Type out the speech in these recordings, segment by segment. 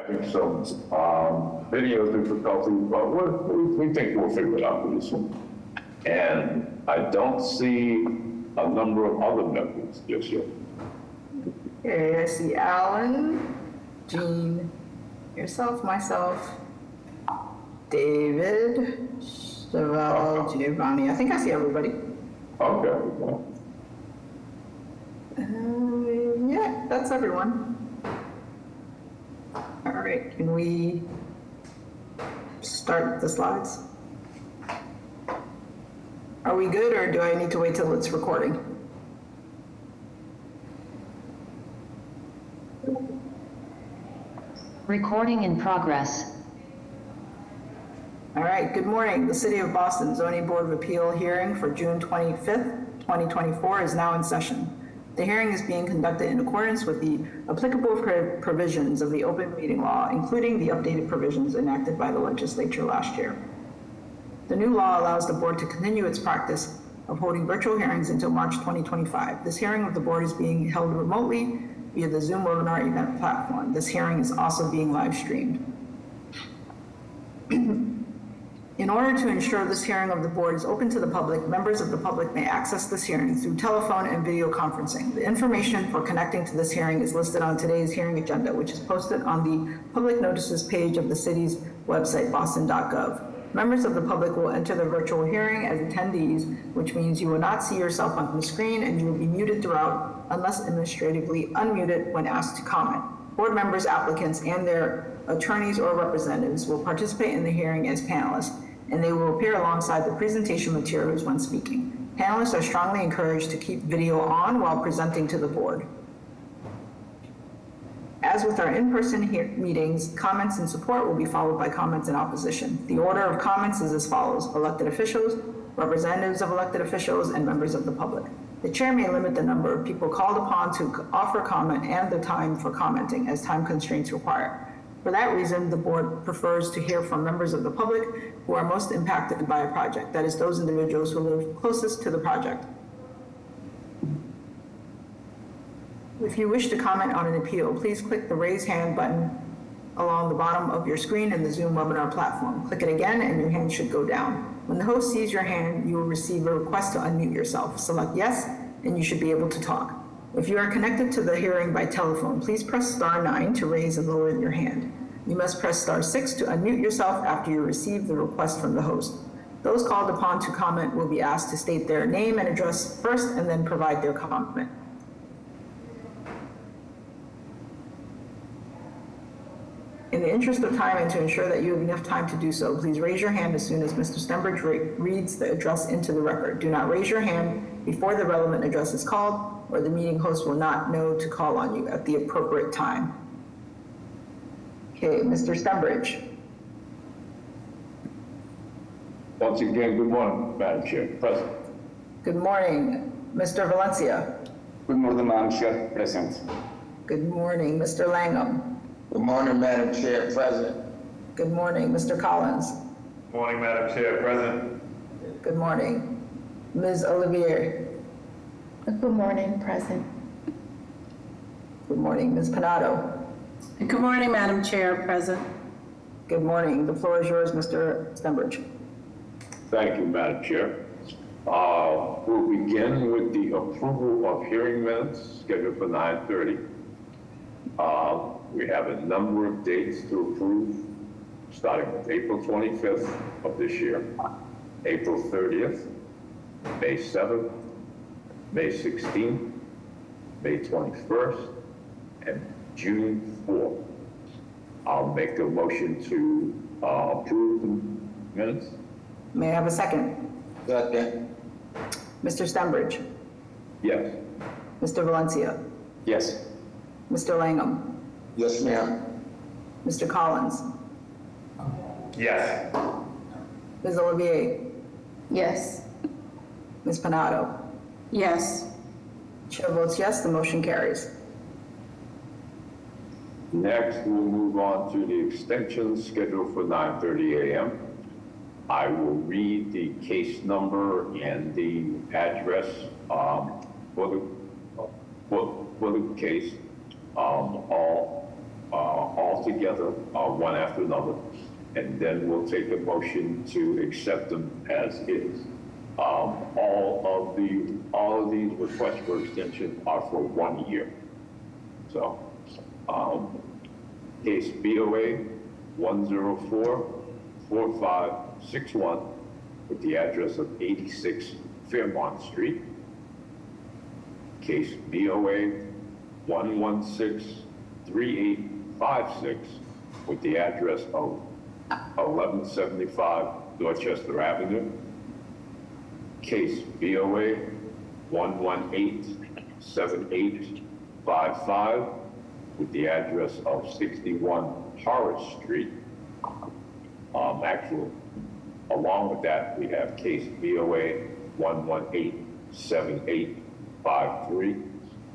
having some video difficulties, but we think we'll figure it out pretty soon. And I don't see a number of other members just yet. Okay, I see Alan, Jean, yourself, myself, David, Chevelle, Giovanni. I think I see everybody. Okay. Yeah, that's everyone. All right, can we start the slides? Are we good, or do I need to wait till it's recording? Recording in progress. All right, good morning. The City of Boston Zoning Board of Appeal hearing for June 25th, 2024 is now in session. The hearing is being conducted in accordance with the applicable provisions of the open meeting law, including the updated provisions enacted by the legislature last year. The new law allows the board to continue its practice of holding virtual hearings until March 2025. This hearing of the board is being held remotely via the Zoom webinar event platform. This hearing is also being live streamed. In order to ensure this hearing of the board is open to the public, members of the public may access this hearing through telephone and video conferencing. The information for connecting to this hearing is listed on today's hearing agenda, which is posted on the public notices page of the city's website, boston.gov. Members of the public will enter the virtual hearing as attendees, which means you will not see yourself on the screen and you will be muted throughout unless administratively unmuted when asked to comment. Board members, applicants, and their attorneys or representatives will participate in the hearing as panelists, and they will appear alongside the presentation materials when speaking. Panelists are strongly encouraged to keep video on while presenting to the board. As with our in-person meetings, comments in support will be followed by comments in opposition. The order of comments is as follows: elected officials, representatives of elected officials, and members of the public. The chair may limit the number of people called upon to offer comment and the time for commenting as time constraints require. For that reason, the board prefers to hear from members of the public who are most impacted by a project, that is, those individuals who live closest to the project. If you wish to comment on an appeal, please click the raise hand button along the bottom of your screen in the Zoom webinar platform. Click it again and your hand should go down. When the host sees your hand, you will receive a request to unmute yourself. Select yes, and you should be able to talk. If you are connected to the hearing by telephone, please press *9 to raise and lower your hand. You must press *6 to unmute yourself after you receive the request from the host. Those called upon to comment will be asked to state their name and address first and then provide their comment. In the interest of time and to ensure that you have enough time to do so, please raise your hand as soon as Mr. Stembridge reads the address into the record. Do not raise your hand before the relevant address is called, or the meeting host will not know to call on you at the appropriate time. Okay, Mr. Stembridge. Once again, good morning, Madam Chair. Present. Good morning, Mr. Valencia. Good morning, Madam Chair. Present. Good morning, Mr. Langham. Good morning, Madam Chair. Present. Good morning, Mr. Collins. Good morning, Madam Chair. Present. Good morning, Ms. Olivier. Good morning, present. Good morning, Ms. Panado. Good morning, Madam Chair, present. Good morning. The floor is yours, Mr. Stembridge. Thank you, Madam Chair. We'll begin with the approval of hearing minutes scheduled for 9:30. We have a number of dates to approve, starting with April 25th of this year, April 30th, May 7th, May 16th, May 21st, and June 4th. I'll make a motion to approve the minutes. May I have a second? Second. Mr. Stembridge. Yes. Mr. Valencia. Yes. Mr. Langham. Yes, ma'am. Mr. Collins. Yes. Ms. Olivier. Yes. Ms. Panado. Yes. Chair votes yes, the motion carries. Next, we'll move on to the extension scheduled for 9:30 a.m. I will read the case number and the address for the case. All all together, one after another, and then we'll take a motion to accept them as is. All of these requests for extension are for 1 year. So, case BOA 1044561 with the address of 86 Fairmont Street. Case BOA 1163856 with the address of 1175 Dorchester Avenue. Case BOA 1187855 with the address of 61 Horace Street. Along with that, we have case BOA 1187853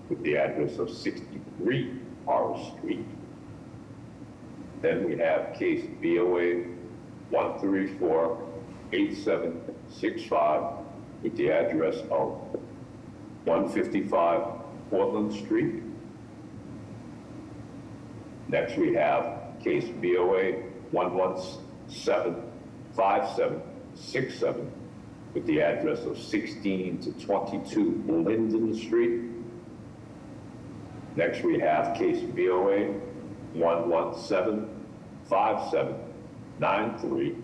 with the address of 63 Horace Street. Then we have case BOA 1348765 with the address of 155 Portland Street. Next, we have case BOA 1175767 with the address of 16 to 22 Linden Street. Next, we have case BOA 1175793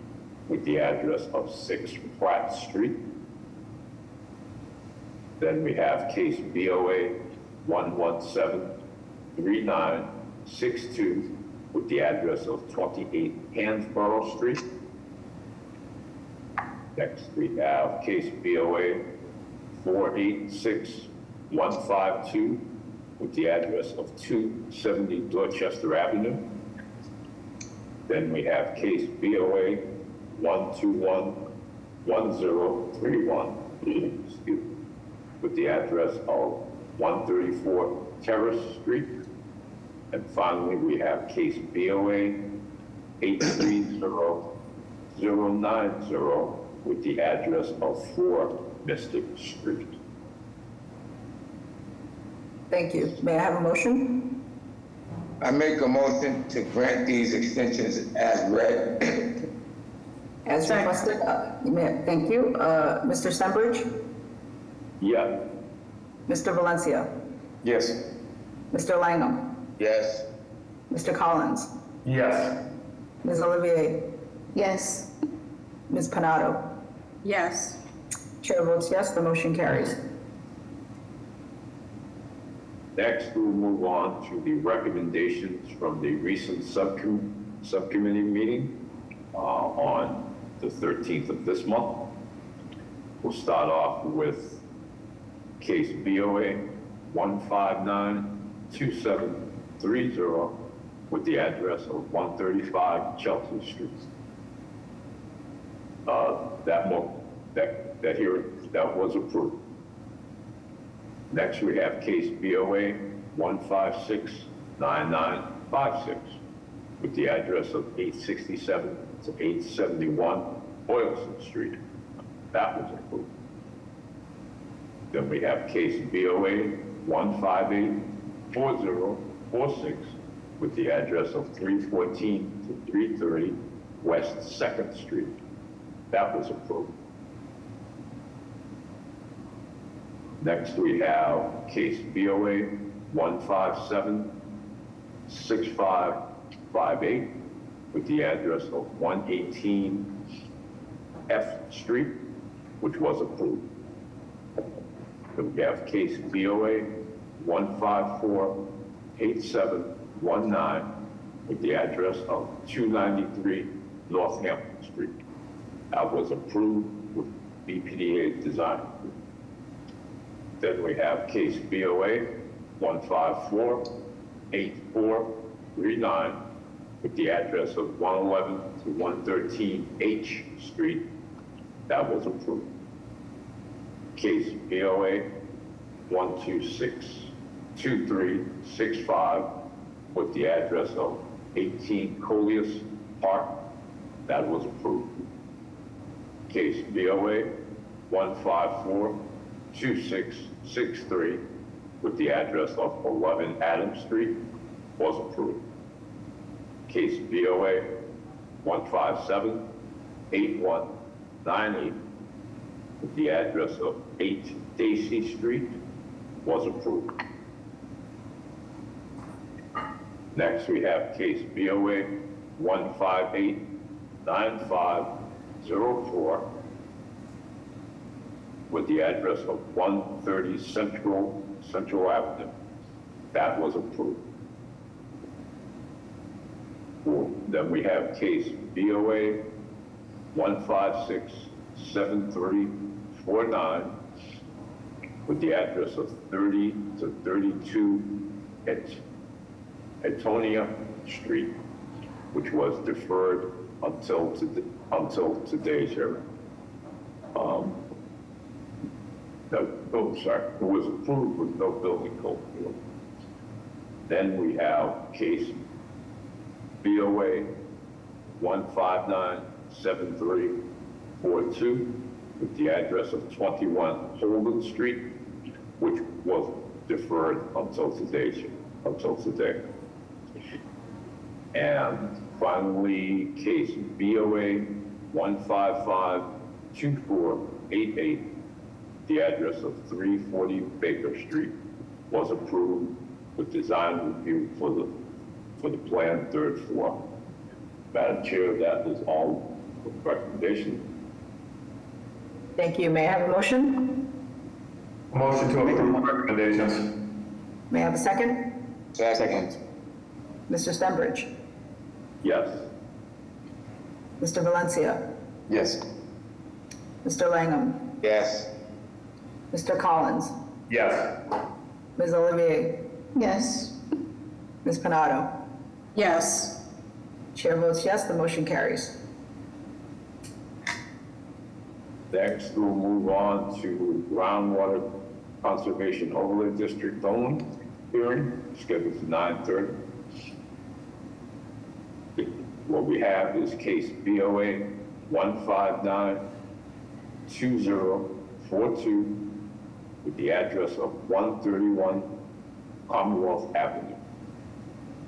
with the address of 6 Pratt Street. Then we have case BOA 1173962 with the address of 28 Hansborough Street. Next, we have case BOA 486152 with the address of 270 Dorchester Avenue. Then we have case BOA 1211031 with the address of 134 Terrace Street. And finally, we have case BOA 830090 with the address of 4 Mystic Street. Thank you. May I have a motion? I make a motion to grant these extensions as read. As requested. Thank you. Mr. Stenbridge? Yeah. Mr. Valencia? Yes. Mr. Langham? Yes. Mr. Collins? Yes. Ms. Olivier? Yes. Ms. Panado? Yes. Chair votes yes, the motion carries. Next, we'll move on to the recommendations from the recent subcommittee meeting on the 13th of this month. We'll start off with case BOA 1592730 with the address of 135 Chelsea Street. That was approved. Next, we have case BOA 1569956 with the address of 867 to 871 Boylston Street. That was approved. Then we have case BOA 1584046 with the address of 314 to 330 West 2nd Street. That was approved. Next, we have case BOA 1576558 with the address of 118 F Street, which was approved. Then we have case BOA 1548719 with the address of 293 Northampton Street. That was approved with BPDA design. Then we have case BOA 1548439 with the address of 111 to 113 H Street. That was approved. Case BOA 1262365 with the address of 18 Coleus Park. That was approved. Case BOA 1542663 with the address of 11 Adams Street was approved. case BOA 157-8198, with the address of 8 Daisy Street, was approved. Next, we have case BOA 158-9504, with the address of 130 Central Avenue. That was approved. Then we have case BOA 156-7349, with the address of 30 to 32 Etonia Street, which was deferred until today's hearing. It was approved with no building code. Then we have case BOA 159-7342, with the address of 21 Holden Street, which was deferred until today. And finally, case BOA 155-2488, the address of 340 Baker Street, was approved with design review for the planned third floor. Madam Chair, that is all the recommendations. Thank you. May I have a motion? Motion to approve recommendations. May I have a second? Second. Mr. Stenbridge? Yes. Mr. Valencia? Yes. Mr. Langham? Yes. Mr. Collins? Yes. Ms. Olivier? Yes. Ms. Panado? Yes. Chair votes yes, the motion carries. Next, we'll move on to groundwater conservation overlay district only hearing, scheduled for 9:30. What we have is case BOA 159-2042, with the address of 131 Commonwealth Avenue.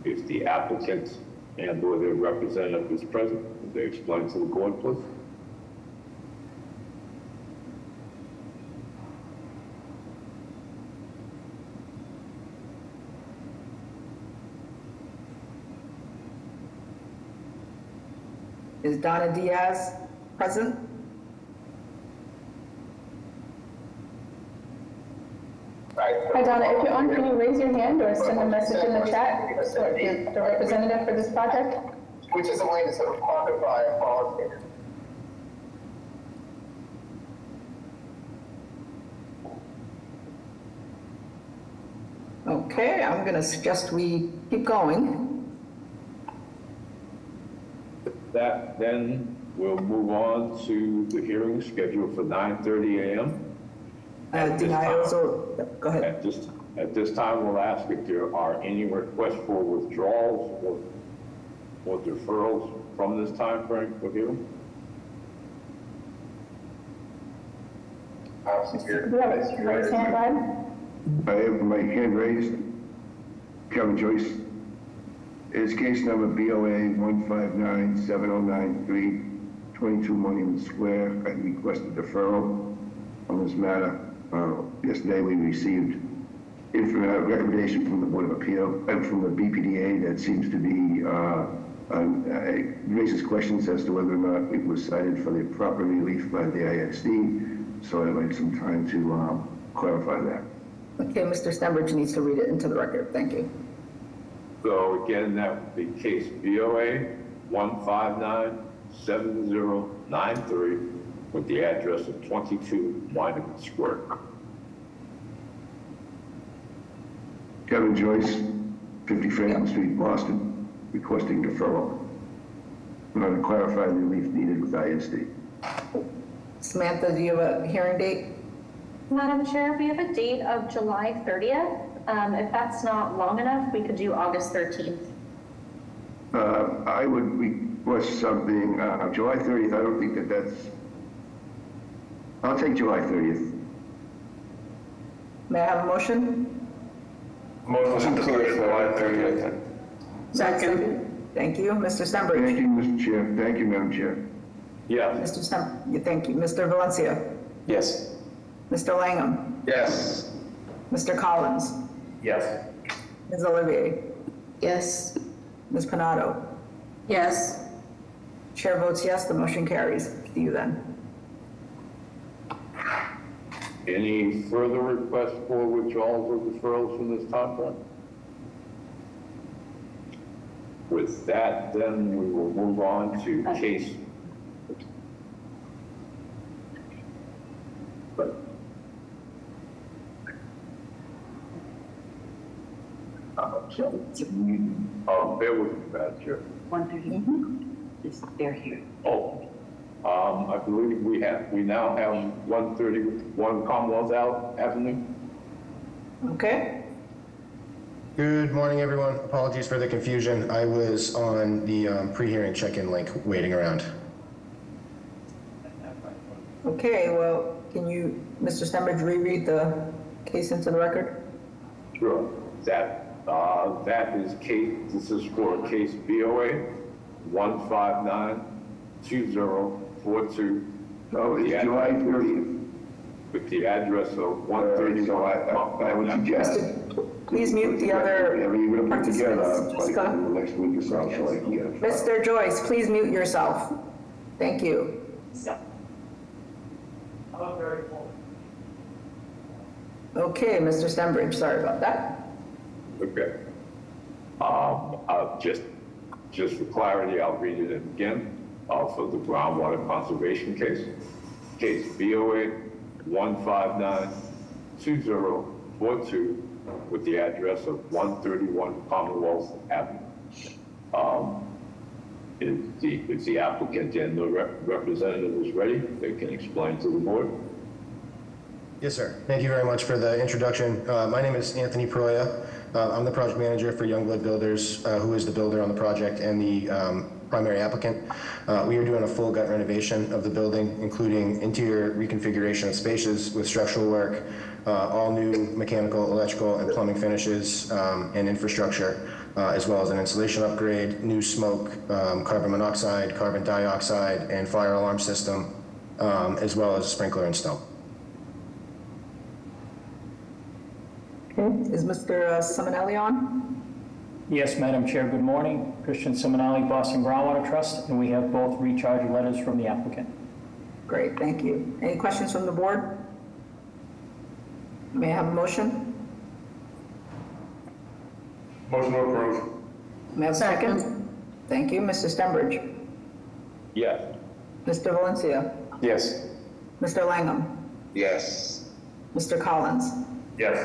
If the applicant and/or their representative is present, would they explain to the board, please? Is Donna Diaz present? Hi Donna, if you're on, can you raise your hand or send a message in the chat for the representative for this project? Which is a way to sort of quantify a qualitative. Okay, I'm going to suggest we keep going. That, then we'll move on to the hearing scheduled for 9:30 a.m. Go ahead. At this time, we'll ask if there are any requests for withdrawals or deferrals from this time frame for hearing. Do you have a raised hand, Bob? I have my hand raised. Kevin Joyce. It's case number BOA 159-7093, 22 Monument Square. I request a deferral on this matter. Yesterday we received a recommendation from the Board of Appeal, from the BPDA that seems to be, raises questions as to whether or not it was cited for the proper relief by the ISD. So I'd like some time to clarify that. Okay, Mr. Stenbridge needs to read it into the record. Thank you. So again, that would be case BOA 159-7093, with the address of 22 Monument Square. Kevin Joyce, 50 Franklin Street, Boston, requesting deferral. I'm going to clarify the relief needed with ISD. Samantha, do you have a hearing date? Madam Chair, we have a date of July 30th. If that's not long enough, we could do August 13th. I would request something, July 30th, I don't think that's, I'll take July 30th. May I have a motion? Motion to clear July 30th. Second. Thank you. Mr. Thank Stenbridge? you, Mr. Chair. Thank you, Madam Chair. Yes. Thank you. Mr. Valencia? Yes. Mr. Langham? Yes. Mr. Collins? Yes. Ms. Olivier? Yes. Ms. Panado? Yes. Chair votes yes, the motion carries. See you then. Any further requests for withdrawals or deferrals from this contract? With that, then we will move on to case. But bear with me, Madam Chair. 130, they're here. I believe we now have 131 Commonwealth Avenue. Okay. Good morning, everyone. Apologies for the confusion. I was on the pre-hearing check-in link waiting around. Okay, well, can you, Mr. Stenbridge, reread the case into the record? Sure. That is case, this is for case BOA 1592042. So it's July 30th. With the address of So I would suggest. Please mute the other Yeah, we would have put together participants. like in the next week or so I can get it. Mr. Joyce, please mute yourself. Thank you. Okay, Mr. Stenbridge, sorry about that. Okay. Just for clarity, I'll read it again. For the groundwater conservation case. Case BOA 1592042 with the address of 131 Commonwealth Avenue. Is the applicant and the representative is ready? They can explain to the board. Yes, sir. Thank you very much for the introduction. My name is Anthony Proya. I'm the project manager for Youngblood Builders, who is the builder on the project and the primary applicant. We are doing a full gut renovation of the building, including interior reconfiguration of spaces with structural work, all new mechanical, electrical, and plumbing finishes and infrastructure, as well as an insulation upgrade, new smoke, carbon monoxide, carbon dioxide, and fire alarm system, as well as a sprinkler install. Is Mr. Simonelli on? Yes, Madam Chair, good morning. Christian Simonelli, Boston Groundwater Trust, and we have both recharge letters from the applicant. Great, thank you. Any questions from the board? May I have a motion? Motion to approve. May I have a second? Thank you. Mr. Stenbridge? Yes. Mr. Valencia? Yes. Mr. Langham? Yes. Mr. Collins? Yes.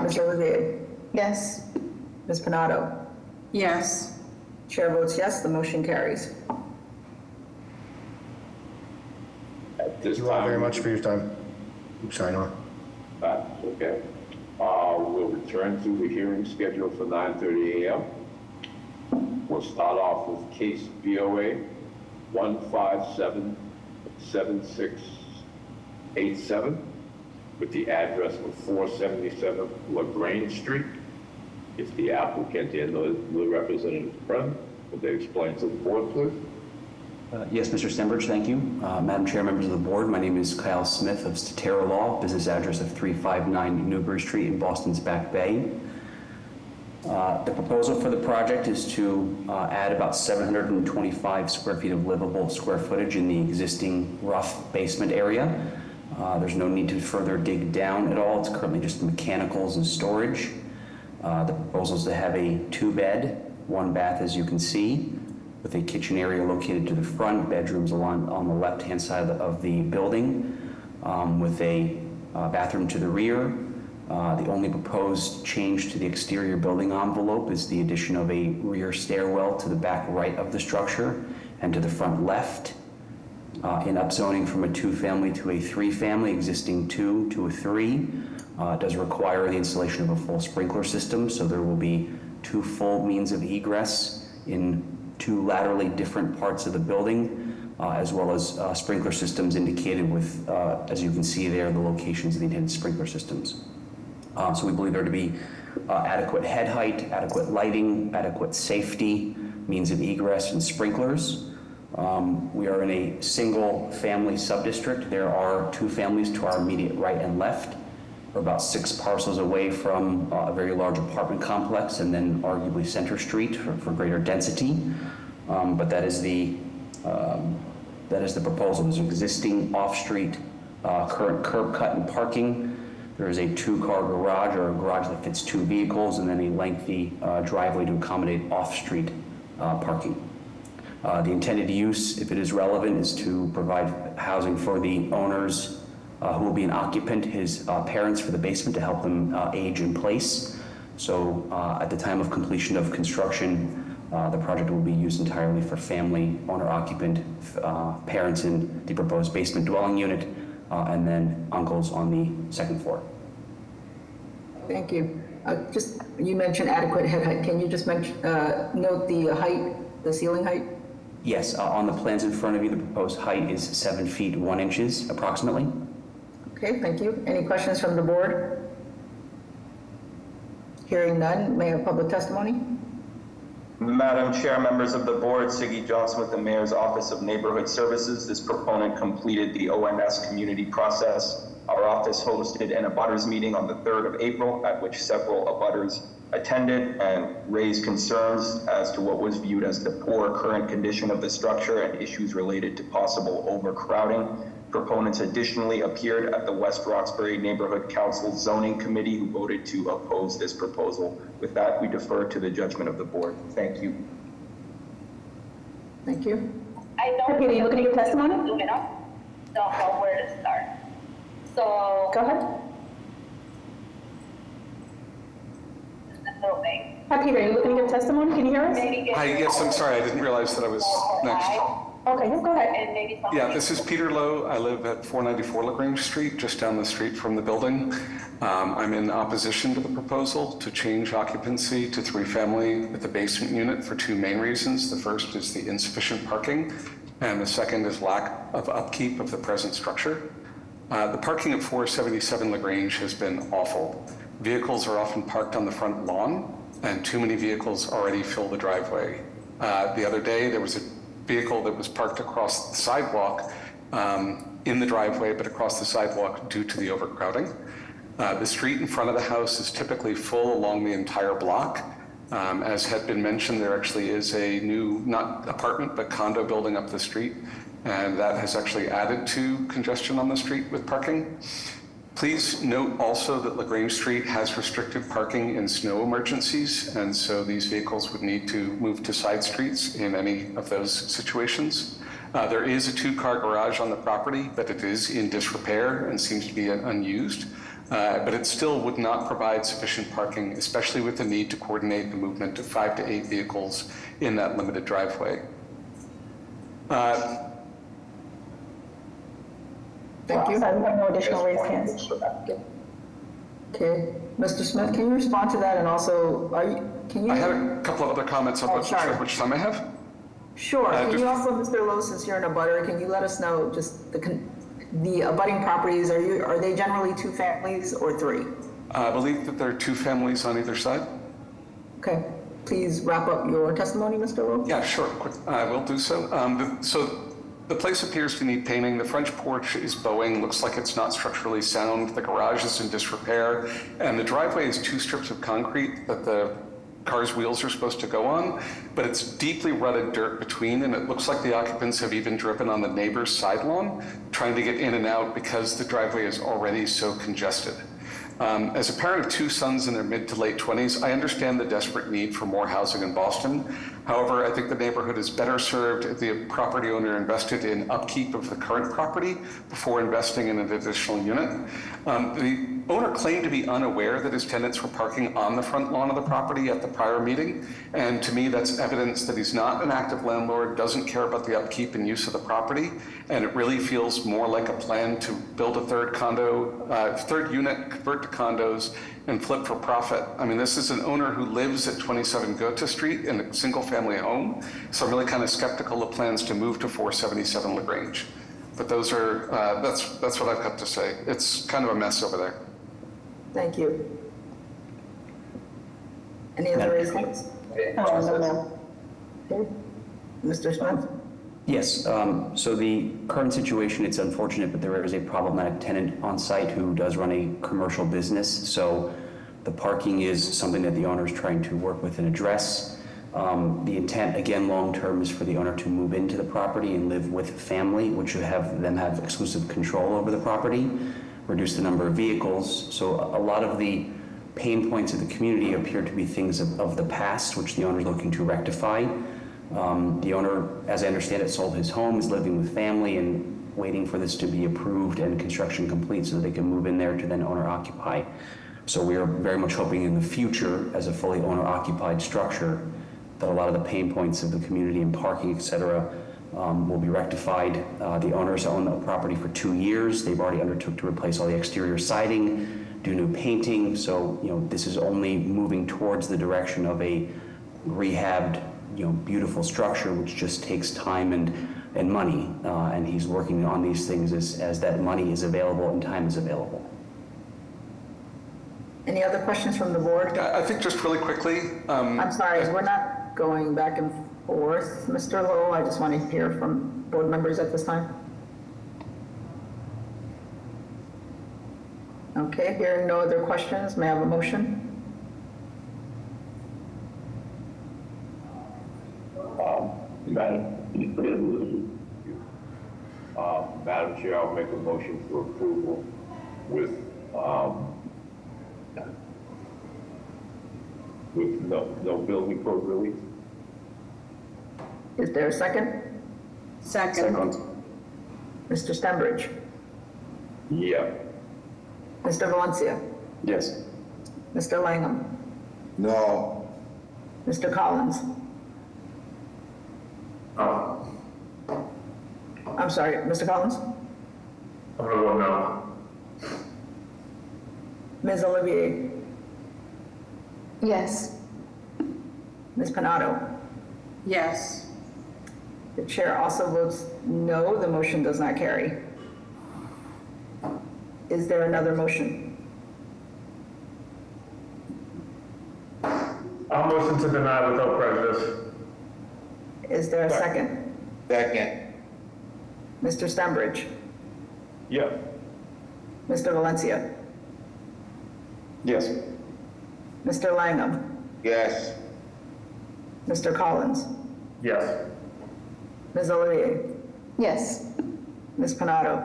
Ms. Olivier? Yes. Ms. Panado? Yes. Chair votes yes, the motion carries. At this Thank you all very time, much for your time. Oops, sorry, Norm. Okay. We'll return to the hearing schedule for 9:30 a.m. We'll start off with case BOA 1577687 with the address of 477 LaGrange Street. If the applicant and the representative present, would they explain to the board, please? Yes, Mr. Stenbridge, thank you. Madam Chair, members of the board, my name is Kyle Smith of Statera Law, business address of 359 Newbury Street in Boston's Back Bay. The proposal for the project is to add about 725 square feet of livable square footage in the existing rough basement area. There's no need to further dig down at all. It's currently just mechanicals and storage. The proposal is to have a 2-bed, 1-bath, as you can see, with a kitchen area located to the front, bedrooms on the left-hand side of the building, with a bathroom to the rear. The only proposed change to the exterior building envelope is the addition of a rear stairwell to the back right of the structure and to the front left. In upzoning from a 2-family to a 3-family, existing 2 to a 3, does require the installation of a full sprinkler system, so there will be 2 full means of egress in 2 laterally different parts of the building, as well as sprinkler systems indicated with, as you can see there, the locations of the intended sprinkler systems. So we believe there to be adequate head height, adequate lighting, adequate safety, means of egress and sprinklers. We are in a single family sub-district. There are 2 families to our immediate right and left. We're about 6 parcels away from a very large apartment complex and then arguably Center Street for greater density. But that is the proposal. There's an existing off-street current curb cut and parking. There is a 2-car garage or a garage that fits 2 vehicles, and then a lengthy driveway to accommodate off-street parking. The intended use, if it is relevant, is to provide housing for the owners who will be an occupant, his parents for the basement to help them age in place. So at the time of completion of construction, the project will be used entirely for family, owner-occupant, parents in the proposed basement dwelling unit, and then uncles on the 2nd floor. Thank you. You mentioned adequate head height. Can you just note the height, the ceiling height? Yes, on the plans in front of you, the proposed height is 7 feet 1 inches approximately. Okay, thank you. Any questions from the board? Hearing none, may I have public testimony? Madam Chair, members of the board, Siggy Johnson with the Mayor's Office of Neighborhood Services. This proponent completed the OMS community process. Our office hosted an abutters meeting on the 3rd of April, at which several abutters attended and raised concerns as to what was viewed as the poor current condition of the structure and issues related to possible overcrowding. Proponents additionally appeared at the West Roxbury Neighborhood Council Zoning Committee, who voted to oppose this proposal. With that, we defer to the judgment of the board. Thank you. Thank you. I know. Okay, are you looking at your testimony? Don't know where to start. So. Go ahead. Hi, Peter, are you looking at your testimony? Can you hear us? Hi, yes, I'm sorry. I didn't realize that I was next. Okay, go ahead. And maybe Yeah, this is Peter Lowe. I live at 494 LaGrange Street, just down the street from the building. I'm in opposition to the proposal to change occupancy to 3-family with the basement unit for 2 main reasons. The first is the insufficient parking, and the second is lack of upkeep of the present structure. The parking at 477 LaGrange has been awful. Vehicles are often parked on the front lawn, and too many vehicles already fill the driveway. The other day, there was a vehicle that was parked across the sidewalk in the driveway, but across the sidewalk due to the overcrowding. The street in front of the house is typically full along the entire block. As had been mentioned, there actually is a new, not apartment, but condo building up the street, and that has actually added to congestion on the street with parking. Please note also that LaGrange Street has restricted parking in snow emergencies, and so these vehicles would need to move to side streets in any of those situations. There is a 2-car garage on the property, but it is in disrepair and seems to be unused. But it still would not provide sufficient parking, especially with the need to coordinate the movement of 5 to 8 vehicles in that limited driveway. Thank you. We have no additional raised hands. Okay, Mr. Smith, can you respond to that? And also, can you? I had a couple of other comments. I'm not sure how much time I have. Sure. Can you also, Mr. Lowe, since you're in a butter, can you let us know just the abutting properties? Are they generally 2 families or 3? I believe that there are 2 families on either side. Okay. Please wrap up your testimony, Mr. Lowe. Yeah, sure. I will do so. The place appears to need painting. The French porch is bowing, looks like it's not structurally sound. The garage is in disrepair, and the driveway is 2 strips of concrete that the car's wheels are supposed to go on, but it's deeply rutted dirt between, and it looks like the occupants have even driven on the neighbor's side lawn, trying to get in and out because the driveway is already so congested. As a parent of 2 sons in their mid to late 20s, I understand the desperate need for more housing in Boston. However, I think the neighborhood is better served if the property owner invested in upkeep of the current property before investing in an additional unit. The owner claimed to be unaware that his tenants were parking on the front lawn of the property at the prior meeting, and to me that's evidence that he's not an active landlord, doesn't care about the upkeep and use of the property, and it really feels more like a plan to build a third unit, convert to condos, and flip for profit. I mean, this is an owner who lives at 27 Goethe Street in a single-family home, so I'm really kind of skeptical of plans to move to 477 LaGrange. But those are, that's what I've got to say. It's kind of a mess over there. Thank you. Any other raised hands? No, ma'am. Okay. Mr. Smith? Yes, so the current situation, it's unfortunate, but there is a problematic tenant on site who does run a commercial business. So the parking is something that the owner is trying to work with and address. The intent, again, long-term is for the owner to move into the property and live with family, which would have them have exclusive control over the property, reduce the number of vehicles. So a lot of the pain points of the community appear to be things of the past, which the owner is looking to rectify. The owner, as I understand it, sold his home, is living with family and waiting for this to be approved and construction complete so that they can move in there to then owner occupy. So we are very much hoping in the future, as a fully owner occupied structure, that a lot of the pain points of the community and parking, et cetera, will be rectified. The owners own the property for 2 years. They've already undertook to replace all the exterior siding, do new painting. So, this is only moving towards the direction of a rehabbed, beautiful structure, which just takes time and money. And he's working on these things as that money is available and time is available. Any other questions from the board? I think just really quickly. I'm sorry, we're not going back and forth, Mr. Lowell. I just want to hear from board members at this time. Okay, hearing no other questions, may I have a motion? Madam Chair, I'll make a motion for approval with no building code relief. Is there a second? Second. Mr. Stenbridge? Yeah. Mr. Valencia? Yes. Mr. Langham? No. Mr. Collins? I'm sorry, Mr. Collins? I'm gonna vote no. Ms. Olivier? Yes. Ms. Panado? Yes. The chair also votes no, the motion does not carry. Is there another motion? I'll motion to deny without prejudice. Is there a second? Second. Mr. Stenbridge? Yeah. Mr. Valencia? Yes. Mr. Langham? Yes. Mr. Collins? Yes. Ms. Olivier? Yes. Ms. Panado?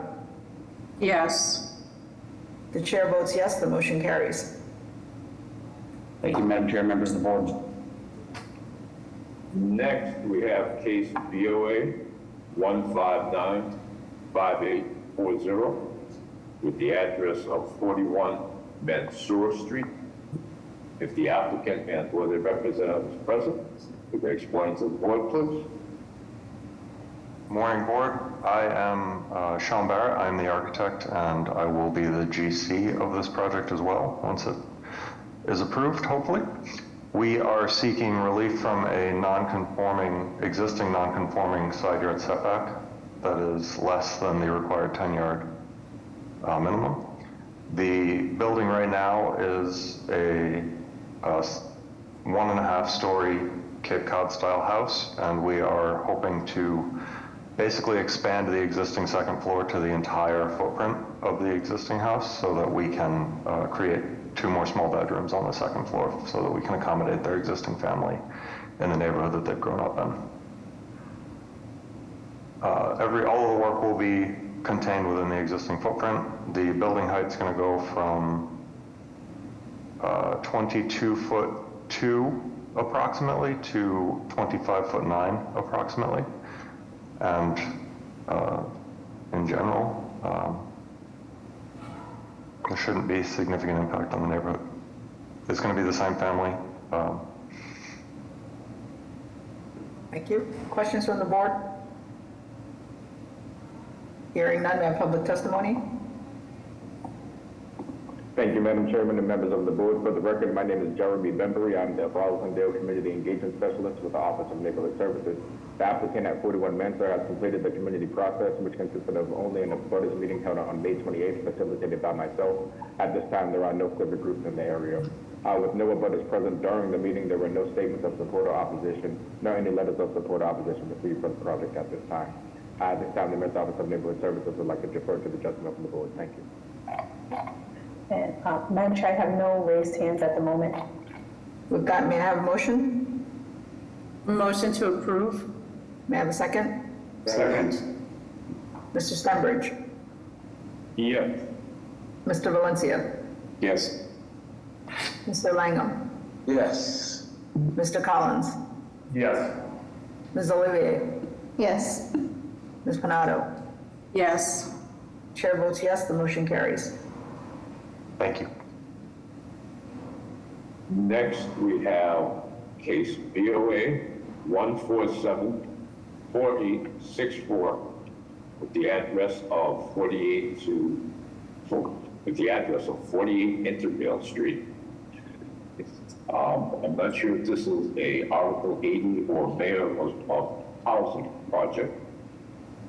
Yes. The chair votes yes, the motion carries. Thank you, Madam Chair, members of the board. Next, we have case BOA 1595840 with the address of 41 Mansour Street. If the applicant and or their representative is present, could they explain to the board, please? Morning, board. I am Sean Barrett. I'm the architect, and I will be the GC of this project as well once it is approved, hopefully. We are seeking relief from a existing non-conforming side yard setback that is less than the required 10-yard minimum. The building right now is a 1.5-story Cape Cod style house, and we are hoping to basically expand the existing second floor to the entire footprint of the existing house so that we can create 2 more small bedrooms on the second floor so that we can accommodate their existing family in the neighborhood that they've grown up in. All of the work will be contained within the existing footprint. The building height's going to go from 22'2" approximately to 25'9" approximately. And in general, there shouldn't be significant impact on the neighborhood. It's going to be the same family. Thank you. Questions from the board? Hearing none, may I have public testimony? Thank you, Madam Chairman and members of the board. For the record, my name is Jeremy Benbury. I'm the Roslindale Community Engagement Specialist with the Office of Neighborhood Services. The applicant at 41 Mansour has completed the community process, which consisted of only an abutters meeting held on May 28th, facilitated by myself. At this time, there are no civic groups in the area. With no abutters present during the meeting, there were no statements of support or opposition, nor any letters of support or opposition received for the project at this time. At this time, the Mayor's Office of Neighborhood Services would like to defer to the judgment from the board. Thank you. And Madam Chair, I have no raised hands at the moment. With that, may I have a motion? Motion to approve? May I have a second? Second. Mr. Stenbridge? Yes. Mr. Valencia? Yes. Mr. Langham? Yes. Mr. Collins? Yes. Ms. Olivier? Yes. Ms. Panado? Yes. Chair votes yes, the motion carries. Thank you. Next, we have case BOA 1474864 with the address of 48 Intervale Street. I'm not sure if this is a Article 80 or Mayor of Housing project,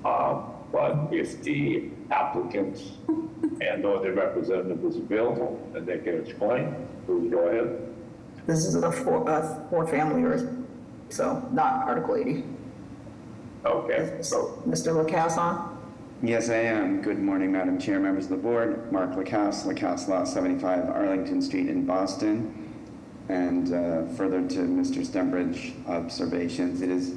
but if the applicants and/or the representative is available, then they can explain. Please go ahead. This is a four-family, or so, not Article 80. Okay. So, Mr. Lacasse on? Yes, I am. Good morning, Madam Chair, members of the board. Mark Lacasse, Lacasse Law 75 Arlington Street in Boston. And further to Mr. Stenbridge's observations, it is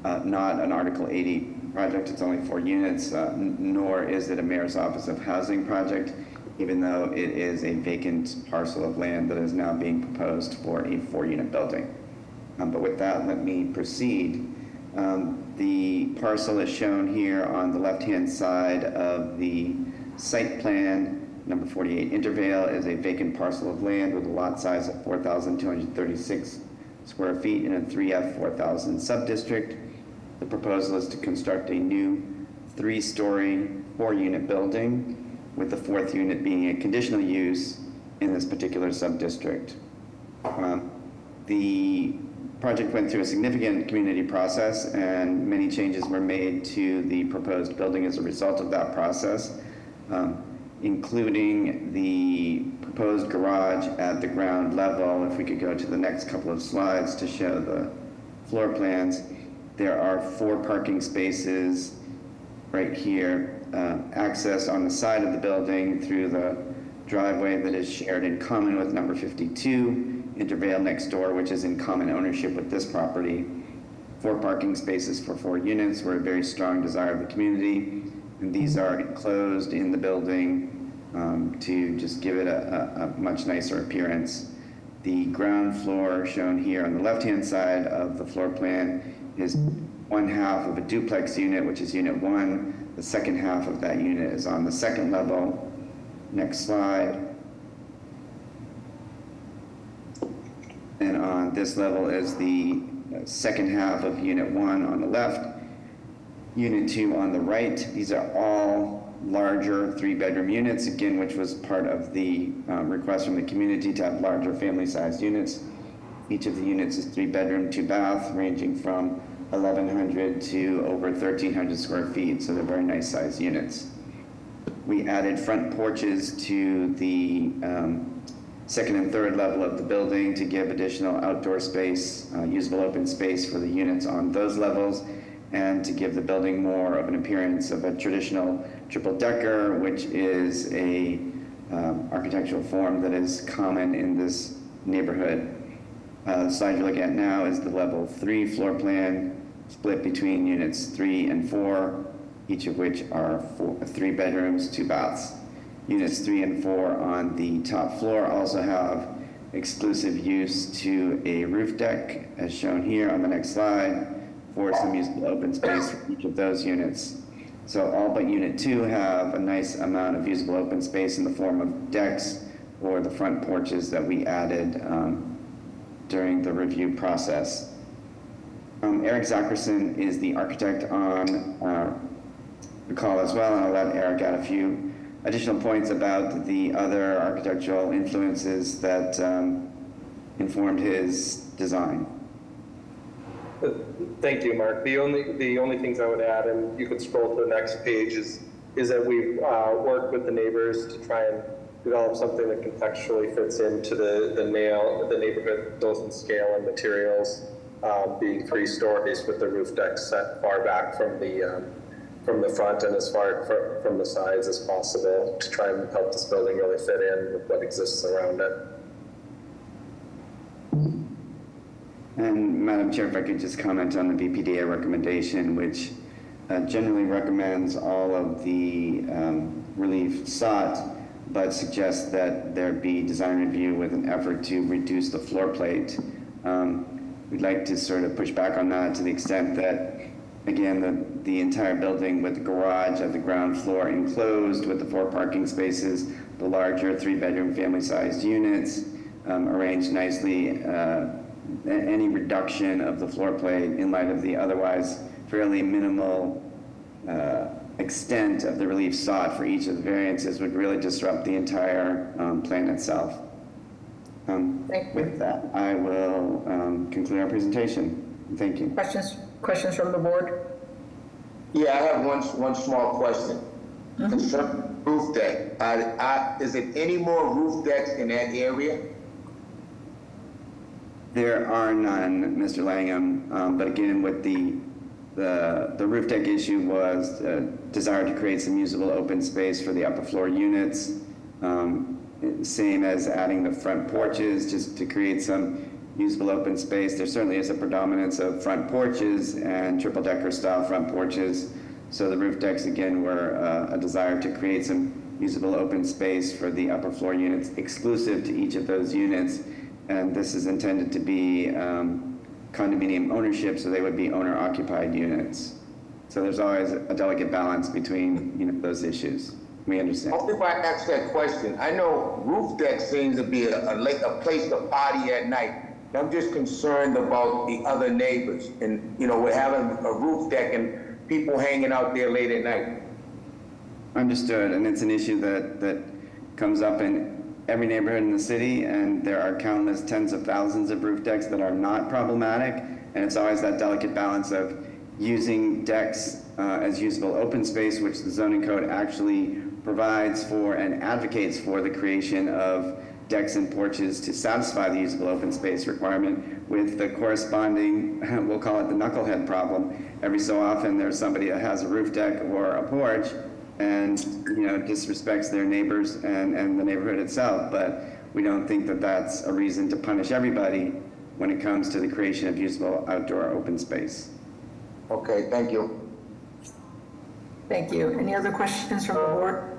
not an Article 80 project. It's only 4 units, nor is it a Mayor's Office of Housing project, even though it is a vacant parcel of land that is now being proposed for a 4-unit building. But with that, let me proceed. The parcel is shown here on the left-hand side of the site plan. Number 48 Intervale is a vacant parcel of land with a lot size of 4,236 square feet in a 3F 4,000 subdistrict. The proposal is to construct a new 3-story, 4-unit building, with the 4th unit being a conditional use in this particular subdistrict. The project went through a significant community process, and many changes were made to the proposed building as a result of that process, including the proposed garage at the ground level. If we could go to the next couple of slides to show the floor plans. There are 4 parking spaces right here, access on the side of the building through the driveway that is shared in common with number 52, Intervale next door, which is in common ownership with this property. 4 parking spaces for 4 units were a very strong desire of the community, and these are enclosed in the building to just give it a much nicer appearance. The ground floor shown here on the left-hand side of the floor plan is 1/2 of a duplex unit, which is unit 1. The second half of that unit is on the 2nd level. Next slide. And on this level is the second half of unit 1 on the left, unit 2 on the right. These are all larger 3-bedroom units, again, which was part of the request from the community to have larger family-sized units. Each of the units is 3-bedroom, 2-bath, ranging from 1,100 to over 1,300 square feet, so they're very nice sized units. We added front porches to the 2nd and 3rd level of the building to give additional outdoor space, usable open space for the units on those levels, and to give the building more of an appearance of a traditional triple-decker, which is a architectural form that is common in this neighborhood. The slide you're looking at now is the level 3 floor plan, split between units 3 and 4, each of which are 3 bedrooms, 2 baths. Units 3 and 4 on the top floor also have exclusive use to a roof deck, as shown here on the next slide, for some usable open space for each of those units. So all but unit 2 have a nice amount of usable open space in the form of decks or the front porches that we added during the review process. Eric Zackerson is the architect on the call as well, and I'll let Eric add a few additional points about the other architectural influences that informed his design. Thank you, Mark. The only things I would add, and you could scroll to the next page, is that we've worked with the neighbors to try and develop something that contextually fits into the neighborhood, both in scale and materials, being 3 stories with the roof deck set far back from the front and as far from the sides as possible to try and help this building really fit in with what exists around it. And Madam Chair, if I could just comment on the BPDA recommendation, which generally recommends all of the relief sought, but suggests that there be design review with an effort to reduce the floor plate. We'd like to sort of push back on that to the extent that, again, the entire building with the garage at the ground floor enclosed with the 4 parking spaces, the larger 3-bedroom family-sized units, arranged nicely, any reduction of the floor plate in light of the otherwise fairly minimal extent of the relief sought for each of the variances would really disrupt the entire plan itself. With that, I will conclude our presentation. Thank you. Questions from the board? Yeah, I have one small question. Concerning roof deck, is it any more roof decks in that area? There are none, Mr. Langham, but again, with the roof deck issue was desire to create some usable open space for the upper floor units, same as adding the front porches, just to create some usable open space. There certainly is a predominance of front porches and triple-decker style front porches, so the roof decks, again, were a desire to create some usable open space for the upper floor units exclusive to each of those units, and this is intended to be condominium ownership, so they would be owner-occupied units. So there's always a delicate balance between those issues. We understand. Only if I ask that question. I know roof deck seems to be a place to party at night. I'm just concerned about the other neighbors, and we're having a roof deck and people hanging out there late at night. Understood, and it's an issue that comes up in every neighborhood in the city, and there are countless tens of thousands of roof decks that are not problematic, and it's always that delicate balance of using decks as usable open space, which the zoning code actually provides for and advocates for the creation of decks and porches to satisfy the usable open space requirement, with the corresponding, we'll call it the knucklehead problem. Every so often there's somebody that has a roof deck or a porch and disrespects their neighbors and the neighborhood itself, but we don't think that that's a reason to punish everybody when it comes to the creation of usable outdoor open space. Okay, thank you. Thank you. Any other questions from the board?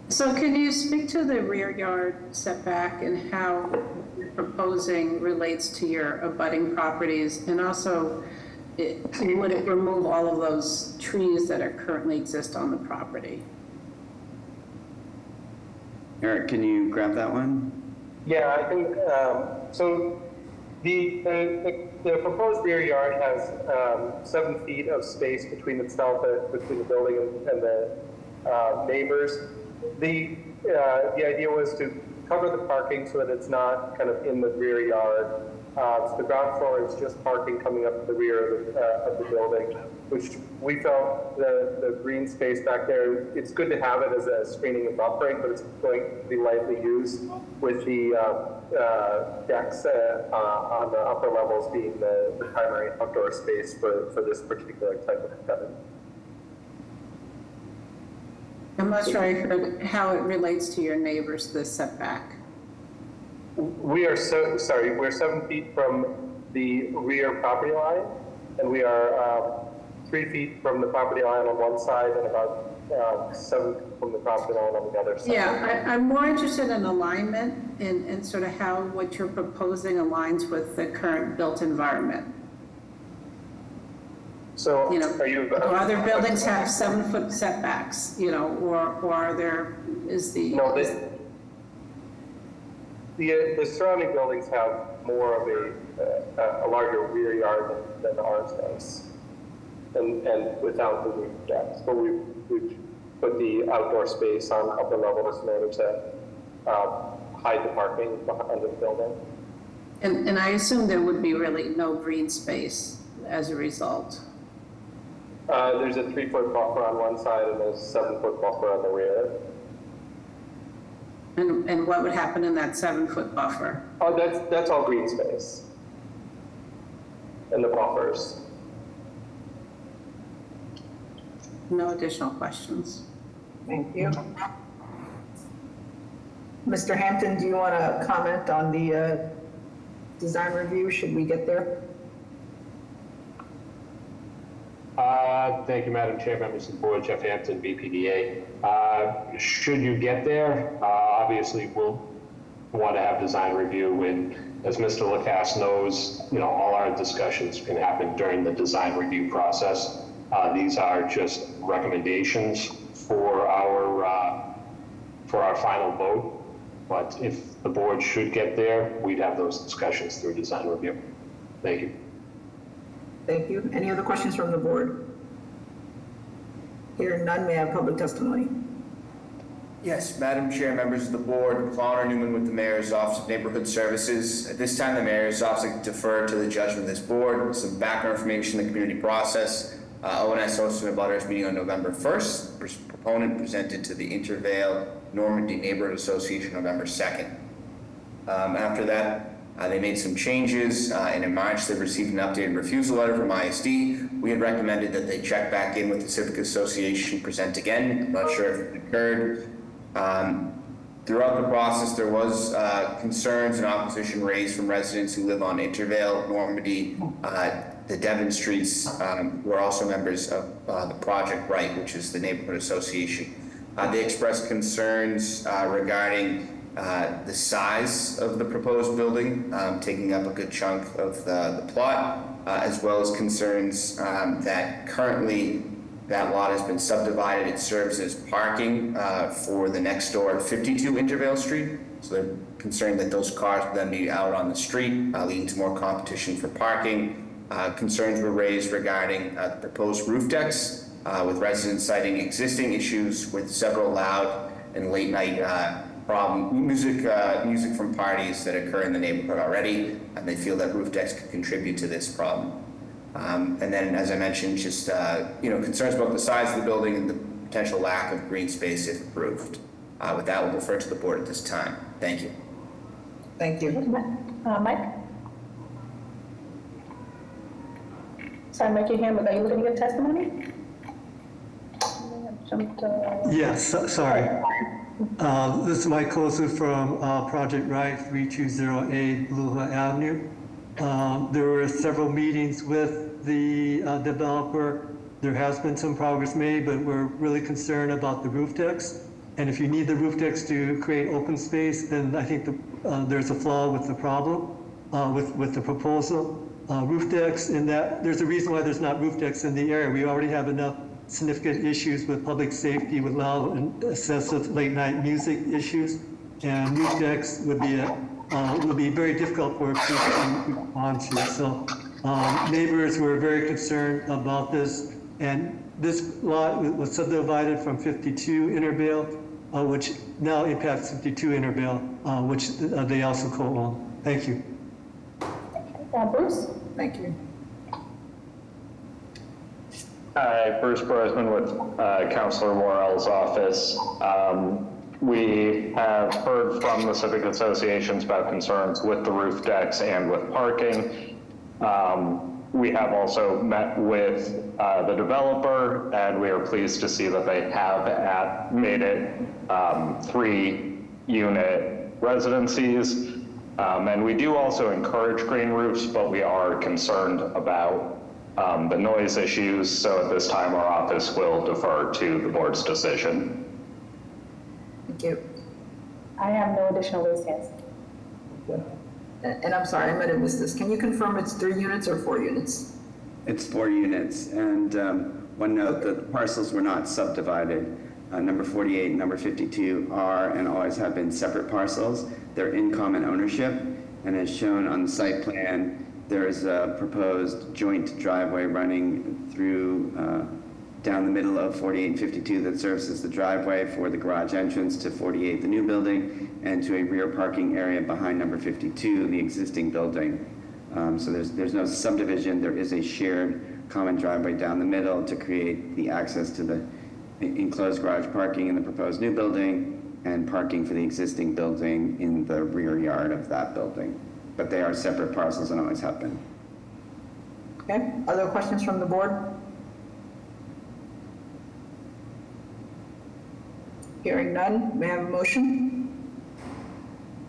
So can you speak to the rear yard setback and how what you're proposing relates to your abutting properties? And also, would it remove all of those trees that are currently exist on the property? Eric, can you grab that one? Yeah, I think, so the proposed rear yard has 7 feet of space between itself, between the building and the neighbors. The idea was to cover the parking so that it's not kind of in the rear yard. So the ground floor is just parking coming up the rear of the building, which we felt the green space back there, it's good to have it as a screening and buffering, but it's going to be lightly used with the decks on the upper levels being the primary outdoor space for this particular type of tenant. I'm not sure I heard how it relates to your neighbors, the setback. We are we're 7 feet from the rear property line, and we are 3 feet from the property line on one side and about 7 feet from the property line on the other side. Yeah, I'm more interested in alignment and sort of how what you're proposing aligns with the current built environment. So, do other buildings have 7-foot setbacks, or are there, No, the surrounding buildings have more of a larger rear yard than ours does, and without the roof decks. But we've put the outdoor space on upper levels in order to hide the parking under the building. And I assume there would be really no green space as a result. There's a 3-foot buffer on one side and there's a 7-foot buffer on the rear. And what would happen in that 7-foot buffer? Oh, that's all green space. And the buffers. No additional questions. Thank you. Mr. Hampton, do you want to comment on the design review? Should we get there? Thank you, Madam Chair, members of the board. Jeff Hampton, BPDA. Should you get there, obviously we'll want to have design review, and as Mr. Lacasse knows, all our discussions can happen during the design review process. These are just recommendations for our final vote, but if the board should get there, we'd have those discussions through design review. Thank you. Thank you. Any other questions from the board? Hearing none, may I have public testimony? Yes, Madam Chair, members of the board, Connor Newman with the Mayor's Office of Neighborhood Services. At this time, the Mayor's Office will defer to the judgment of this board. Some background information on the community process. ONS hosted a butters meeting on November 1st. Proponent presented to the Intervale Normandy Neighborhood Association November 2nd. After that, they made some changes, and in March they received an updated refusal letter from ISD. We had recommended that they check back in with the Civic Association, present again. I'm not sure if it occurred. Throughout the process, there was concerns and opposition raised from residents who live on Intervale, Normandy, the Devon Streets, who are also members of the Project Right, which is the neighborhood association. They expressed concerns regarding the size of the proposed building, taking up a good chunk of the plot, as well as concerns that currently that lot has been subdivided. It serves as parking for the next door 52 Intervale Street. So they're concerned that those cars will then be out on the street, leading to more competition for parking. Concerns were raised regarding proposed roof decks, with residents citing existing issues with several loud and late night music from parties that occur in the neighborhood already, and they feel that roof decks could contribute to this problem. And then, as I mentioned, just concerns about the size of the building and the potential lack of green space if approved. With that, we'll refer to the board at this time. Thank you. Thank you. Mike? Sorry, Mike, your hand, are you looking to give testimony? Yes, sorry. This is Mike Kosu from Project Right, 320A Bluha Avenue. There were several meetings with the developer. There has been some progress made, but we're really concerned about the roof decks. And if you need the roof decks to create open space, then I think there's a flaw with the problem, with the proposal. Roof decks, in that there's a reason why there's not roof decks in the area. We already have enough significant issues with public safety, with loud and excessive late night music issues, and roof decks would be very difficult for people to respond to. So neighbors were very concerned about this, and this lot was subdivided from 52 Intervale, which now impacts 52 Intervale, which they also co-own. Thank you. Bruce? Thank you. Hi, Bruce Brosman with Councilor Morrell's office. We have heard from the civic associations about concerns with the roof decks and with parking. We have also met with the developer, and we are pleased to see that they have made it 3-unit residencies. And we do also encourage green roofs, but we are concerned about the noise issues. So at this time, our office will defer to the board's decision. Thank you. I have no additional raised hands. And I'm sorry, I might have missed this. Can you confirm it's 3 units or 4 units? It's 4 units, and one note, the parcels were not subdivided. Number 48 and number 52 are and always have been separate parcels. They're in common ownership, and as shown on the site plan, there is a proposed joint driveway running through down the middle of 48 and 52 that serves as the driveway for the garage entrance to 48, the new building, and to a rear parking area behind number 52, the existing building. So there's no subdivision. There is a shared common driveway down the middle to create the access to the enclosed garage parking in the proposed new building, and parking for the existing building in the rear yard of that building. But they are separate parcels and always have been. Okay, other questions from the board? Hearing none, may I have a motion?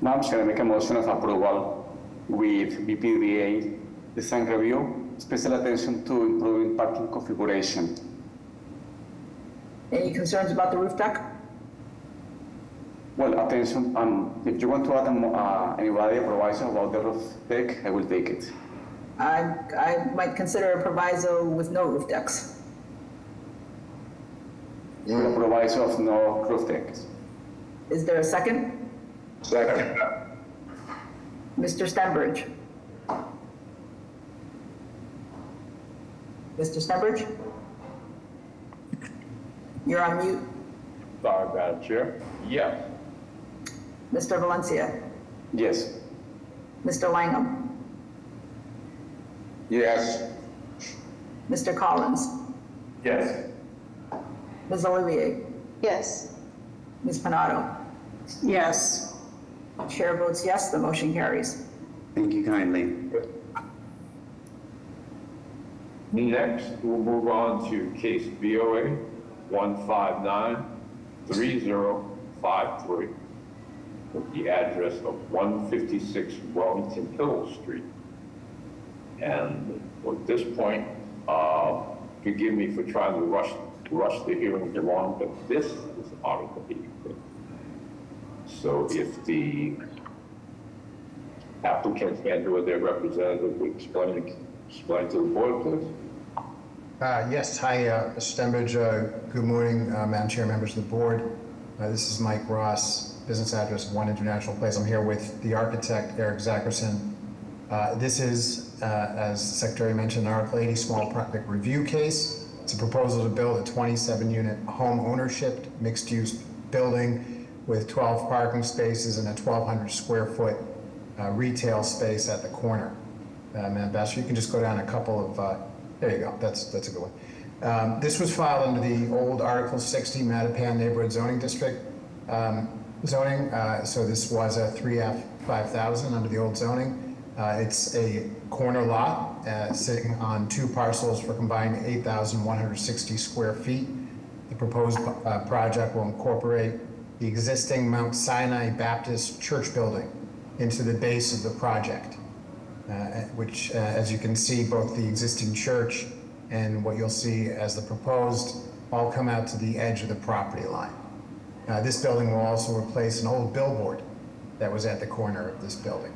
Madam Chair, I make a motion of approval with BPDA design review, special attention to improving parking configuration. Any concerns about the roof deck? Well, attention, if you want to add anybody a proviso about the roof deck, I will take it. I might consider a proviso with no roof decks. A proviso of no roof decks. Is there a second? Second. Mr. Stenbridge? Mr. Stenbridge? You're on mute. Sorry, Madam Chair. Yes. Mr. Valencia? Yes. Mr. Langham? Yes. Mr. Collins? Yes. Ms. Olivier? Yes. Ms. Panado? Yes. Chair votes yes, the motion carries. Thank you kindly. Next, we'll move on to case BOA 1593053 with the address of 156 Wellington Hill Street. And at this point, forgive me for trying to rush the hearing along, but this is Article 83. So if the applicant and/or their representative would explain to the board, please. Yes, hi, Mr. Stenbridge. Good morning, Madam Chair, members of the board. This is Mike Ross, business address 1 International Place. I'm here with the architect, Eric Zackerson. This is, as the Secretary mentioned, an Article 80 small project review case. It's a proposal to build a 27-unit home ownership mixed-use building with 12 parking spaces and a 1,200 square foot retail space at the corner. Madam Basser, you can just go down a couple of, there you go, that's a good one. This was filed under the old Article 60 Mattapan Neighborhood Zoning District zoning, so this was a 3F 5000 under the old zoning. It's a corner lot sitting on 2 parcels for combined 8,160 square feet. The proposed project will incorporate the existing Mount Sinai Baptist Church building into the base of the project, which, as you can see, both the existing church and what you'll see as the proposed all come out to the edge of the property line. This building will also replace an old billboard that was at the corner of this building.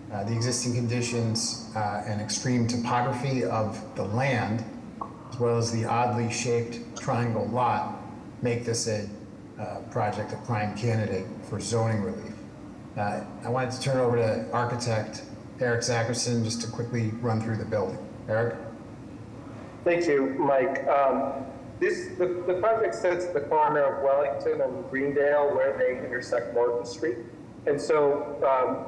The existing conditions and extreme topography of the land, as well as the oddly shaped triangle lot, make this a project a prime candidate for zoning relief. I wanted to turn it over to architect Eric Zackerson just to quickly run through the building. Eric? Thank you, Mike. The project sits at the corner of Wellington and Greendale where they intersect Morton Street. And so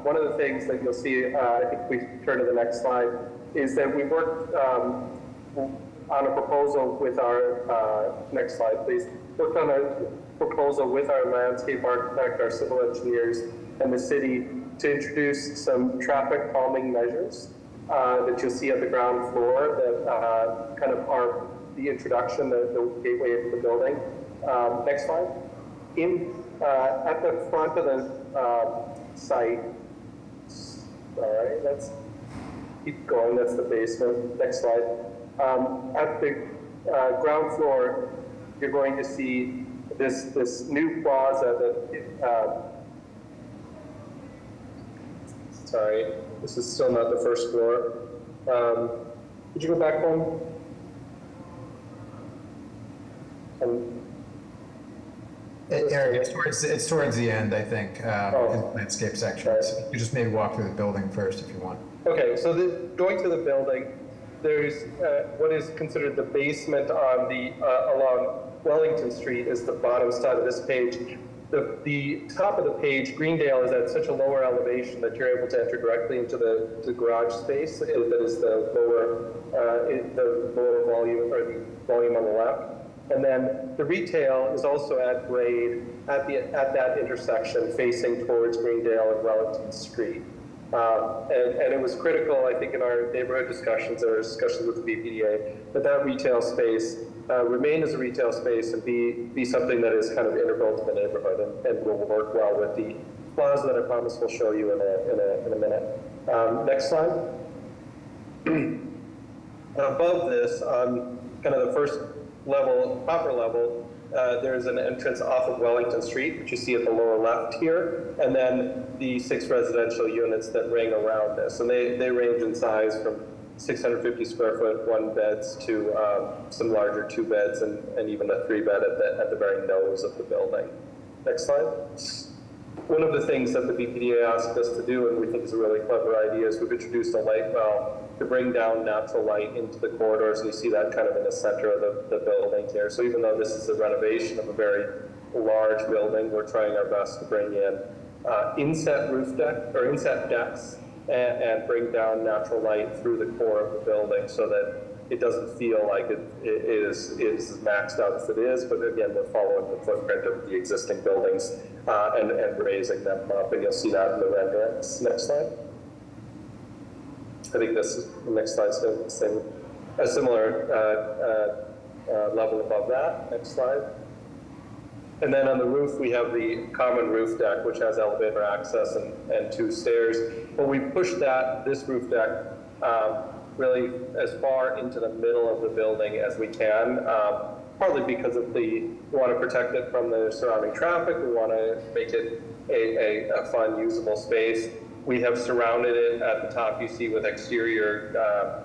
one of the things that you'll see, I think we turn to the next slide, is that we worked on a proposal with our, next slide please, worked on a proposal with our landscape architect, our civil engineers, and the city to introduce some traffic calming measures that you'll see at the ground floor that kind of are the introduction, the gateway into the building. Next slide. At the front of the site, all right, let's keep going, that's the basement. Next slide. At the ground floor, you're going to see this new plaza that, sorry, this is still not the first floor. Could you go back one? Eric, it's towards the end, I think, in the landscape section. So you just maybe walk through the building first if you want. Okay, so going to the building, there's what is considered the basement on the along Wellington Street is the bottom side of this page. The top of the page, Greendale, is at such a lower elevation that you're able to enter directly into the garage space that is the lower volume, or the volume on the left. And then the retail is also at grade at that intersection facing towards Greendale and Wellington Street. And it was critical, I think, in our neighborhood discussions or discussions with the BPDA that retail space remain as a retail space and be something that is kind of integral to the neighborhood and will work well with the plaza that I promise we'll show you in a minute. Next slide. Above this, on kind of the first level, upper level, there's an entrance off of Wellington Street, which you see at the lower left here, and then the 6 residential units that ring around this. And they range in size from 650 square foot 1 beds to some larger 2 beds and even a 3 bed at the very nose of the building. Next slide. One of the things that the BPDA asked us to do, and we think is a really clever idea, is we've introduced a light well to bring down natural light into the corridors, and you see that kind of in the center of the building here. So even though this is a renovation of a very large building, we're trying our best to bring in inset roof deck or inset decks and bring down natural light through the core of the building so that it doesn't feel like it is as maxed out as it is, but again, we're following the footprint of the existing buildings and raising them up, and you'll see that in the renderings. Next slide. I think this is the next slide, so a similar level above that. Next slide. And then on the roof, we have the common roof deck, which has elevator access and 2 stairs. But we pushed this roof deck really as far into the middle of the building as we can, partly because we want to protect it from the surrounding traffic. We want to make it a fun, usable space. We have surrounded it at the top, you see, with exterior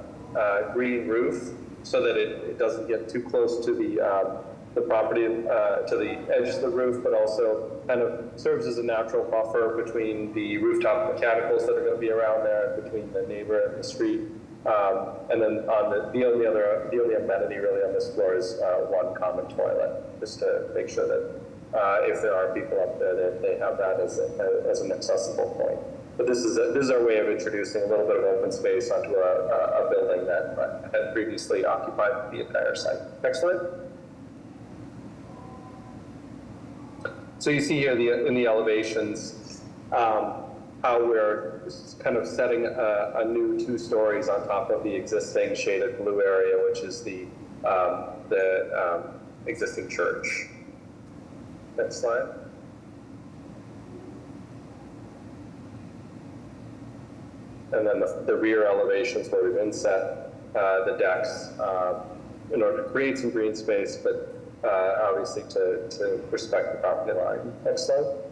green roof so that it doesn't get too close to the property, to the edge of the roof, but also kind of serves as a natural buffer between the rooftop mechanicals that are going to be around there, between the neighbor and the street. And then on the only amenity really on this floor is 1 common toilet, just to make sure that if there are people up there, that they have that as an accessible point. But this is our way of introducing a little bit of open space onto a building that had previously occupied the entire site. Next slide. So you see here in the elevations how we're kind of setting a new 2 stories on top of the existing shaded blue area, which is the existing church. Next slide. And then the rear elevations where we've inset the decks in order to create some green space, but obviously to respect the property line. Next slide.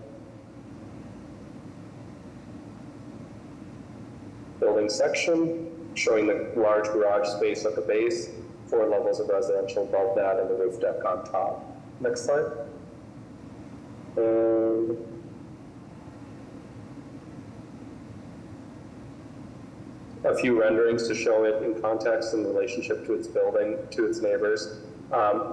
Building section, showing the large garage space at the base, 4 levels of residential above that, and the roof deck on top. Next slide. A few renderings to show it in context in relationship to its building, to its neighbors.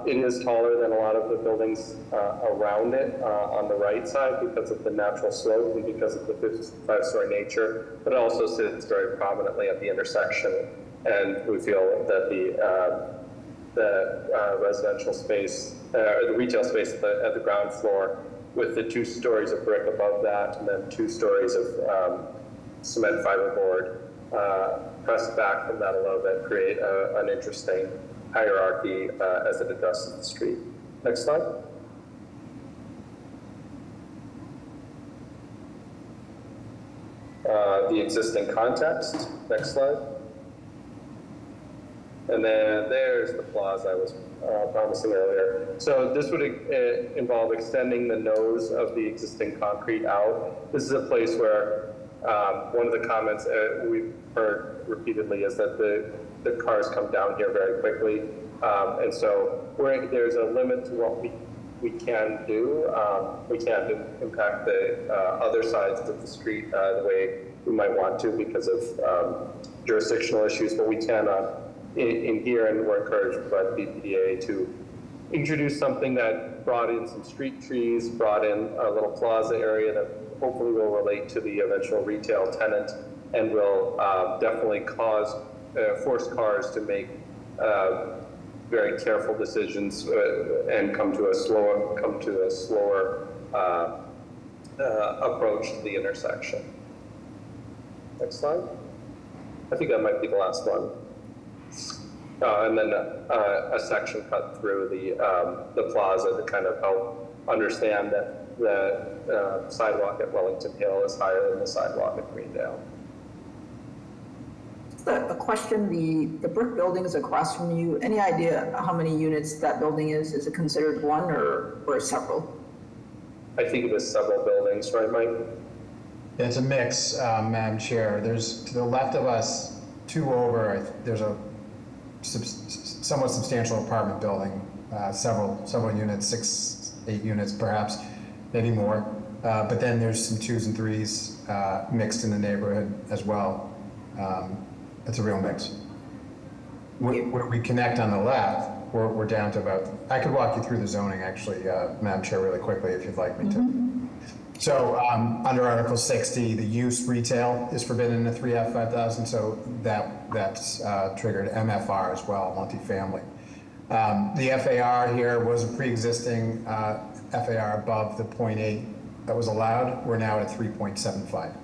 It is taller than a lot of the buildings around it on the right side because of the natural slope and because of the 55-story nature, but it also sits very prominently at the intersection. And we feel that the residential space, or the retail space at the ground floor with the 2 stories of brick above that and then 2 stories of cement fiberboard pressed back from that a little bit create an interesting hierarchy as it addresses the street. Next slide. The existing context. Next slide. And then there's the plaza I was promising earlier. So this would involve extending the nose of the existing concrete out. This is a place where one of the comments we've heard repeatedly is that the cars come down here very quickly. And so there's a limit to what we can do. We can't impact the other sides of the street the way we might want to because of jurisdictional issues, but we can in here, and we're encouraged by the BPDA to introduce something that brought in some street trees, brought in a little plaza area that hopefully will relate to the eventual retail tenant and will definitely force cars to make very careful decisions and come to a slower approach to the intersection. Next slide. I think that might be the last one. And then a section cut through the plaza to kind of help understand that the sidewalk at Wellington Hill is higher than the sidewalk at Greendale. A question, the brick building is across from you. Any idea how many units that building is? Is it considered one or several? I think it was several buildings, right, Mike? Yeah, it's a mix, Madam Chair. There's, to the left of us, two over, there's a somewhat substantial apartment building, several units, 6, 8 units perhaps, maybe more. But then there's some 2s and 3s mixed in the neighborhood as well. It's a real mix. Where we connect on the left, we're down to about, I could walk you through the zoning actually, Madam Chair, really quickly if you'd like me to. So under Article 60, the use retail is forbidden in the 3F 5000, so that's triggered MFR as well, multifamily. The FAR here was a pre-existing FAR above the 0.8 that was allowed. We're now at a 3.75.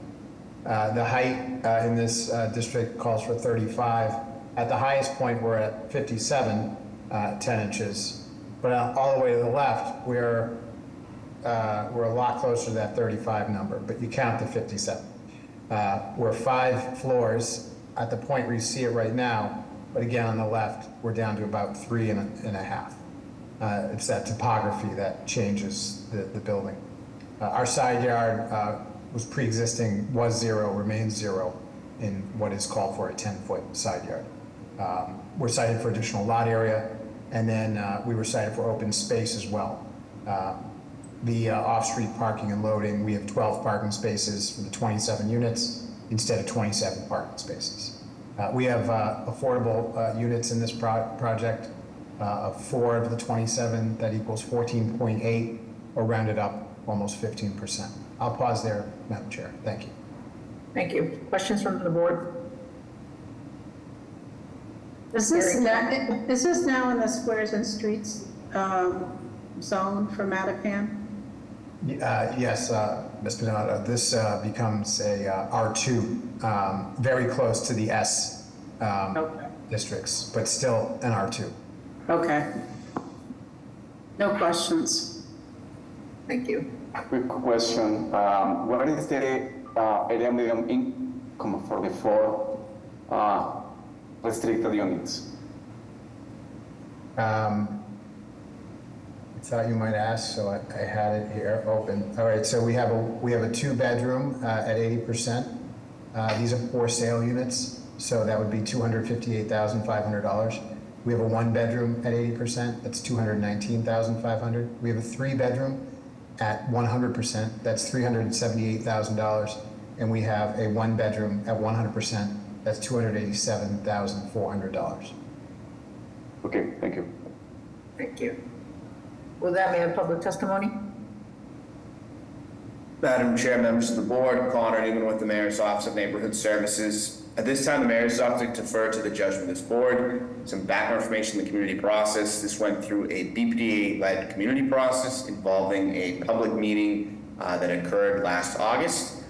The height in this district calls for 35. At the highest point, we're at 57, 10 inches. But all the way to the left, we're a lot closer to that 35 number, but you count the 57. We're 5 floors at the point where you see it right now, but again, on the left, we're down to about 3.5. It's that topography that changes the building. Our side yard was pre-existing, was 0, remains 0 in what is called for a 10-foot side yard. We're cited for additional lot area, and then we were cited for open space as well. The off-street parking and loading, we have 12 parking spaces for the 27 units instead of 27 parking spaces. We have affordable units in this project of 4 of the 27, that equals 14.8, or rounded up almost 15%. I'll pause there, Madam Chair. Thank you. Thank you. Questions from the board? Is this now in the squares and streets zone for Mattapan? Yes, Ms. Bernardo, this becomes a R2, very close to the S districts, but still an R2. Okay. No questions. Thank you. Quick question. What is the area medium income for the 4 restricted units? I thought you might ask, so I had it here open. All right, so we have a 2-bedroom at 80%. These are for sale units, so that would be $258,500. We have a 1-bedroom at 80%. That's $219,500. We have a 3-bedroom at 100%. That's $378,000, and we have a 1-bedroom at 100%. That's $287,400. Okay, thank you. Thank you. With that, may I have public testimony? Madam Chair, members of the board, Connor Newman with the Mayor's Office of Neighborhood Services. At this time, the Mayor's Office defer to the judgment of this board. Some background information in the community process. This went through a BPDA-led community process involving a public meeting that occurred last August.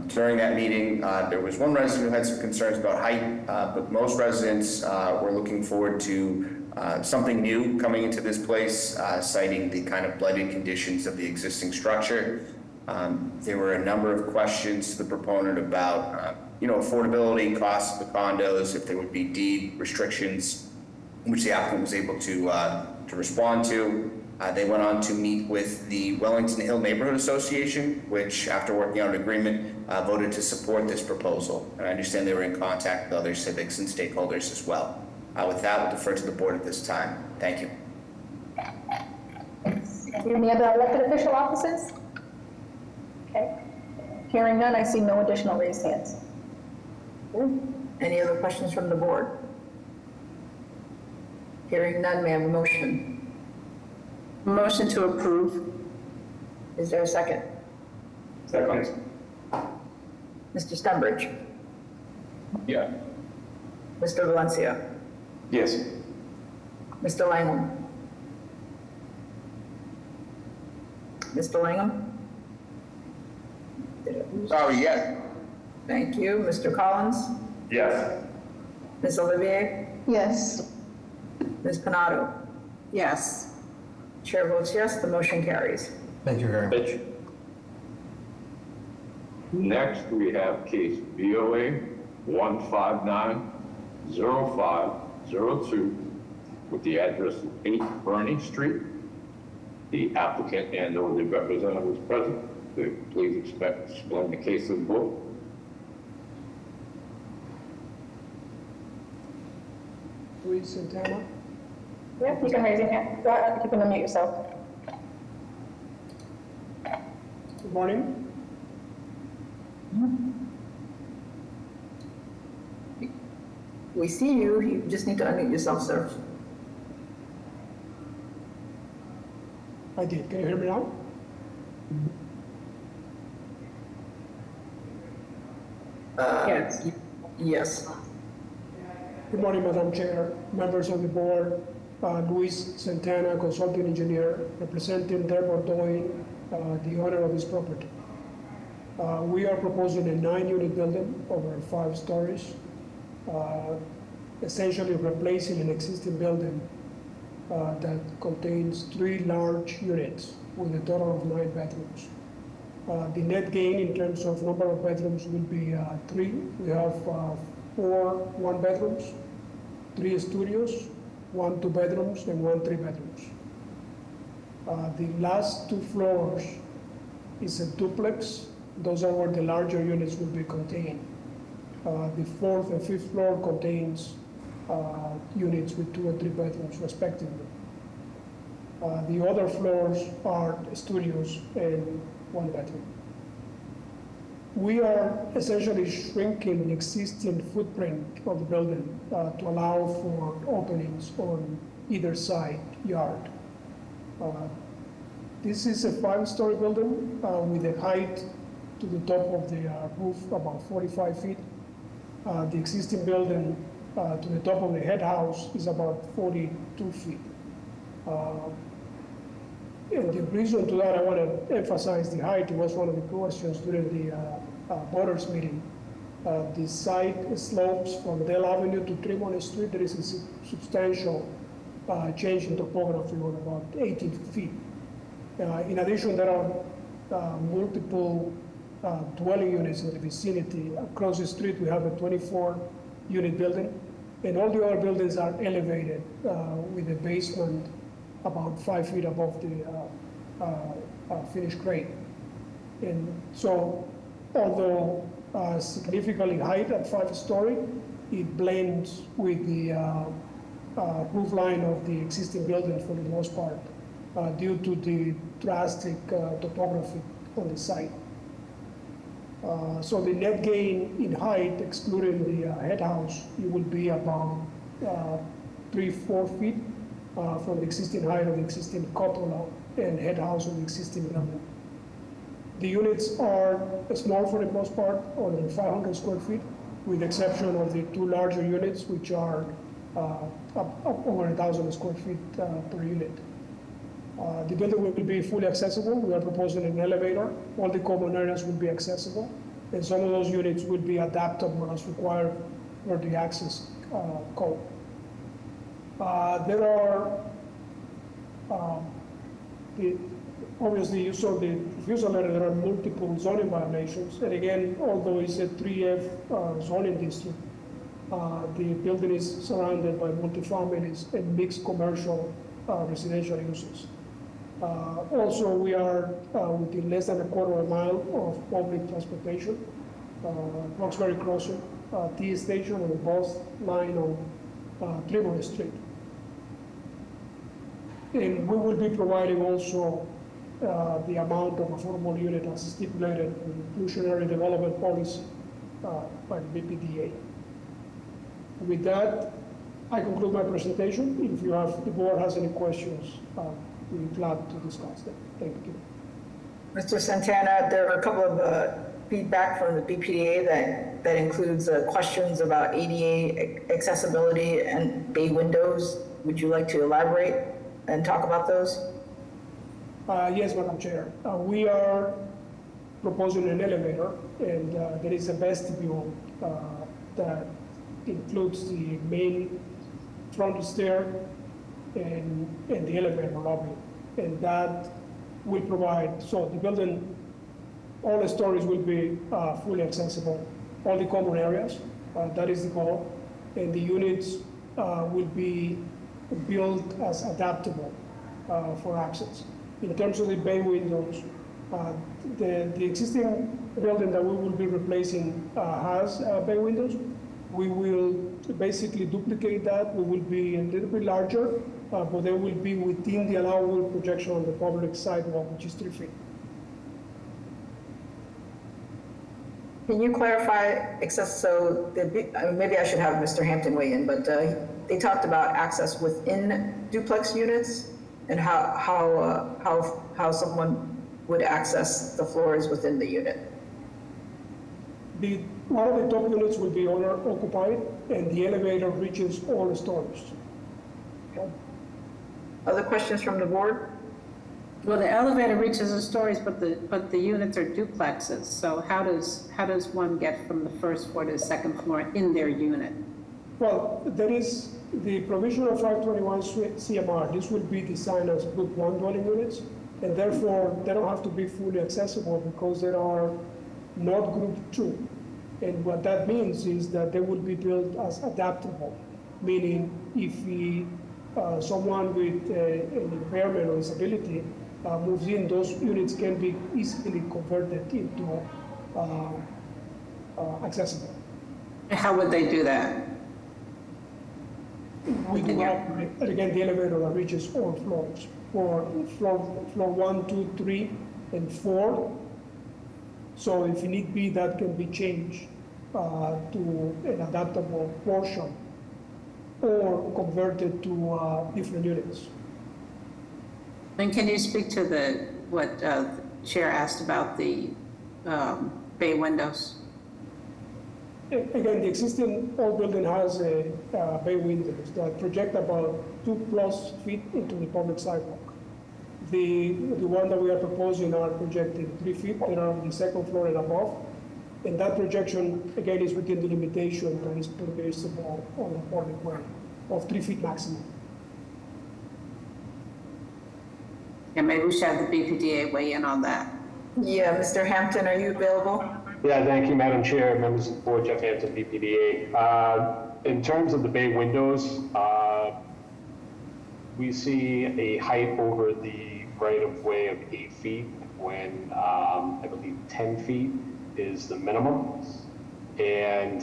During that meeting, there was one resident who had some concerns about height, but most residents were looking forward to something new coming into this place, citing the kind of blighted conditions of the existing structure. There were a number of questions to the proponent about, affordability, costs of the condos, if there would be deed restrictions, which the applicant was able to respond to. They went on to meet with the Wellington Hill Neighborhood Association, which, after working out an agreement, voted to support this proposal. And I understand they were in contact with other civics and stakeholders as well. With that, we'll defer to the board at this time. Thank you. Any other elected official offices? Okay. Hearing none, I see no additional raised hands. Any other questions from the board? Hearing none, may I have a motion? Motion to approve. Is there a second? Second. Mr. Stenbridge? Yeah. Mr. Valencia? Yes. Mr. Langham? Mr. Langham? Sorry, yes. Thank you. Mr. Collins? Yes. Ms. Olivier? Yes. Ms. Panado? Yes. Chair votes yes, the motion carries. Thank you very much. Next, we have case BOA 1590502 with the address of 8 Bernie Street. The applicant and/or the representative is present. Please explain the case of the board. Luis Santana. Yep, you can raise your hand. Go ahead, you can unmute yourself. Good morning. We see you. You just need to unmute yourself, sir. I did. Can you hear me now? Yes. Yes. Good morning, Madam Chair, members of the board. Luis Santana, consulting engineer, representing Deborah Doyne, the owner of this property. We are proposing a 9-unit building over 5 stories, essentially replacing an existing building that contains 3 large units with a total of 9 bedrooms. The net gain in terms of number of bedrooms will be 3. We have 4 1-bedrooms, 3 studios, 1 2-bedrooms, and 1 3-bedrooms. The last 2 floors is a duplex. Those are where the larger units will be contained. The 4th and 5th floor contains units with 2 and 3 bedrooms respectively. The other floors are studios and 1 bedroom. We are essentially shrinking the existing footprint of the building to allow for openings on either side yard. This is a 5-story building with a height to the top of the roof about 45 feet. The existing building to the top of the head house is about 42 feet. And the reason to that, I want to emphasize the height. It was one of the questions during the voters meeting. The site slopes from Dell Avenue to Tremont Street. There is a substantial change in topography of about 18 feet. In addition, there are multiple dwelling units in the vicinity. Across the street, we have a 24-unit building, and all the other buildings are elevated with a basement about 5 feet above the finished grade. And so, although significantly high at 5-story, it blends with the roof line of the existing building for the most part, due to the drastic topography on the site. So the net gain in height, excluding the head house, it will be about 3-4 feet from the existing height of the existing cupola and head house of the existing building. The units are small for the most part, under 500 square feet, with the exception of the 2 larger units, which are up over 1,000 square feet per unit. The building will be fully accessible. We are proposing an elevator. All the common areas will be accessible, and some of those units will be adaptable as required for the access code. There are, obviously you saw the refusal letter, there are multiple zoning violations. And again, although it's a 3F zoning district, the building is surrounded by multifamilies and mixed commercial residential uses. Also, we are within less than a quarter of a mile of public transportation, Roxbury Crossing, T station, and the bus line on Tremont Street. And we will be providing also the amount of affordable unit as stipulated in the inclusionary development policy by the BPDA. With that, I conclude my presentation. If the board has any questions, we're glad to discuss them. Thank you. Mr. Santana, there are a couple of feedback from the BPDA that includes questions about ADA accessibility and bay windows Would you like to elaborate and talk about those? Yes, Madam Chair. We are proposing an elevator, and there is a vestibule that includes the main front stair and the elevator lobby. And that will provide, so the building, all the stories will be fully accessible, all the common areas, that is the goal. And the units will be built as adaptable for access. In terms of the bay windows, the existing building that we will be replacing has bay windows. We will basically duplicate that. We will be a little bit larger, but they will be within the allowable projection on the public sidewalk, which is 3 feet. Can you clarify, so maybe I should have Mr. Hampton weigh in, but they talked about access within duplex units and how someone would access the floors within the unit. One of the top units will be owner occupied, and the elevator reaches all the stories. Okay. Other questions from the board? Well, the elevator reaches the stories, but the units are duplexes. So how does one get from the first floor to the second floor in their unit? Well, there is the provision of 521 CMR. This will be designed as group 1 dwelling units, and therefore they don't have to be fully accessible because they are not group 2. And what that means is that they will be built as adaptable, meaning if someone with an impairment or disability moves in, those units can be easily converted into accessible. How would they do that? We do have, again, the elevator that reaches all floors. For floor 1, 2, 3, and 4. So if need be, that can be changed to an adaptable portion or converted to different units. And can you speak to what the Chair asked about the bay windows? Again, the existing old building has bay windows that project about 2+ feet into the public sidewalk. The one that we are proposing are projected 3 feet that are on the second floor and above. And that projection, again, is within the limitation that is permissible on the public way of 3 feet maximum. And maybe we should have the BPDA weigh in on that. Yeah, Mr. Hampton, are you available? Yeah, thank you, Madam Chair, members of the board, Jeff Hampton, BPDA. In terms of the bay windows, we see a height over the right-of-way of 8 feet when I believe 10 feet is the minimum. And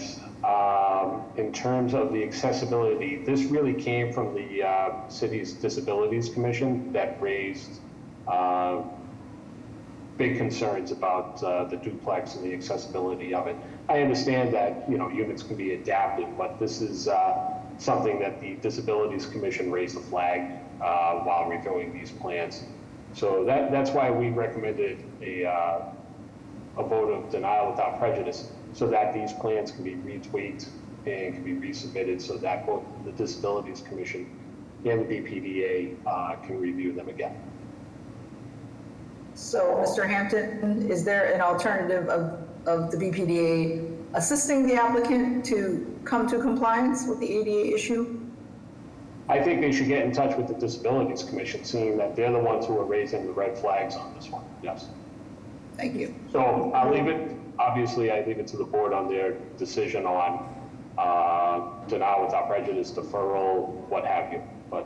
in terms of the accessibility, this really came from the city's Disabilities Commission that raised big concerns about the duplex and the accessibility of it. I understand that units can be adapted, but this is something that the Disabilities Commission raised a flag while reviewing these plans. So that's why we recommended a vote of denial without prejudice, so that these plans can be retweaked and can be resubmitted so that both the Disabilities Commission and the BPDA can review them again. So, Mr. Hampton, is there an alternative of the BPDA assisting the applicant to come to compliance with the ADA issue? I think they should get in touch with the Disabilities Commission, seeing that they're the ones who are raising the red flags on this one. Yes. Thank you. So I'll leave it, obviously, I leave it to the board on their decision on denial without prejudice, deferral, what have you. But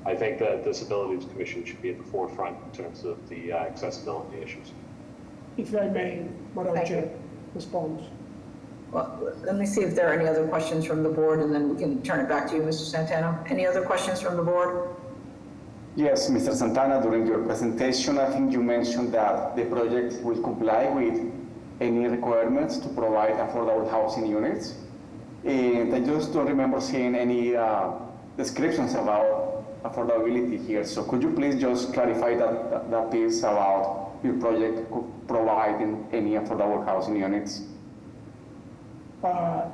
I think the Disabilities Commission should be at the forefront in terms of the accessibility issues. If I may, Madam Chair, respond. Well, let me see if there are any other questions from the board, and then we can turn it back to you, Mr. Santana. Any other questions from the board? Yes, Mr. Santana, during your presentation, I think you mentioned that the project will comply with any requirements to provide affordable housing units. And I just don't remember seeing any descriptions about affordability here. So could you please just clarify that piece about your project providing any affordable housing units?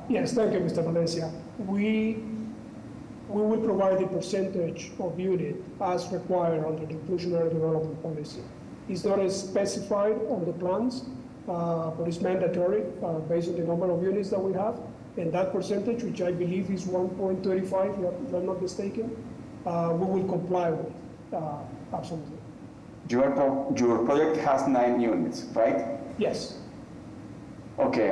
Yes, thank you, Mr. Valencia. We we will provide the percentage of unit as required under the inclusionary development policy. It's not specified on the plans, but it's mandatory based on the number of units that we have. And that percentage, which I believe is 1.35, if I'm not mistaken, we will comply with, absolutely. Your project has 9 units, right? Yes. Okay,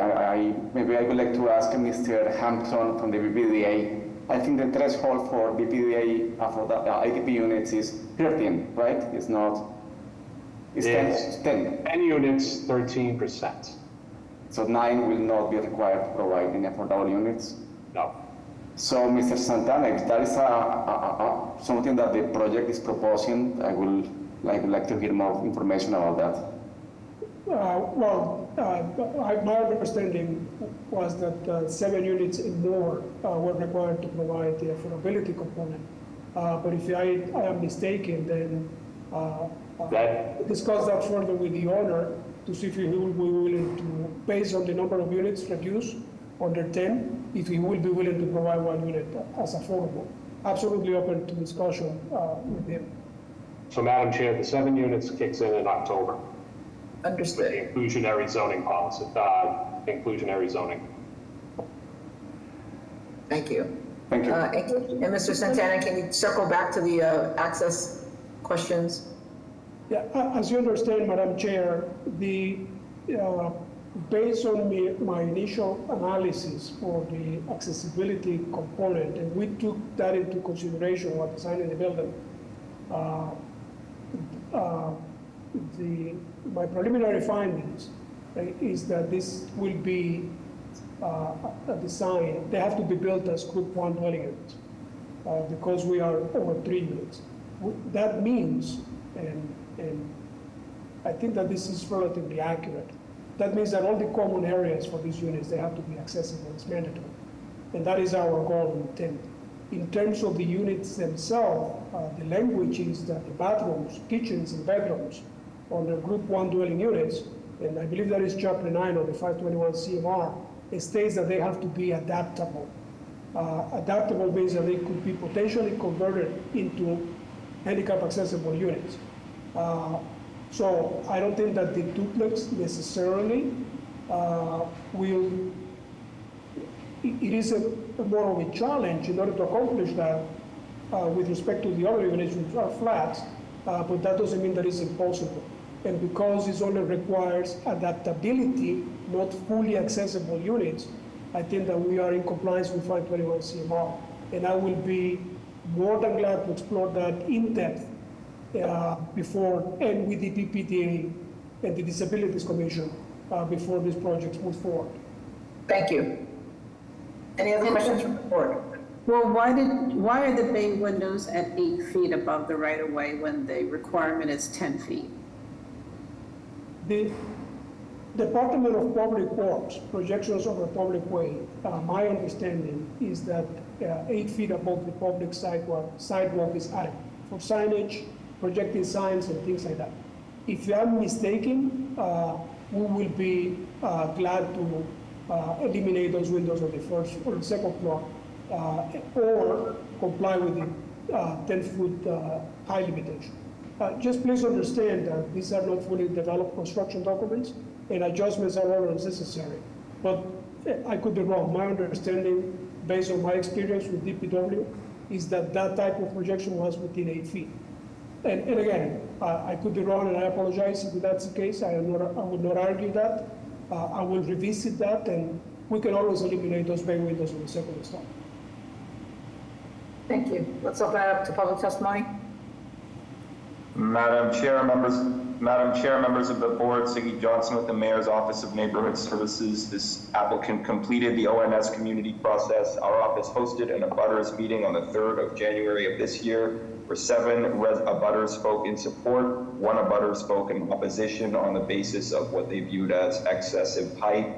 maybe I would like to ask Mr. Hampton from the BPDA. I think the threshold for BPDA for the IDP units is 13, right? It's not. It's 10. 10 units, 13%. So 9 will not be required to provide any affordable units? No. So, Mr. Santana, if that is something that the project is proposing, I would like to hear more information about that. My understanding was that 7 units and more were required to provide the affordability component. But if I am mistaken, then discuss that further with the owner to see if he will be willing to, based on the number of units reduced under 10, if he will be willing to provide 1 unit as affordable. Absolutely open to discussion with him. So, Madam Chair, the 7 units kicks in October. Understood. The inclusionary zoning policy, inclusionary zoning. Thank you. Thank you. And Mr. Santana, can you circle back to the access questions? Yeah, as you understand, Madam Chair, based on my initial analysis for the accessibility component, and we took that into consideration while designing the building, my preliminary findings is that this will be a design. They have to be built as Group 1 dwelling units because we are over 3 units. That means, and I think that this is relatively accurate, that means that all the common areas for these units, they have to be accessible. It's mandatory. And that is our goal and intent. In terms of the units themselves, the language is that the bathrooms, kitchens, and bedrooms on the Group 1 dwelling units, and I believe that is Chapter 9 of the 521 CMR, it states that they have to be adaptable. Adaptable means that they could be potentially converted into handicap accessible units. So I don't think that the duplex necessarily will, it is more of a challenge in order to accomplish that with respect to the other units which are flats, but that doesn't mean that it's impossible. And because it only requires adaptability, not fully accessible units, I think that we are in compliance with 521 CMR. And I will be more than glad to explore that in depth before, and with the PPTA and the Disabilities Commission before these projects move forward. Thank you. Any other questions from the board? Well, why are the bay windows at 8 feet above the right-of-way when the requirement is 10 feet? The Department of Public Works, projections of the public way, my understanding is that 8 feet above the public sidewalk is adequate for signage, projecting signs, and things like that. If I'm mistaken, we will be glad to eliminate those windows on the first or the second floor, or comply with the 10-foot height limitation. Just please understand that these are not fully developed construction documents, and adjustments are always necessary. But I could be wrong. My understanding, based on my experience with DPW, is that that type of projection was within 8 feet. And again, I could be wrong, and I apologize if that's the case. I would not argue that. I will revisit that, and we can always eliminate those bay windows on the second install. Thank you. Let's open it up to public testimony. Madam Chair, members of the board, Siggy Johnson with the Mayor's Office of Neighborhood Services. This applicant completed the ONS community process. Our office hosted an abutters meeting on the 3rd of January of this year, where 7 abutters spoke in support, 1 abutter spoke in opposition on the basis of what they viewed as excessive height.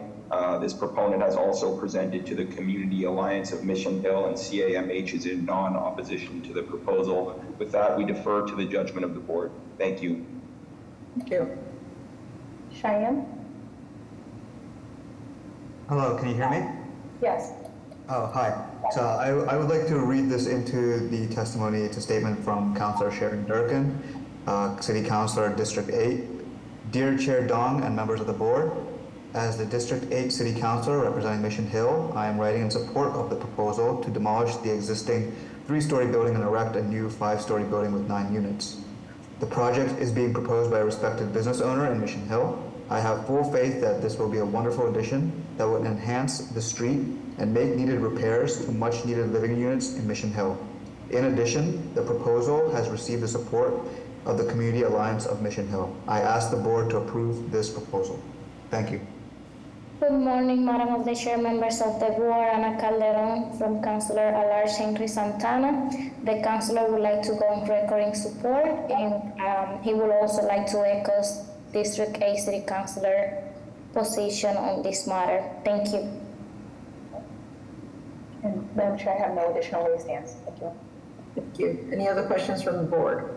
This proponent has also presented to the Community Alliance of Mission Hill, and CAMH is in non-opposition to the proposal. With that, we defer to the judgment of the board. Thank you. Thank you. Cheyenne? Hello, can you hear me? Yes. Hi. So I would like to read this into the testimony. It's a statement from Councilor Sharon Durkin, City Councilor, District 8. Dear Chair Dong and members of the board, as the District 8 City Councilor representing Mission Hill, I am writing in support of the proposal to demolish the existing 3-story building and erect a new 5-story building with 9 units. The project is being proposed by a respected business owner in Mission Hill. I have full faith that this will be a wonderful addition that will enhance the street and make needed repairs to much needed living units in Mission Hill. In addition, the proposal has received the support of the Community Alliance of Mission Hill. I ask the board to approve this proposal. Thank you. Good morning, Madam of the Chair, members of the board. Ana Calderon from Councilor Alarge Henry Santana. The councilor would like to go on record in support, and he would also like to echo District 8 City Councilor position on this matter. Thank you. And Madam Chair, I have no additional raised hands. Thank you. Thank you. Any other questions from the board?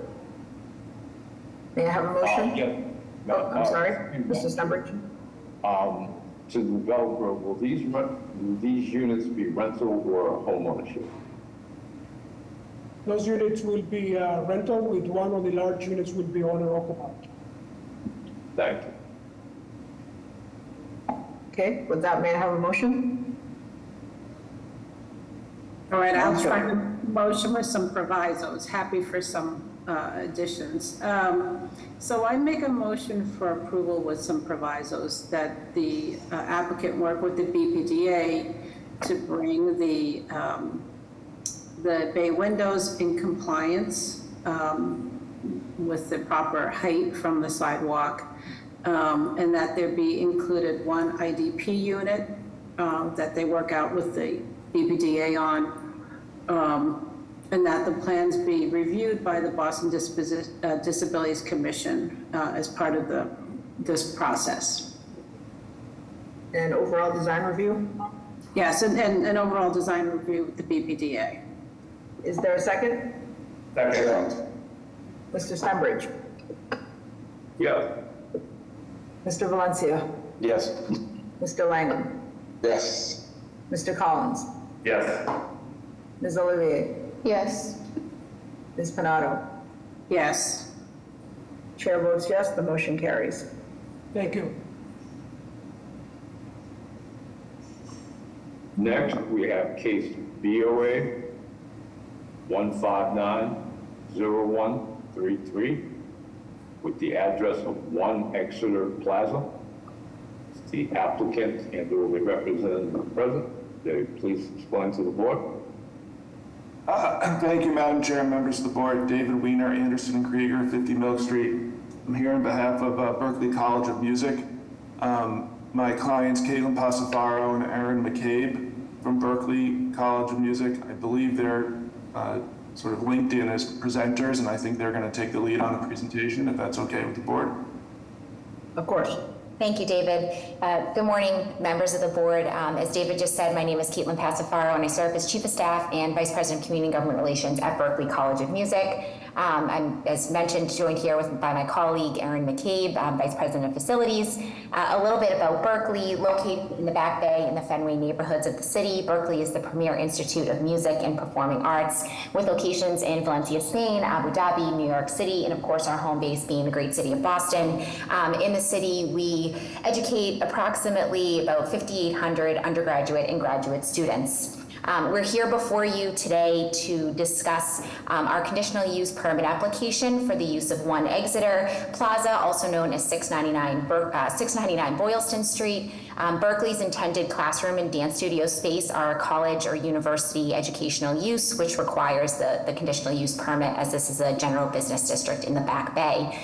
May I have a motion? Yeah. Oh, I'm sorry, Mr. Stenbridge. To the developer, will these units be rental or home ownership? Those units will be rental, with one of the large units will be owner occupied. Thank you. Okay, with that, may I have a motion? All right, I'll try to motion with some provisos. Happy for some additions. So I make a motion for approval with some provisos that the applicant work with the BPDA to bring the bay windows in compliance with the proper height from the sidewalk, and that there be included one IDP unit that they work out with the BPDA on, and that the plans be reviewed by the Boston Disabilities Commission as part of this process. And overall design review? Yes, and an overall design review with the BPDA. Is there a second? Second. Mr. Stenbridge? Yes. Mr. Valencia? Yes. Mr. Langham? Yes. Mr. Collins? Yes. Ms. Olivier? Yes. Ms. Panado? Yes. Chair votes yes, the motion carries. Thank you. Next, we have case BOA 1590133 with the address of 1 Exeter Plaza. The applicant and the representative present. They please explain to the board. Thank you, Madam Chair and members of the board. David Weiner, Anderson and Krieger, 50 Milk Street. I'm here on behalf of Berkeley College of Music. My clients, Caitlin Pasafaro and Aaron McCabe from Berkeley College of Music. I believe they're sort of linked in as presenters, and I think they're going to take the lead on the presentation, if that's okay with the board. Of course. Thank you, David. Good morning, members of the board. As David just said, my name is Caitlin Pasafaro, and I serve as Chief of Staff and Vice President of Community and Government Relations at Berkeley College of Music. I'm, as mentioned, joined here by my colleague, Aaron McCabe, Vice President of Facilities. A little bit about Berkeley, located in the Back Bay in the Fenway neighborhoods of the city. Berkeley is the premier institute of music and performing arts, with locations in Valencia, Spain, Abu Dhabi, New York City, and of course our home base being the great city of Boston. In the city, we educate approximately about 5,800 undergraduate and graduate students. We're here before you today to discuss our conditional use permit application for the use of 1 Exeter Plaza, also known as 699 Boylston Street. Berkeley's intended classroom and dance studio space are college or university educational use, which requires the conditional use permit, as this is a general business district in the Back Bay.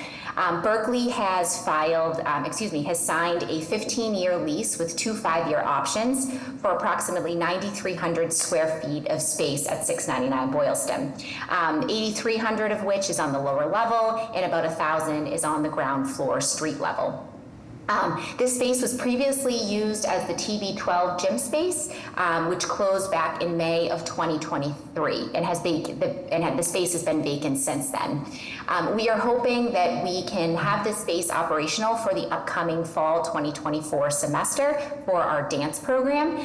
Berkeley has signed a 15-year lease with 2 5-year options for approximately 9,300 square feet of space at 699 Boylston. 8,300 of which is on the lower level, and about 1,000 is on the ground floor street level. This space was previously used as the TB12 gym space, which closed back in May of 2023 and the space has been vacant since then. We are hoping that we can have this space operational for the upcoming fall 2024 semester for our dance program.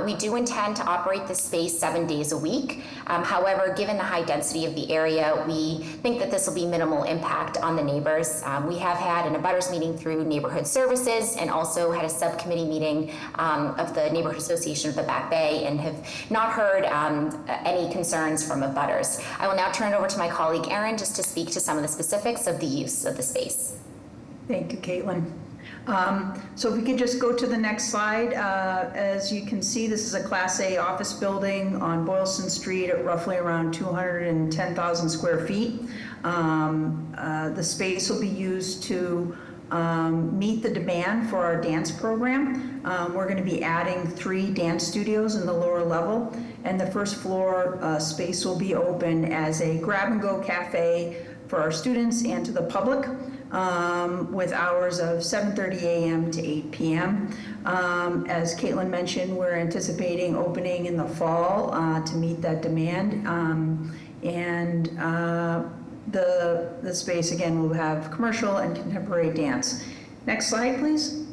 We do intend to operate this space 7 days a week. However, given the high density of the area, we think that this will be minimal impact on the neighbors. We have had an abutters meeting through Neighborhood Services and also had a subcommittee meeting of the Neighborhood Association of the Back Bay and have not heard any concerns from abutters. I will now turn it over to my colleague Erin just to speak to some of the specifics of the use of the space. Thank you, Caitlin. So if we could just go to the next slide. As you can see, this is a Class A office building on Boylston Street at roughly around 210,000 square feet. The space will be used to meet the demand for our dance program. We're going to be adding 3 dance studios in the lower level, and the first floor space will be open as a grab-and-go cafe for our students and to the public, with hours of 7:30 a.m. to 8 p.m. As Caitlin mentioned, we're anticipating opening in the fall to meet that demand, the space again will have commercial and contemporary dance. Next slide, please.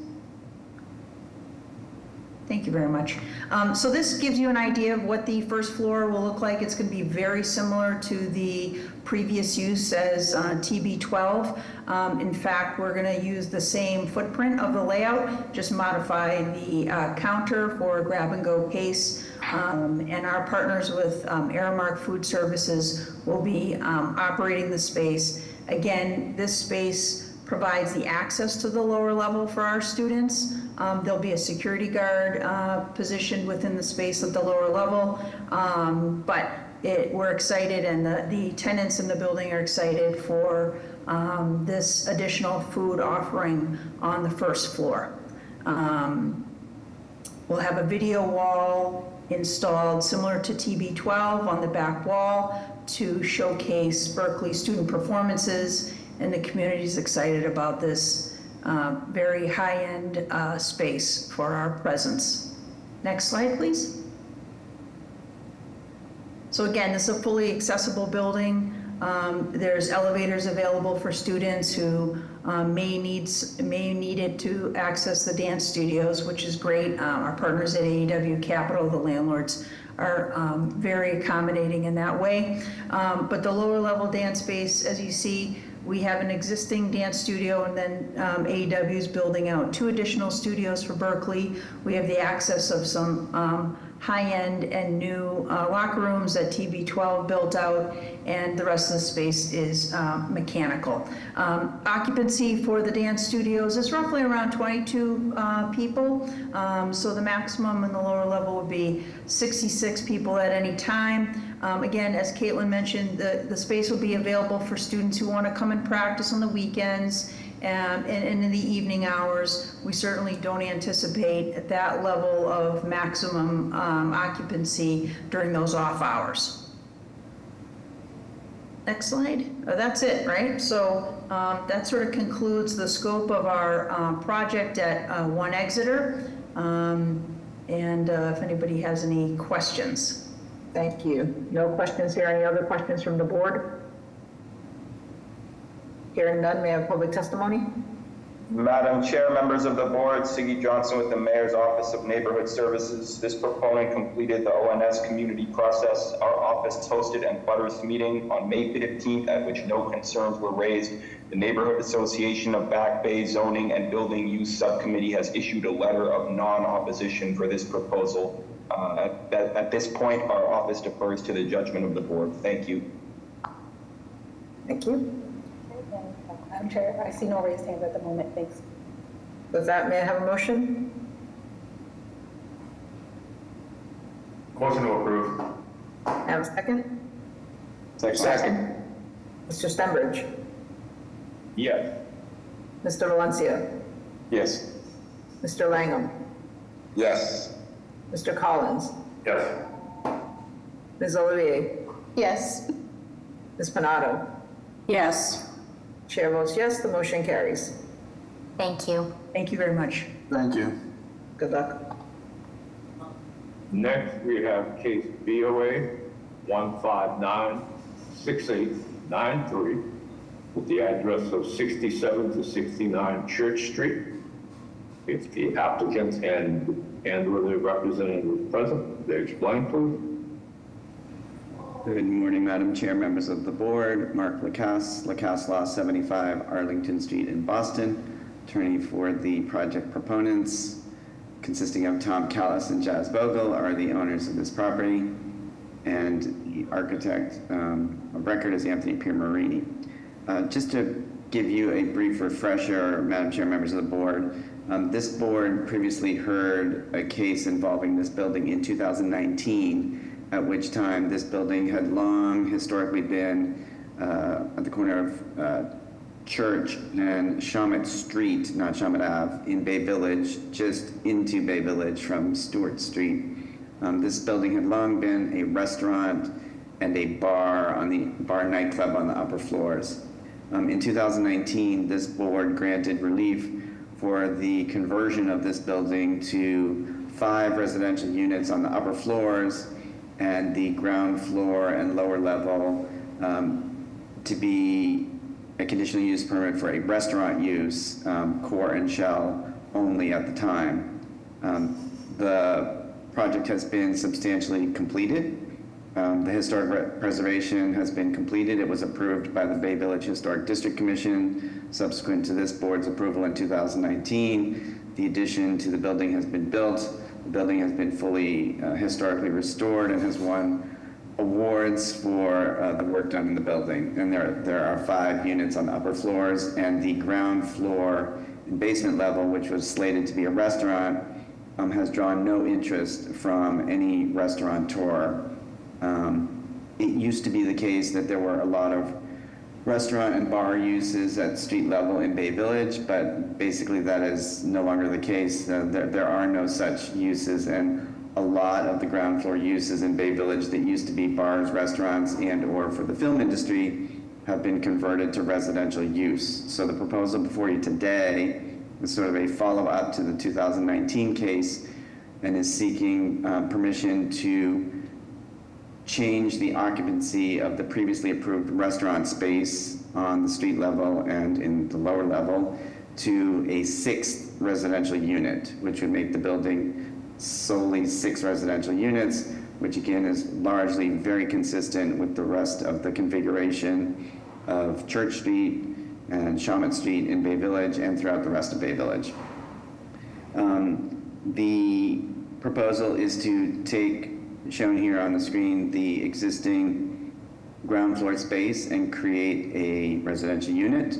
Thank you very much. So this gives you an idea of what the first floor will look like. It's going to be very similar to the previous use as TB12. In fact, we're going to use the same footprint of the layout, just modify the counter for a grab-and-go case. And our partners with Aramark Food Services will be operating the space. Again, this space provides the access to the lower level for our students. There'll be a security guard positioned within the space at the lower level, but we're excited, and the tenants in the building are excited for this additional food offering on the first floor. We'll have a video wall installed similar to TB12 on the back wall to showcase Berkeley student performances, and the community is excited about this very high-end space for our presence. Next slide, please. So again, this is a fully accessible building. There's elevators available for students who may need it to access the dance studios, which is great. Our partners at AEW Capital, the landlords, are very accommodating in that way. But the lower level dance space, as you see, we have an existing dance studio, and then AEW is building out 2 additional studios for Berkeley. We have the access of some high-end and new locker rooms that TB12 built out, and the rest of the space is mechanical. Occupancy for the dance studios is roughly around 22 people, so the maximum in the lower level would be 66 people at any time. Again, as Caitlin mentioned, the space will be available for students who want to come and practice on the weekends and in the evening hours. We certainly don't anticipate that level of maximum occupancy during those off hours. Next slide. That's it, right? So that sort of concludes the scope of our project at 1 Exeter. If anybody has any questions. Thank you. No questions here. Any other questions from the board? Hearing none, may I have public testimony? Madam Chair, members of the board, Siggy Johnson with the Mayor's Office of Neighborhood Services. This proponent completed the ONS community process. Our office hosted an abutters meeting on May 15th at which no concerns were raised. The Neighborhood Association of Back Bay Zoning and Building Use Subcommittee has issued a letter of non-opposition for this proposal. At this point, our office defers to the judgment of the board. Thank you. Thank you. Madam Chair, I see no raised hands at the moment. Thanks. With that, may I have a motion? Motion to approve. Have a second? Second. Mr. Stenbridge? Yes. Mr. Valencia? Yes. Mr. Langham? Yes. Mr. Collins? Yes. Ms. Olivier? Yes. Ms. Panado? Yes. Chair votes yes, the motion carries. Thank you. Thank you very much. Thank you. Good luck. Next, we have case BOA 1596893 with the address of 67 to 69 Church Street. If the applicant and or their representative is present, they explain, please. Good morning, Madam Chair, members of the board. Mark Lacasse, Lacasse Law 75 Arlington Street in Boston, attorney for the project proponents, consisting of Tom Callis and Jazz Bogle, are the owners of this property, and the architect of record is Anthony Piermarini. Just to give you a brief refresher, Madam Chair, members of the board, this board previously heard a case involving this building in 2019, at which time this building had long historically been at the corner of Church and Shawmut Street, not Shawmut Ave, in Bay Village, just into Bay Village from Stewart Street. This building had long been a restaurant and a bar nightclub on the upper floors. In 2019, this board granted relief for the conversion of this building to 5 residential units on the upper floors and the ground floor and lower level to be a conditional use permit for a restaurant use, core and shell only at the time. The project has been substantially completed. The historic preservation has been completed. It was approved by the Bay Village Historic District Commission. Subsequent to this board's approval in 2019, the addition to the building has been built. The building has been fully historically restored and has won awards for the work done in the building. And there are 5 units on the upper floors, and the ground floor and basement level, which was slated to be a restaurant, has drawn no interest from any restaurateur. It used to be the case that there were a lot of restaurant and bar uses at street level in Bay Village, but basically that is no longer the case. There are no such uses, and a lot of the ground floor uses in Bay Village that used to be bars, restaurants, and or for the film industry have been converted to residential use. So the proposal before you today is sort of a follow-up to the 2019 case and is seeking permission to change the occupancy of the previously approved restaurant space on the street level and in the lower level to a 6th residential unit, which would make the building solely 6 residential units, which again is largely very consistent with the rest of the configuration of Church Street and Shawmut Street in Bay Village and throughout the rest of Bay Village. The proposal is to take, shown here on the screen, the existing ground floor space and create a residential unit.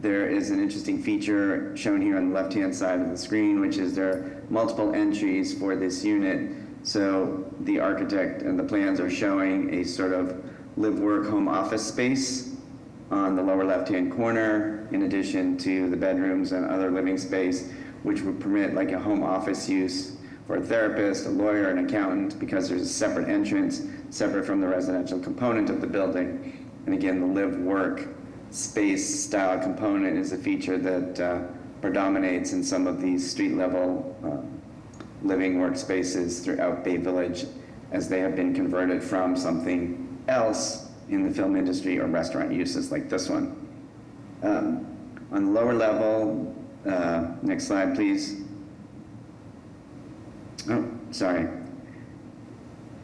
There is an interesting feature shown here on the left-hand side of the screen, which is there are multiple entries for this unit. So the architect and the plans are showing a sort of live-work home office space on the lower left-hand corner, in addition to the bedrooms and other living space, which would permit like a home office use for a therapist, a lawyer, an accountant, because there's a separate entrance, separate from the residential component of the building. And again, the live-work space style component is a feature that predominates in some of these street-level living workspaces throughout Bay Village, as they have been converted from something else in the film industry or restaurant uses like this one. On the lower level, next slide, please. Oh, sorry.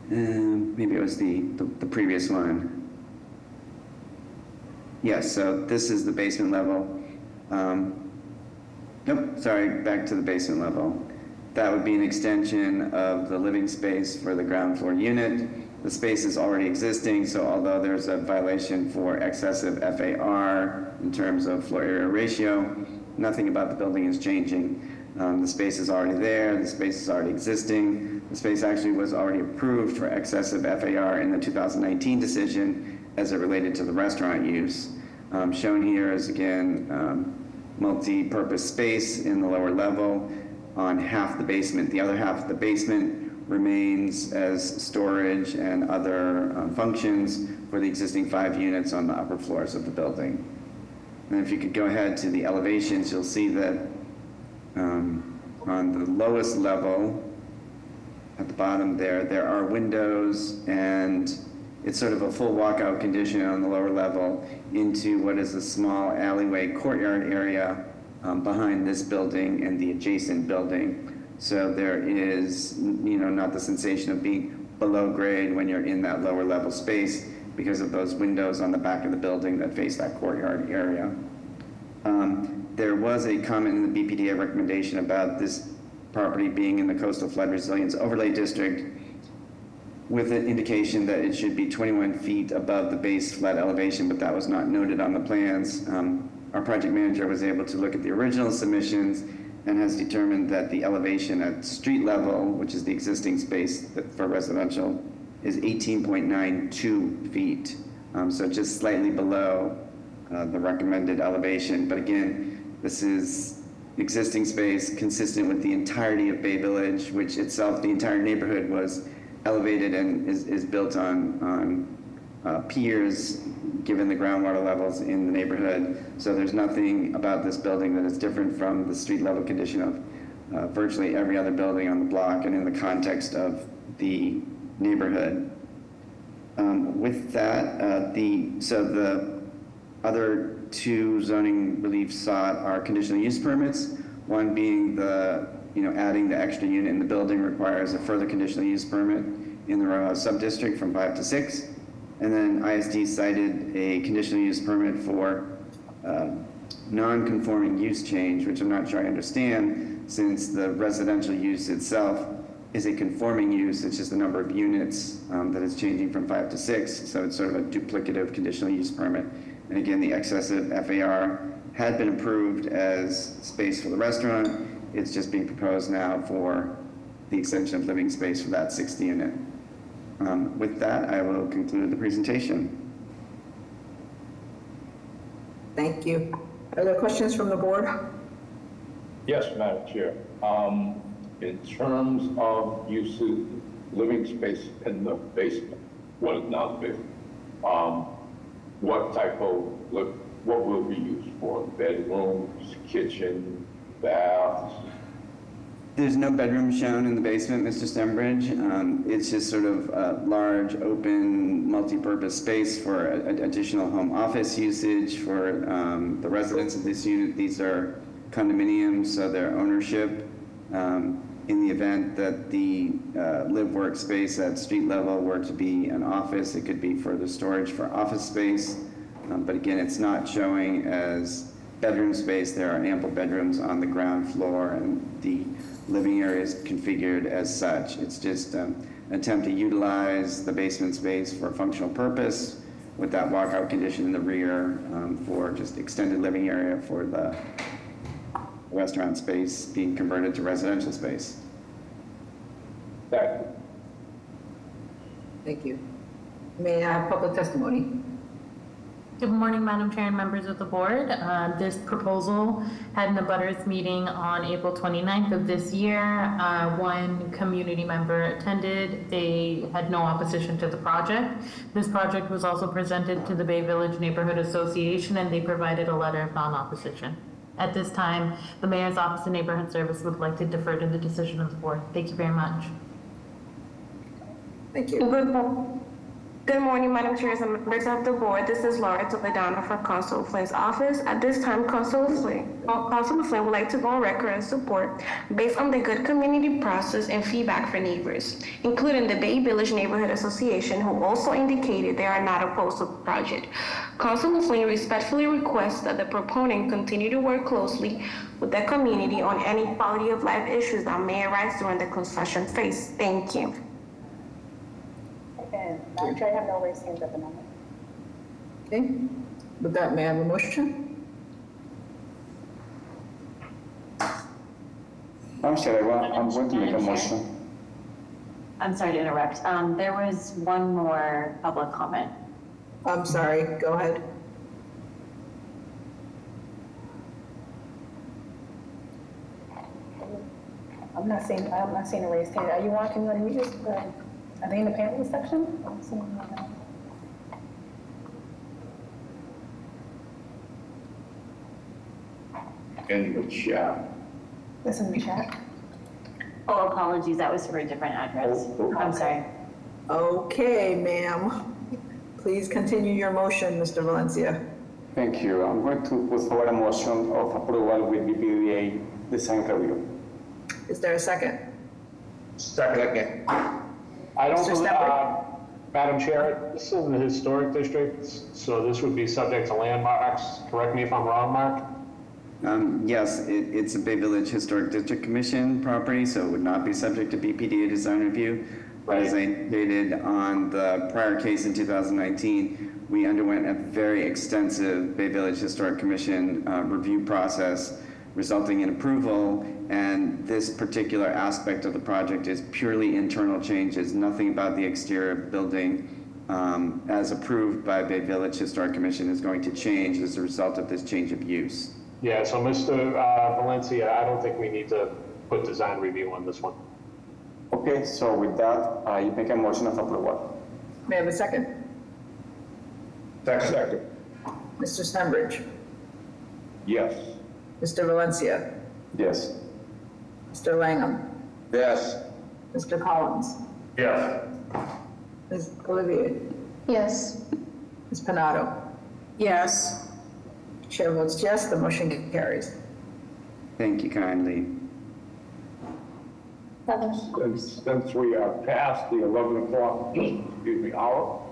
Maybe it was the previous one. Yes, so this is the basement level. Nope, sorry, back to the basement level. That would be an extension of the living space for the ground floor unit. The space is already existing, so although there's a violation for excessive FAR in terms of floor area ratio, nothing about the building is changing. The space is already there, the space is already existing. The space actually was already approved for excessive FAR in the 2019 decision as it related to the restaurant use. Shown here is again multi-purpose space in the lower level on half the basement. The other half of the basement remains as storage and other functions for the existing 5 units on the upper floors of the building. And if you could go ahead to the elevations, you'll see that on the lowest level, at the bottom there are windows, and it's sort of a full walkout condition on the lower level into what is a small alleyway courtyard area behind this building and the adjacent building. So there is, not the sensation of being below grade when you're in that lower level space because of those windows on the back of the building that face that courtyard area. There was a comment in the BPDA recommendation about this property being in the Coastal Flood Resilience Overlay District with an indication that it should be 21 feet above the base flood elevation, but that was not noted on the plans. Our project manager was able to look at the original submissions and has determined that the elevation at street level, which is the existing space for residential, is 18.92 feet. So just slightly below the recommended elevation. But again, this is existing space consistent with the entirety of Bay Village, which itself, the entire neighborhood was elevated and is built on piers given the groundwater levels in the neighborhood. So there's nothing about this building that is different from the street level condition of virtually every other building on the block and in the context of the neighborhood. With that, the other two zoning reliefs sought are conditional use permits. One being adding the extra unit in the building requires a further conditional use permit in the row house sub-district from 5 to 6. And then ISD cited a conditional use permit for non-conforming use change, which I'm not sure I understand, since the residential use itself is a conforming use. It's just the number of units that is changing from 5 to 6. So it's sort of a duplicative conditional use permit. And again, the excessive FAR had been approved as space for the restaurant. It's just being proposed now for the extension of living space for that 60 unit. With that, I will conclude the presentation. Thank you. Are there questions from the board? Yes, Madam Chair. In terms of uses, living space in the basement, what is now the basement, what will be used for? Bedrooms, kitchen, baths? There's no bedroom shown in the basement, Mr. Stembridge. It's just sort of a large, open, multi-purpose space for additional home office usage for the residents of this unit. These are condominiums, so their ownership. In the event that the live workspace at street level were to be an office, it could be further storage for office space. But again, it's not showing as bedroom space. There are ample bedrooms on the ground floor, and the living area is configured as such. It's just an attempt to utilize the basement space for a functional purpose with that walkout condition in the rear for just extended living area for the restaurant space being converted to residential space. Thank you. May I have public testimony? Good morning, Madam Chair and members of the board. This proposal had an abutters meeting on April 29th of this year. One community member attended. They had no opposition to the project. This project was also presented to the Bay Village Neighborhood Association, and they provided a letter of non-opposition. At this time, the Mayor's Office of Neighborhood Service would like to defer to the decision of the board. Thank you very much. Thank you. Good morning, Madam Chair and members of the board. This is Laura Toledano from Councilor Flynn's office. At this time, Councilor Flynn would like to go on record and support based on the good community process and feedback from neighbors, including the Bay Village Neighborhood Association, who also indicated they are not opposed to the project. Councilor Flynn respectfully requests that the proponent continue to work closely with the community on any quality of life issues that may arise during the construction phase. Thank you. And Madam Chair, I have no raised hands at the moment. Okay. With that, may I have a motion? I'm sorry, I'm going to make a motion. I'm sorry to interrupt. There was one more public comment. I'm sorry, go ahead. I'm not seeing a raised hand. Are you on? Can you unmute yourself? Are they in the panelist section? I'm seeing them now. in the chat. This in the chat? Oh, apologies, that was for a different address. I'm sorry. Okay, ma'am. Please continue your motion, Mr. Valencia. Thank you. I'm going to put forward a motion of approval with BPDA design review. Is there a second? Second. I don't Mr. believe, Stember? Madam Chair, this is in the historic district, so this would be subject to landmarks. Correct me if I'm wrong, Mark? Yes, it's a Bay Village Historic District Commission property, so it would not be subject to BPDA design review. But as I stated on the prior case in 2019, we underwent a very extensive Bay Village Historic Commission review process, resulting in approval, and this particular aspect of the project is purely internal changes, nothing about the exterior of the building as approved by Bay Village Historic Commission is going to change as a result of this change of use. Yeah, so Mr. Valencia, I don't think we need to put design review on this one. Okay, so with that, I make a motion of approval. May I have a second? Second. Mr. Stenbridge? Yes. Mr. Valencia? Yes. Mr. Langham? Yes. Mr. Collins? Yes. Ms. Olivier? Yes. Ms. Panado? Yes. Chair votes yes, the motion carries. Thank you kindly. Since we are past the 11 o'clock, hour,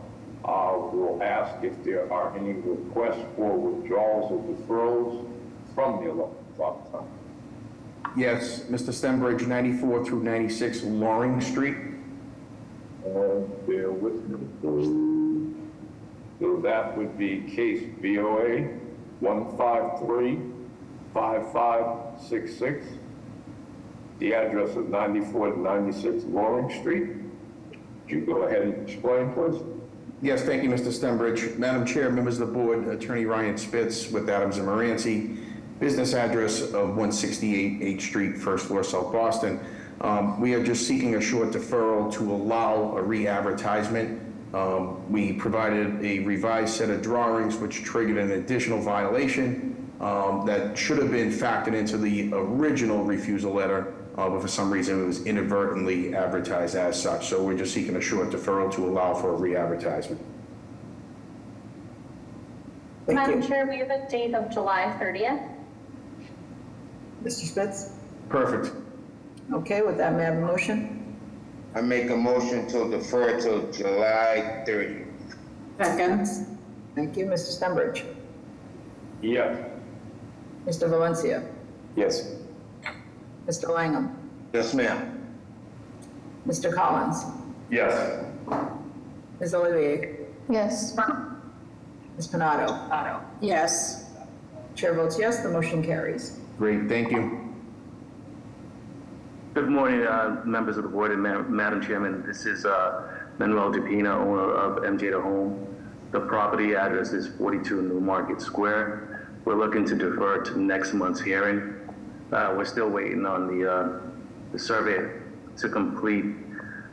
we'll ask if there are any requests for withdrawals or deferrals from the 11 o'clock time. Yes, Mr. Stenbridge, 94 through 96 Loring Street. Bear with me. So that would be case BOA 1535566. The address of 94 to 96 Loring Street. Could you go ahead and explain, please? Yes, thank you, Mr. Stenbridge. Madam Chair, members of the board, Attorney Ryan Spitz with Adams and Moranci. Business address of 168 H Street, first floor, South Boston. We are just seeking a short deferral to allow a re-advertisement. We provided a revised set of drawings which triggered an additional violation that should have been factored into the original refusal letter, but for some reason it was inadvertently advertised as such. So we're just seeking a short deferral to allow for a re-advertisement. Madam Chair, we have a date of July 30th. Mr. Spitz? Perfect. Okay, with that, may I have a motion? I make a motion to defer till July 30th. Second. Thank you, Mr. Stenbridge. Yes. Mr. Valencia? Yes. Mr. Langham? Yes, ma'am. Mr. Collins? Yes. Ms. Olivier? Yes. Ms. Panado? Yes. Chair votes yes, the motion carries. Great, thank you. Good morning, members of the board and Madam Chairman. This is Manuel DePina, owner of MJ The Home. The property address is 42 New Market Square. We're looking to defer to next month's hearing. We're still waiting on the survey to complete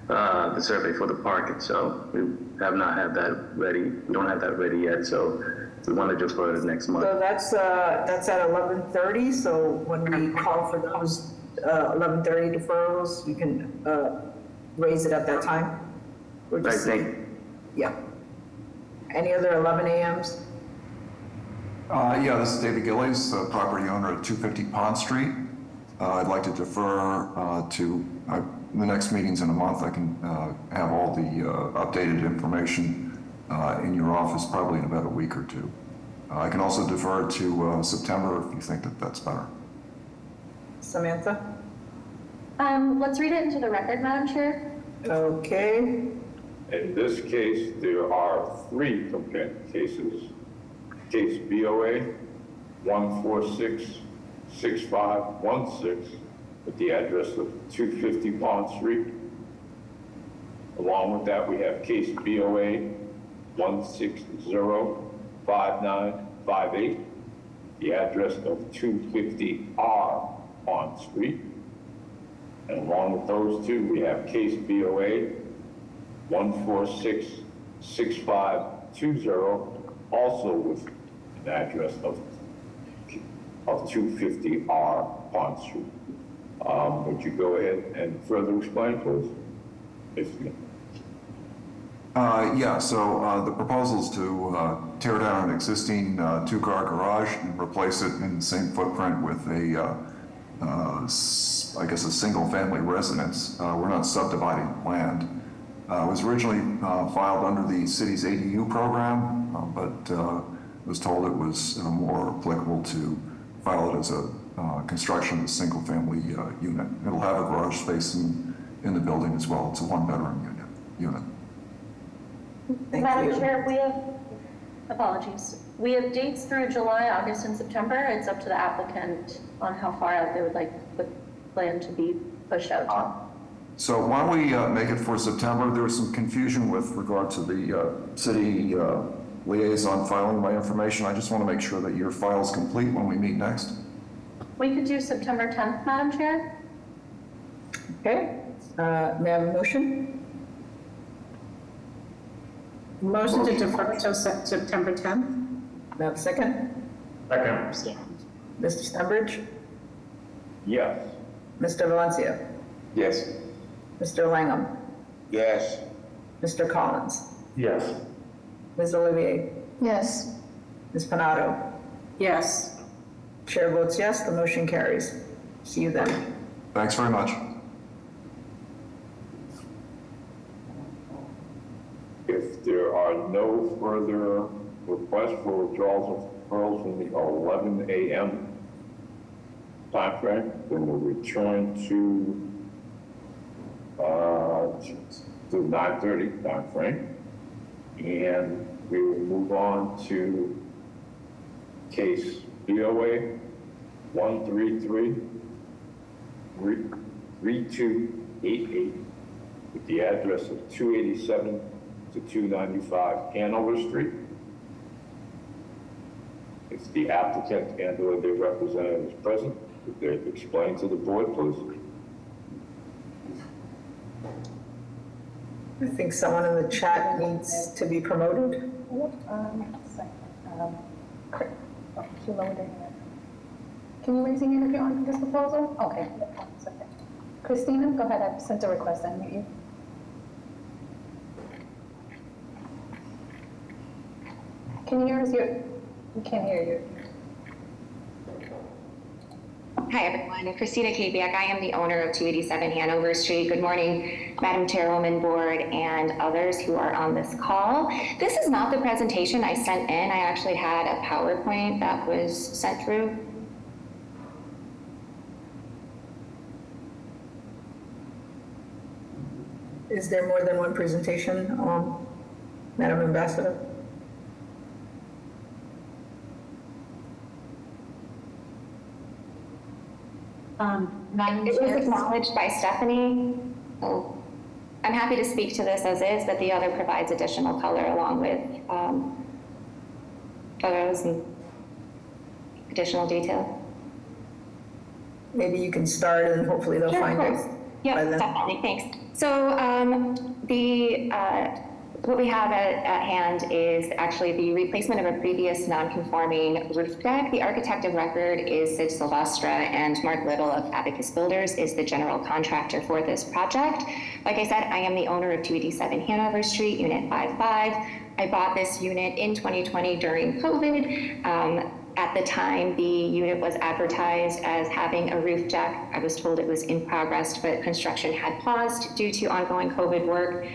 the survey for the parking. So we have not had that ready. We don't have that ready yet. So we want to defer to next month. So that's at 11:30, so when we call for those 11:30 deferrals, you can raise it at that time? I think. Yeah. Any other 11 a.m.s? Yeah, this is David Gillies, the property owner at 250 Pond Street. I'd like to defer to the next meeting's in a month. I can have all the updated information in your office probably in about a week or two. I can also defer to September if you think that that's better. Samantha? Let's read it into the record, Madam Chair. Okay. In this case, there are 3 complaint cases. Case BOA 1466516 with the address of 250 Pond Street. Along with that, we have case BOA 1605958, the address of 250R Pond Street. And along with those two, we have case BOA 1466520, also with an address of of 250R Pond Street. Would you go ahead and further explain, please? Yeah, so the proposal is to tear down an existing two-car garage and replace it in the same footprint with a, I guess, a single-family residence. We're not subdividing land. It was originally filed under the city's ADU program, but was told it was more applicable to file it as a construction of a single-family unit. It'll have a garage space in the building as well. It's a one-bedroom unit. Madam Chair, we have, apologies. We have dates through July, August, and September. It's up to the applicant on how far out they would like the plan to be pushed out to. So why don't we make it for September? There was some confusion with regard to the city liaison filing my information. I just want to make sure that your file is complete when we meet next. We could do September 10th, Madam Chair. Okay, may I have a motion? Motion to defer till September 10th. May I have a second? Second. Mr. Stenbridge? Yes. Mr. Valencia? Yes. Mr. Langham? Yes. Mr. Collins? Yes. Ms. Olivier? Yes. Ms. Panado? Yes. Chair votes yes, the motion carries. See you then. Thanks very much. If there are no further requests for withdrawals of referrals in the 11 a.m. timeframe, then we'll return to 9:30 timeframe, and we will move on to case BOA 133-3288 with the address of 287 to 295 Hanover Street. If the applicant and or their representative is present, could they explain to the board, please? I think someone in the chat needs to be promoted. Can you raise your hand if you're on this proposal? Okay. Christina, go ahead. I've sent a request. Unmute you. Can you hear us? We can't hear you. Hi, everyone. Christina Kabiak. I am the owner of 287 Hanover Street. Good morning, Madam Chairwoman, Board, and others who are on this call. This is not the presentation I sent in. I actually had a PowerPoint that was sent through. Is there more than one presentation, Madam Ambassador? It was acknowledged by Stephanie. So I'm happy to speak to this as is, but the other provides additional color along with photos and additional detail. Maybe you can start and hopefully they'll find it. Yeah, definitely, thanks. So what we have at hand is actually the replacement of a previous non-conforming roof deck. The architect of record is Sid Silvestre, and Mark Little of Abacus Builders is the general contractor for this project. Like I said, I am the owner of 287 Hanover Street, Unit 55. I bought this unit in 2020 during COVID. At the time, the unit was advertised as having a roof deck. I was told it was in progress, but construction had paused due to ongoing COVID work.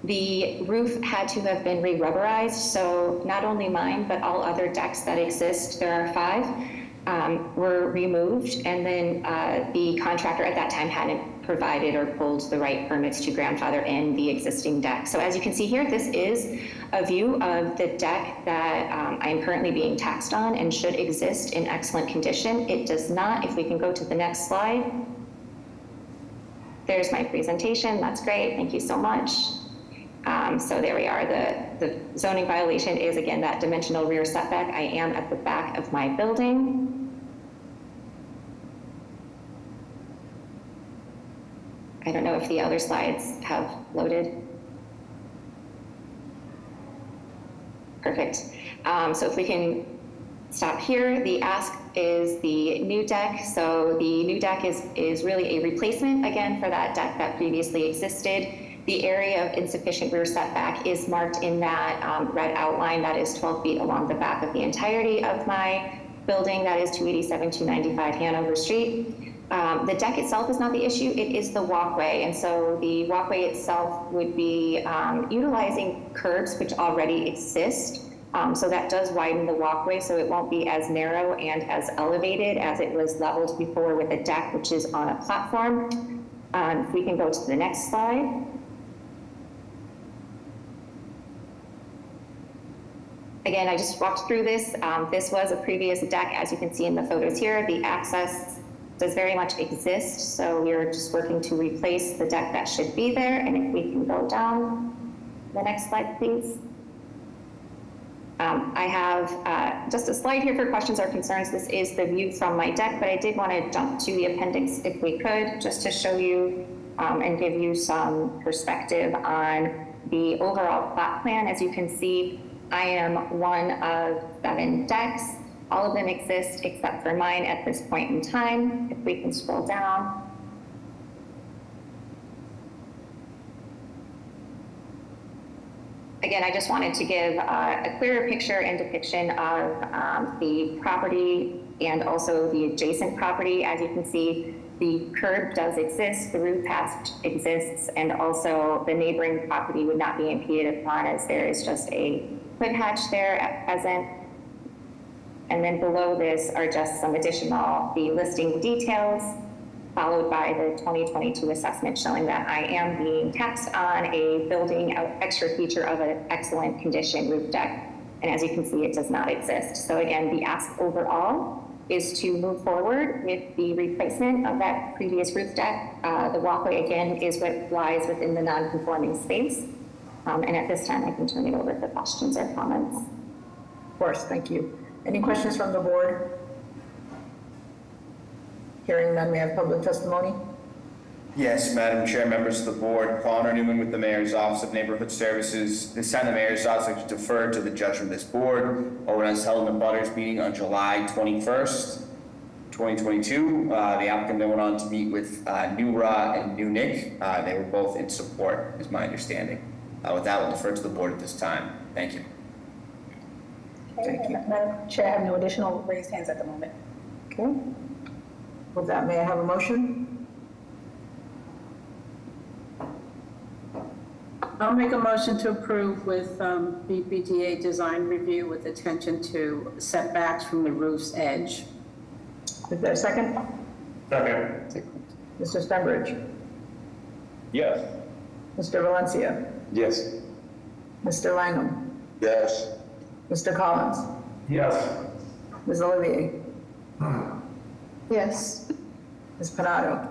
The roof had to have been re-rubberized, so not only mine, but all other decks that exist, there are 5, were removed, and then the contractor at that time hadn't provided or pulled the right permits to grandfather in the existing deck. So as you can see here, this is a view of the deck that I am currently being taxed on and should exist in excellent condition. It does not. If we can go to the next slide. There's my presentation. That's great. Thank you so much. So there we are. The zoning violation is, again, that dimensional rear setback. I am at the back of my building. I don't know if the other slides have loaded. Perfect. So if we can stop here, the ask is the new deck. So the new deck is really a replacement, again, for that deck that previously existed. The area of insufficient rear setback is marked in that red outline that is 12 feet along the back of the entirety of my building. That is 287-295 Hanover Street. The deck itself is not the issue, it is the walkway. And so the walkway itself would be utilizing curbs which already exist. So that does widen the walkway, so it won't be as narrow and as elevated as it was leveled before with a deck, which is on a platform. If we can go to the next slide. Again, I just walked through this. This was a previous deck, as you can see in the photos here. The access does very much exist, so we're just working to replace the deck that should be there. And if we can go down the next slide, please. I have just a slide here for questions or concerns. This is the view from my deck, but I did want to jump to the appendix if we could, just to show you and give you some perspective on the overall plot plan. As you can see, I am one of 7 decks. All of them exist except for mine at this point in time. If we can scroll down. Again, I just wanted to give a clearer picture and depiction of the property and also the adjacent property. As you can see, the curb does exist, the roof hatch exists, and also the neighboring property would not be impeded upon, as there is just a foot hatch there at present. And then below this are just some additional, the listing details, followed by the 2022 assessment showing that I am being taxed on a building extra feature of an excellent condition roof deck. And as you can see, it does not exist. So again, the ask overall is to move forward with the replacement of that previous roof deck. The walkway, again, is what lies within the non-conforming space. And at this time, I can turn it over for questions or comments. Of course, thank you. Any questions from the board? Hearing none, may I have public testimony? Yes, Madam Chair, members of the board, Connor Newman with the Mayor's Office of Neighborhood Services. This time the Mayor's Office is deferred to the judgment of this board. ONS held in the Butters meeting on July 21st, 2022. The applicant then went on to meet with NURA and NUNIC. They were both in support, is my understanding. With that, we'll defer to the board at this time. Thank you. Thank you. Madam Chair, I have no additional raised hands at the moment. Okay. With that, may I have a motion? I'll make a motion to approve with BPDA design review with attention to setbacks from the roof's edge. Is there a second? Second. Mr. Stenbridge? Yes. Mr. Valencia? Yes. Mr. Langham? Yes. Mr. Collins? Yes. Ms. Olivier? Yes. Ms. Panado?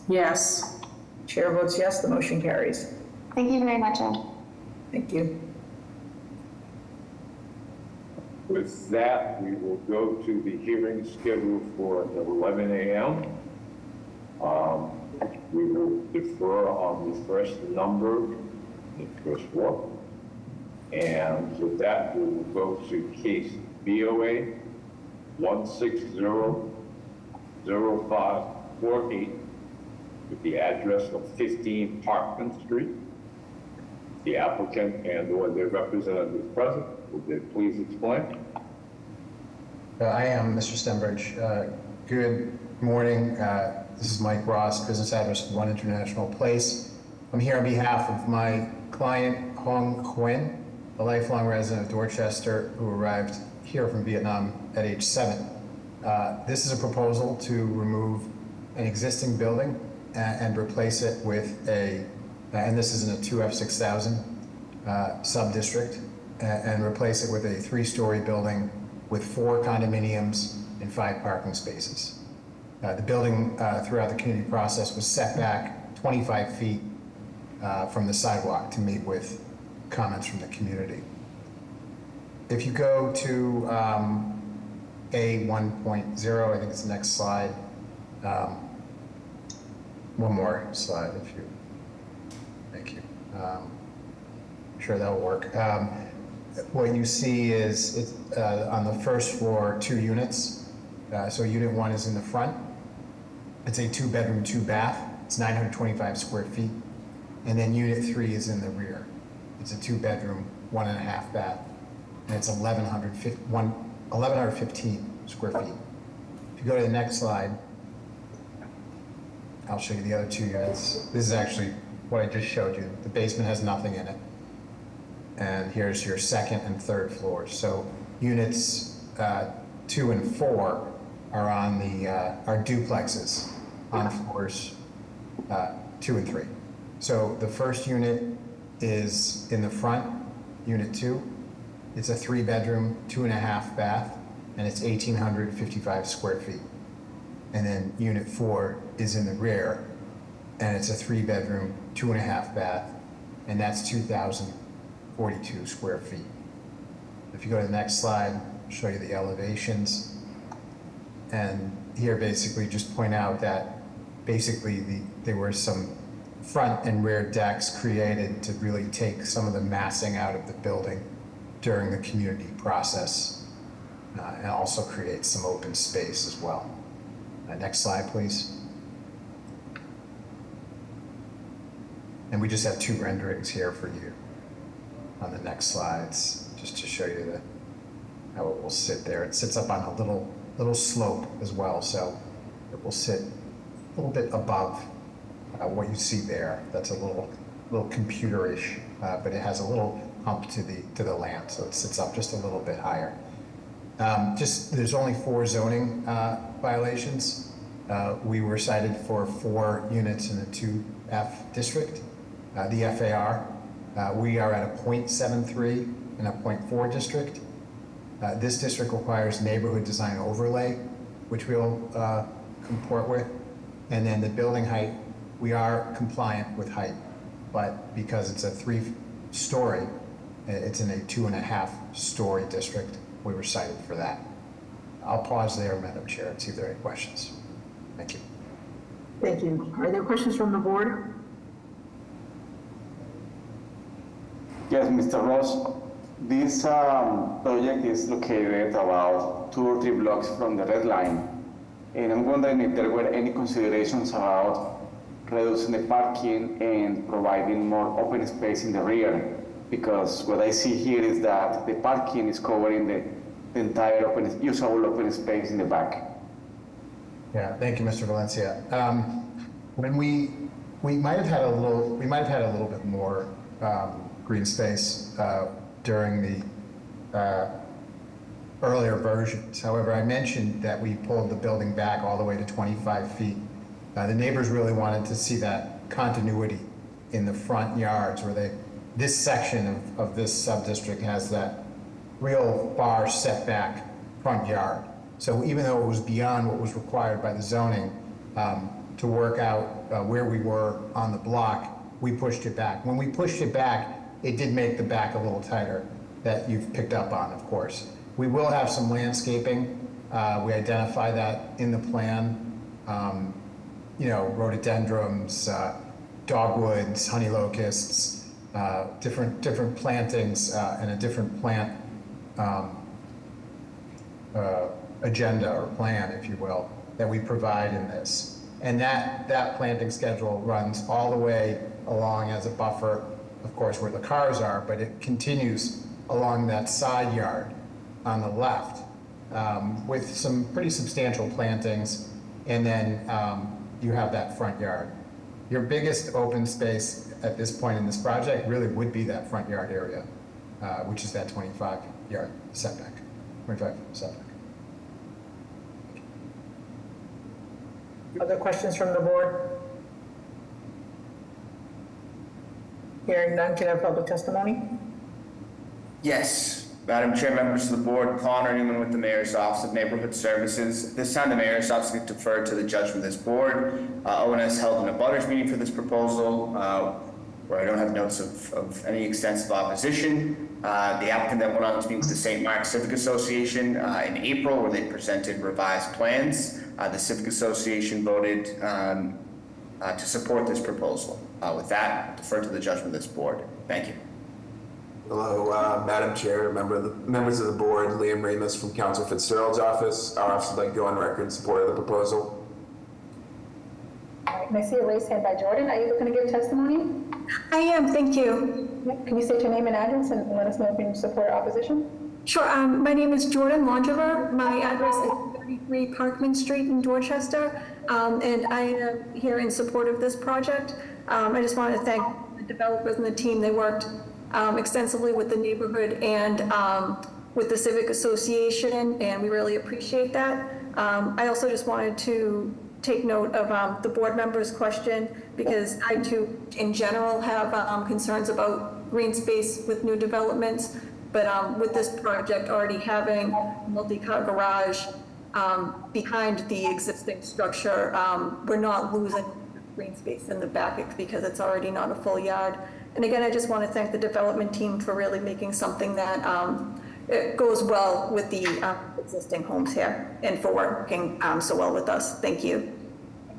Yes. Chair votes yes, the motion carries. Thank you very much, Ed. Thank you. With that, we will go to the hearing scheduled for 11 a.m. We will defer on the first number, the first one. And with that, we will go to case BOA 1600548 with the address of 15 Parkman Street. The applicant and or their representative present, will they please explain? I am Mr. Stenbridge. Good morning. This is Mike Ross, business address of 1 International Place. I'm here on behalf of my client, Hong Nguyen, a lifelong resident of Dorchester who arrived here from Vietnam at age 7. This is a proposal to remove an existing building and replace it with and this is in a 2F6000 sub-district, and replace it with a 3-story building with 4 condominiums and 5 parking spaces. The building throughout the community process was set back 25 feet from the sidewalk to meet with comments from the community. If you go to A1.0, I think it's the next slide. One more slide, if you. Thank you. I'm sure that'll work. What you see is it's on the first floor, 2 units. So unit 1 is in the front. It's a 2-bedroom, 2-bath. It's 925 square feet. And then unit 3 is in the rear. It's a 2-bedroom, 1.5 bath, and it's 1,115 square feet. If you go to the next slide, I'll show you the other 2 units. This is actually what I just showed you. The basement has nothing in it. And here's your second and third floors. So units 2 and 4 are on the are duplexes on floors 2 and 3. So the first unit is in the front, unit 2. It's a 3-bedroom, 2.5 bath, and it's 1,855 square feet. And then unit 4 is in the rear, and it's a 3-bedroom, 2.5 bath, and that's 2,042 square feet. If you go to the next slide, I'll show you the elevations. And here basically just point out that basically there were some front and rear decks created to really take some of the massing out of the building during the community process, and also create some open space as well. Next slide, please. And we just have 2 renderings here for you on the next slides, just to show you how it will sit there. It sits up on a little slope as well, so it will sit a little bit above what you see there. That's a little computerish, but it has a little hump to the land, so it sits up just a little bit higher. There's only 4 zoning violations. We were cited for 4 units in the 2F district, the FAR. We are at a 0.73 in a 0.4 district. This district requires neighborhood design overlay, which we'll comport with. And then the building height, we are compliant with height, but because it's a 3-story, it's in a 2.5-story district. We were cited for that. I'll pause there, Madam Chair, and see if there are any questions. Thank you. Thank you. Are there questions from the board? Yes, Mr. Ross, this project is located about 2 or 3 blocks from the red line. And I'm wondering if there were any considerations about reducing the parking and providing more open space in the rear, because what I see here is that the parking is covering the entire usable open space in the back. Yeah, thank you, Mr. Valencia. When we might have had a little bit more green space during the earlier versions. However, I mentioned that we pulled the building back all the way to 25 feet. The neighbors really wanted to see that continuity in the front yards where this section of this sub-district has that real far setback front yard. So even though it was beyond what was required by the zoning to work out where we were on the block, we pushed it back. When we pushed it back, it did make the back a little tighter, that you've picked up on, of course. We will have some landscaping. We identify that in the plan. Rhododendrons, dogwoods, honey locusts, different plantings, and a different plant agenda or plan, if you will, that we provide in this. And that planting schedule runs all the way along as a buffer, of course, where the cars are, but it continues along that side yard on the left with some pretty substantial plantings, and then you have that front yard. Your biggest open space at this point in this project really would be that front yard area, which is that 25-yard setback, 25 setback. Other questions from the board? Hearing none, can I have public testimony? Yes. Madam Chair, members of the board, Connor Newman with the Mayor's Office of Neighborhood Services. This time, the Mayor's Office will defer to the judgment of this board. ONS held an abutters meeting for this proposal, where I don't have notes of any extensive opposition. The applicant then went on to meet with the St. Mark's Civic Association in April, where they presented revised plans. The Civic Association voted to support this proposal. With that, I'll defer to the judgment of this board. Thank you. Hello, Madam Chair, members of the board, Liam Remus from Council Fitzgerald's office. Our office would like to go on record in support of the proposal. All right, and I see a raised hand by Jordan. Are you looking to give testimony? I am, thank you. Can you state your name and address and let us know if you support or opposition? Sure, my name is Jordan Longever. My address is 33 Parkman Street in Dorchester, and I am here in support of this project. I just want to thank the developers and the team. They worked extensively with the neighborhood and with the Civic Association, and we really appreciate that. I also just wanted to take note of the board member's question, because I too, in general, have concerns about green space with new developments. But with this project already having a multi-car garage behind the existing structure, we're not losing green space in the back because it's already not a full yard. And again, I just want to thank the development team for really making something that it goes well with the existing homes here and for working so well with us. Thank you.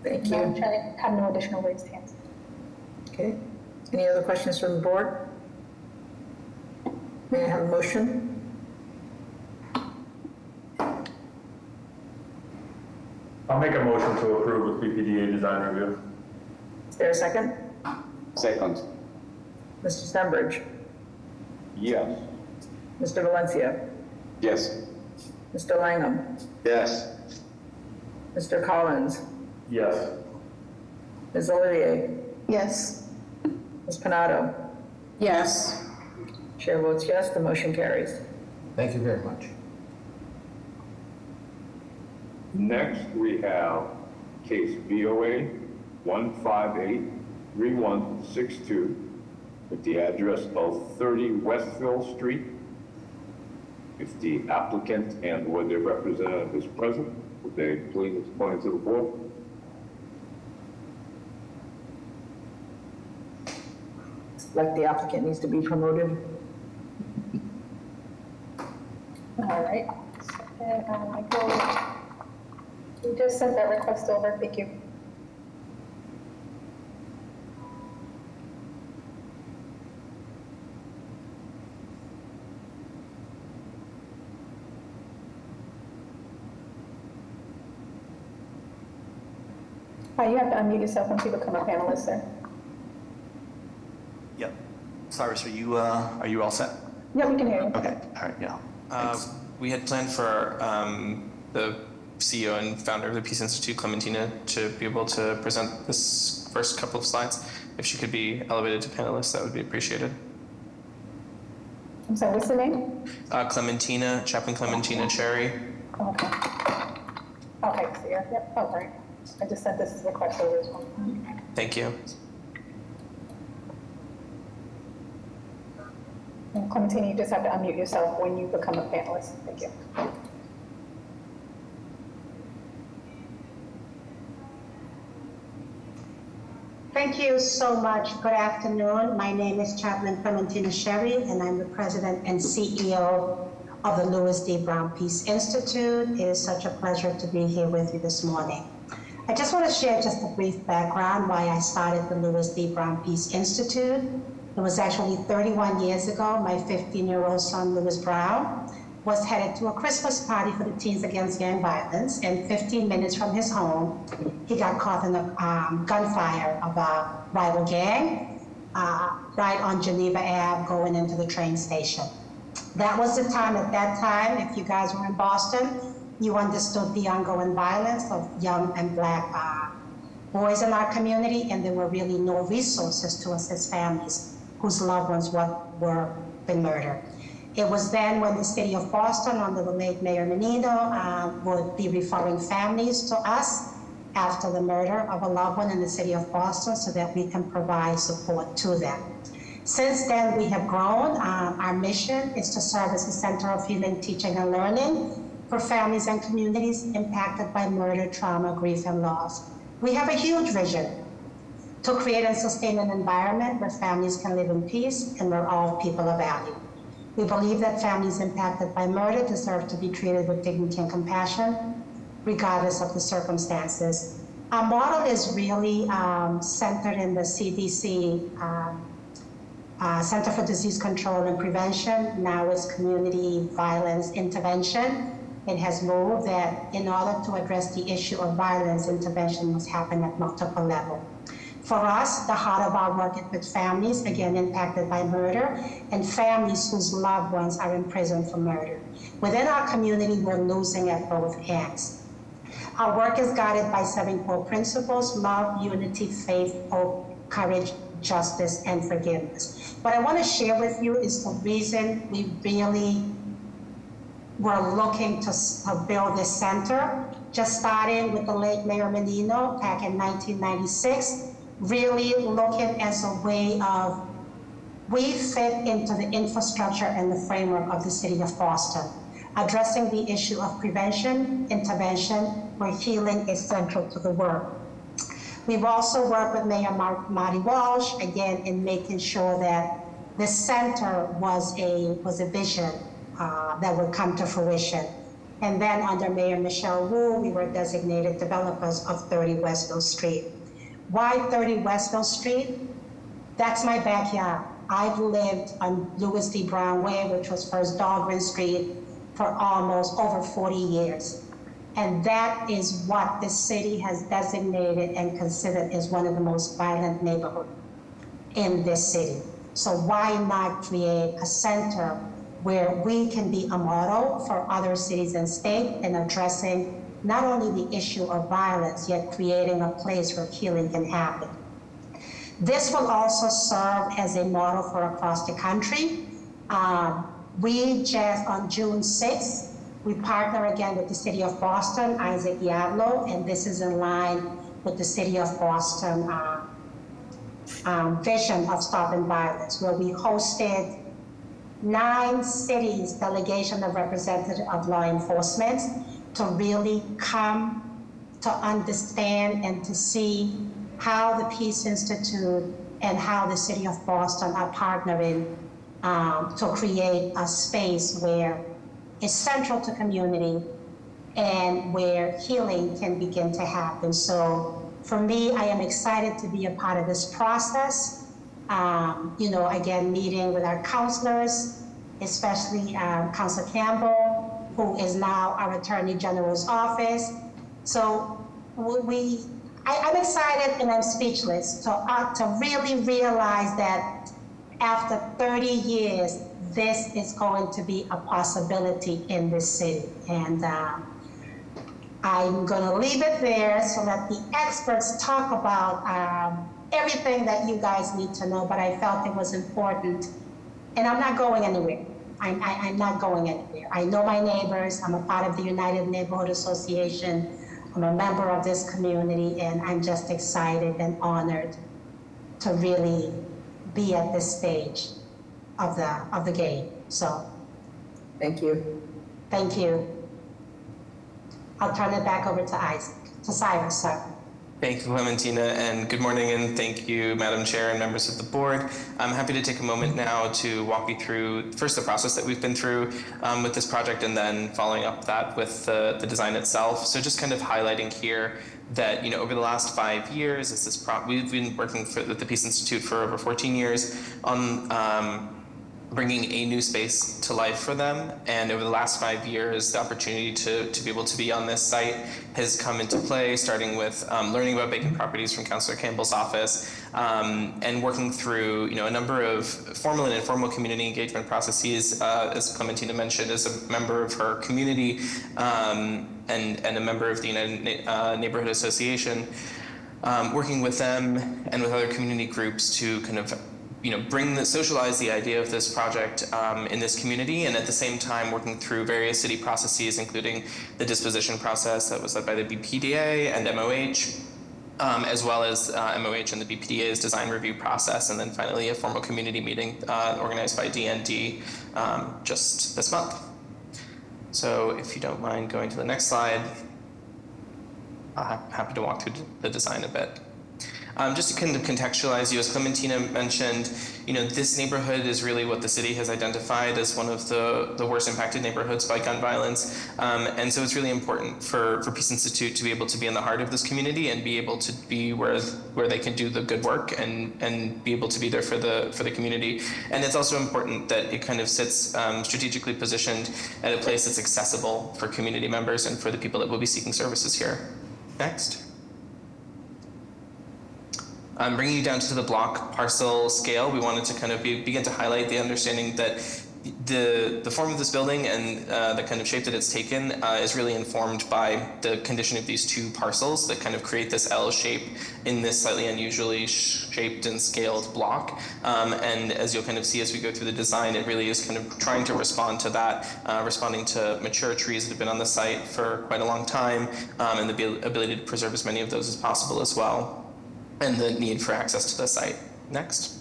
Thank you. Madam Chair, I have no additional raised hands. Okay. Any other questions from the board? May I have a motion? I'll make a motion to approve with BPDA design review. Is there a second? Second. Mr. Stenbridge? Yes. Mr. Valencia? Yes. Mr. Langham? Yes. Mr. Collins? Yes. Ms. Olivier? Yes. Ms. Panado? Yes. Chair votes yes, the motion carries. Thank you very much. Next, we have case BOA 1583162 with the address of 30 Westville Street. If the applicant and or their representative is present, would they please explain to the board? Like the applicant needs to be promoted. All right. And Michael, you just sent that request over. Thank you. You have to unmute yourself once you become a panelist, sir. Yep. Cyrus, are you all set? Yeah, we can hear you. Okay. All right. Yeah. We had planned for the CEO and founder of the Peace Institute, Clementina, to be able to present this first couple of slides. If she could be elevated to panelist, that would be appreciated. I'm sorry, what's the name? Clementina, Chaplain Clementina Cherry. Okay. Okay, so yep, oh, right. I just sent this request over as well. Thank you. And Clementina, you just have to unmute yourself when you become a panelist. Thank you. Thank you so much. Good afternoon. My name is Chaplain Clementina Sherry, and I'm the president and CEO of the Louis D. Brown Peace Institute. It is such a pleasure to be here with you this morning. I just want to share just a brief background why I started the Louis D. Brown Peace Institute. It was actually 31 years ago. My 15-year-old son, Louis Brown, was headed to a Christmas party for the Teens Against Gang Violence, and 15 minutes from his home, he got caught in the gunfire of a rival gang right on Geneva Ave going into the train station. That was the time, at that time, if you guys were in Boston, you understood the ongoing violence of young and Black boys in our community, and there were really no resources to assist families whose loved ones were been murdered. It was then when the city of Boston, under the late Mayor Menino, would be referring families to us after the murder of a loved one in the city of Boston so that we can provide support to them. Since then, we have grown. Our mission is to serve as a center of healing, teaching, and learning for families and communities impacted by murder, trauma, grief, and loss. We have a huge vision to create and sustain an environment where families can live in peace and where all people are valued. We believe that families impacted by murder deserve to be treated with dignity and compassion, regardless of the circumstances. Our model is really centered in the CDC Center for Disease Control and Prevention. Now it's Community Violence Intervention. It has moved that in order to address the issue of violence, intervention must happen at multiple levels. For us, the heart of our work is with families, again, impacted by murder, and families whose loved ones are in prison for murder. Within our community, we're losing at both ends. Our work is guided by 7 core principles: love, unity, faith, hope, courage, justice, and forgiveness. What I want to share with you is the reason we really were looking to build this center, just starting with the late Mayor Menino back in 1996, really looking as a way of, we fit into the infrastructure and the framework of the city of Boston, addressing the issue of prevention, intervention, where healing is central to the work. We've also worked with Mayor Marty Walsh, again, in making sure that the center was a vision that would come to fruition. And then under Mayor Michelle Wu, we were designated developers of 30 Westville Street. Why 30 Westville Street? That's my backyard. I've lived on Louis D. Brown Way, which was first Dahlgren Street, for almost over 40 years. And that is what the city has designated and considered as one of the most violent neighborhoods in this city. So why not create a center where we can be a model for other cities and states in addressing not only the issue of violence, yet creating a place where healing can happen. This will also serve as a model for across the country. We just, on June 6th, we partner again with the City of Boston, Isaac Yadlo, and this is in line with the City of Boston vision of stopping violence, where we hosted 9 cities, delegation of representatives of law enforcement, to really come to understand and to see how the Peace Institute and how the City of Boston are partnering to create a space where it's central to community and where healing can begin to happen. So for me, I am excited to be a part of this process. Again, meeting with our counselors, especially Councilor Campbell, who is now our Attorney General's office. So I'm excited and I'm speechless to really realize that after 30 years, this is going to be a possibility in this city. And I'm gonna leave it there so that the experts talk about everything that you guys need to know, but I felt it was important. And I'm not going anywhere. I'm not going anywhere. I know my neighbors. I'm a part of the United Neighborhood Association. I'm a member of this community, and I'm just excited and honored to really be at this stage of the game. So, thank you. Thank you. I'll turn it back over to Cyrus, sir. Thank you, Clementina, and good morning, and thank you, Madam Chair and members of the board. I'm happy to take a moment now to walk you through first the process that we've been through with this project, and then following up that with the design itself. So just kind of highlighting here that over the last 5 years, we've been working with the Peace Institute for over 14 years on bringing a new space to life for them. And over the last 5 years, the opportunity to be able to be on this site has come into play, starting with learning about vacant properties from Councilor Campbell's office, and working through a number of formal and informal community engagement processes, as Clementina mentioned, as a member of her community and a member of the United Neighborhood Association, working with them and with other community groups to kind of socialize the idea of this project in this community, and at the same time working through various city processes, including the disposition process that was led by the BPDA and MOH, as well as MOH and the BPDA's design review process, and then finally a formal community meeting organized by DND just this month. So if you don't mind going to the next slide, I'm happy to walk through the design a bit. Just to kind of contextualize you, as Clementina mentioned, this neighborhood is really what the city has identified as one of the worst impacted neighborhoods by gun violence. And so it's really important for Peace Institute to be able to be in the heart of this community and be able to be where they can do the good work and be able to be there for the community. And it's also important that it kind of sits strategically positioned at a place that's accessible for community members and for the people that will be seeking services here. Next. Bringing you down to the block parcel scale, we wanted to kind of begin to highlight the understanding that the form of this building and the kind of shape that it's taken is really informed by the condition of these two parcels that kind of create this L shape in this slightly unusually shaped and scaled block. And as you'll kind of see as we go through the design, it really is kind of trying to respond to that, responding to mature trees that have been on the site for quite a long time, and the ability to preserve as many of those as possible as well, and the need for access to the site. Next.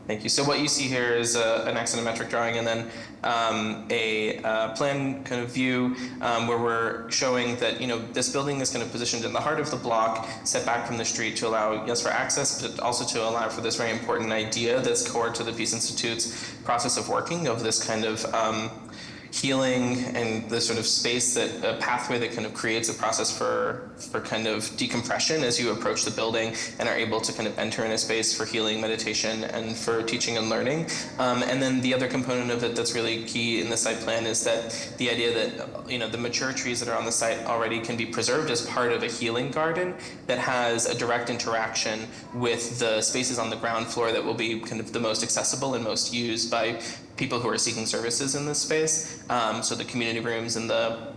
Thank you. So what you see here is an axonometric drawing and then a plan kind of view where we're showing that this building is kind of positioned in the heart of the block, set back from the street to allow, yes, for access, but also to allow for this very important idea that's core to the Peace Institute's process of working, of this kind of healing and the sort of space, that a pathway that kind of creates a process for kind of decompression as you approach the building and are able to kind of enter in a space for healing, meditation, and for teaching and learning. And then the other component of it that's really key in the site plan is that the idea that the mature trees that are on the site already can be preserved as part of a healing garden that has a direct interaction with the spaces on the ground floor that will be kind of the most accessible and most used by people who are seeking services in this space. So the community rooms and the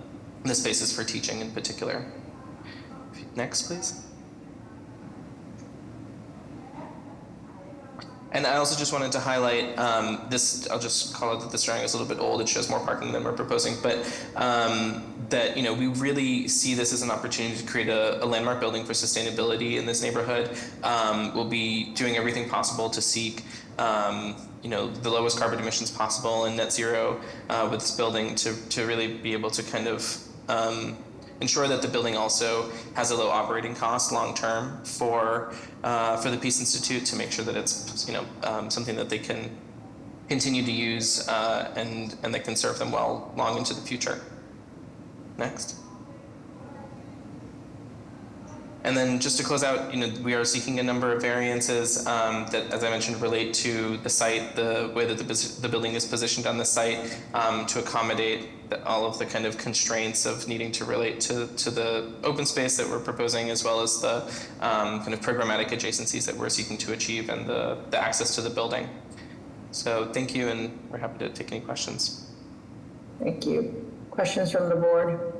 spaces for teaching in particular. Next, please. And I also just wanted to highlight this, I'll just call it that this drawing is a little bit old, it shows more parking than we're proposing, but that we really see this as an opportunity to create a landmark building for sustainability in this neighborhood. We'll be doing everything possible to seek the lowest carbon emissions possible and net zero with this building to really be able to kind of ensure that the building also has a low operating cost long term for the Peace Institute, to make sure that it's something that they can continue to use and that can serve them well long into the future. Next. And then just to close out, we are seeking a number of variances that, as I mentioned, relate to the site, the way that the building is positioned on the site, to accommodate all of the kind of constraints of needing to relate to the open space that we're proposing, as well as the kind of programmatic adjacencies that we're seeking to achieve and the access to the building. So thank you, and we're happy to take any questions. Thank you. Questions from the board?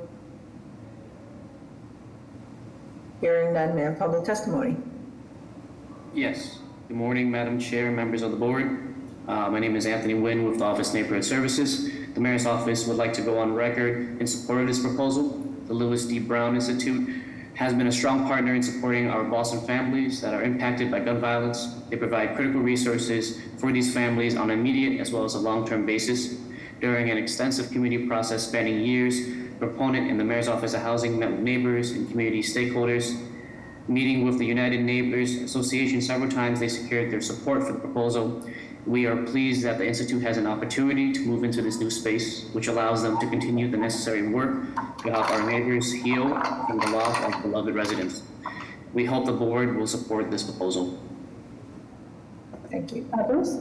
Hearing none, may I have public testimony? Yes. Good morning, Madam Chair, members of the board. My name is Anthony Nguyen with the Office Neighborhood Services. The Mayor's Office would like to go on record in support of this proposal. The Lewis D. Brown Institute has been a strong partner in supporting our Boston families that are impacted by gun violence. They provide critical resources for these families on an immediate as well as a long-term basis. During an extensive community process spanning years, proponent in the Mayor's Office of Housing met with neighbors and community stakeholders. Meeting with the United Neighbors Association several times, they secured their support for the proposal. We are pleased that the Institute has an opportunity to move into this new space, which allows them to continue the necessary work to help our neighbors heal from the loss of beloved residents. We hope the board will support this proposal. Thank you. Bruce?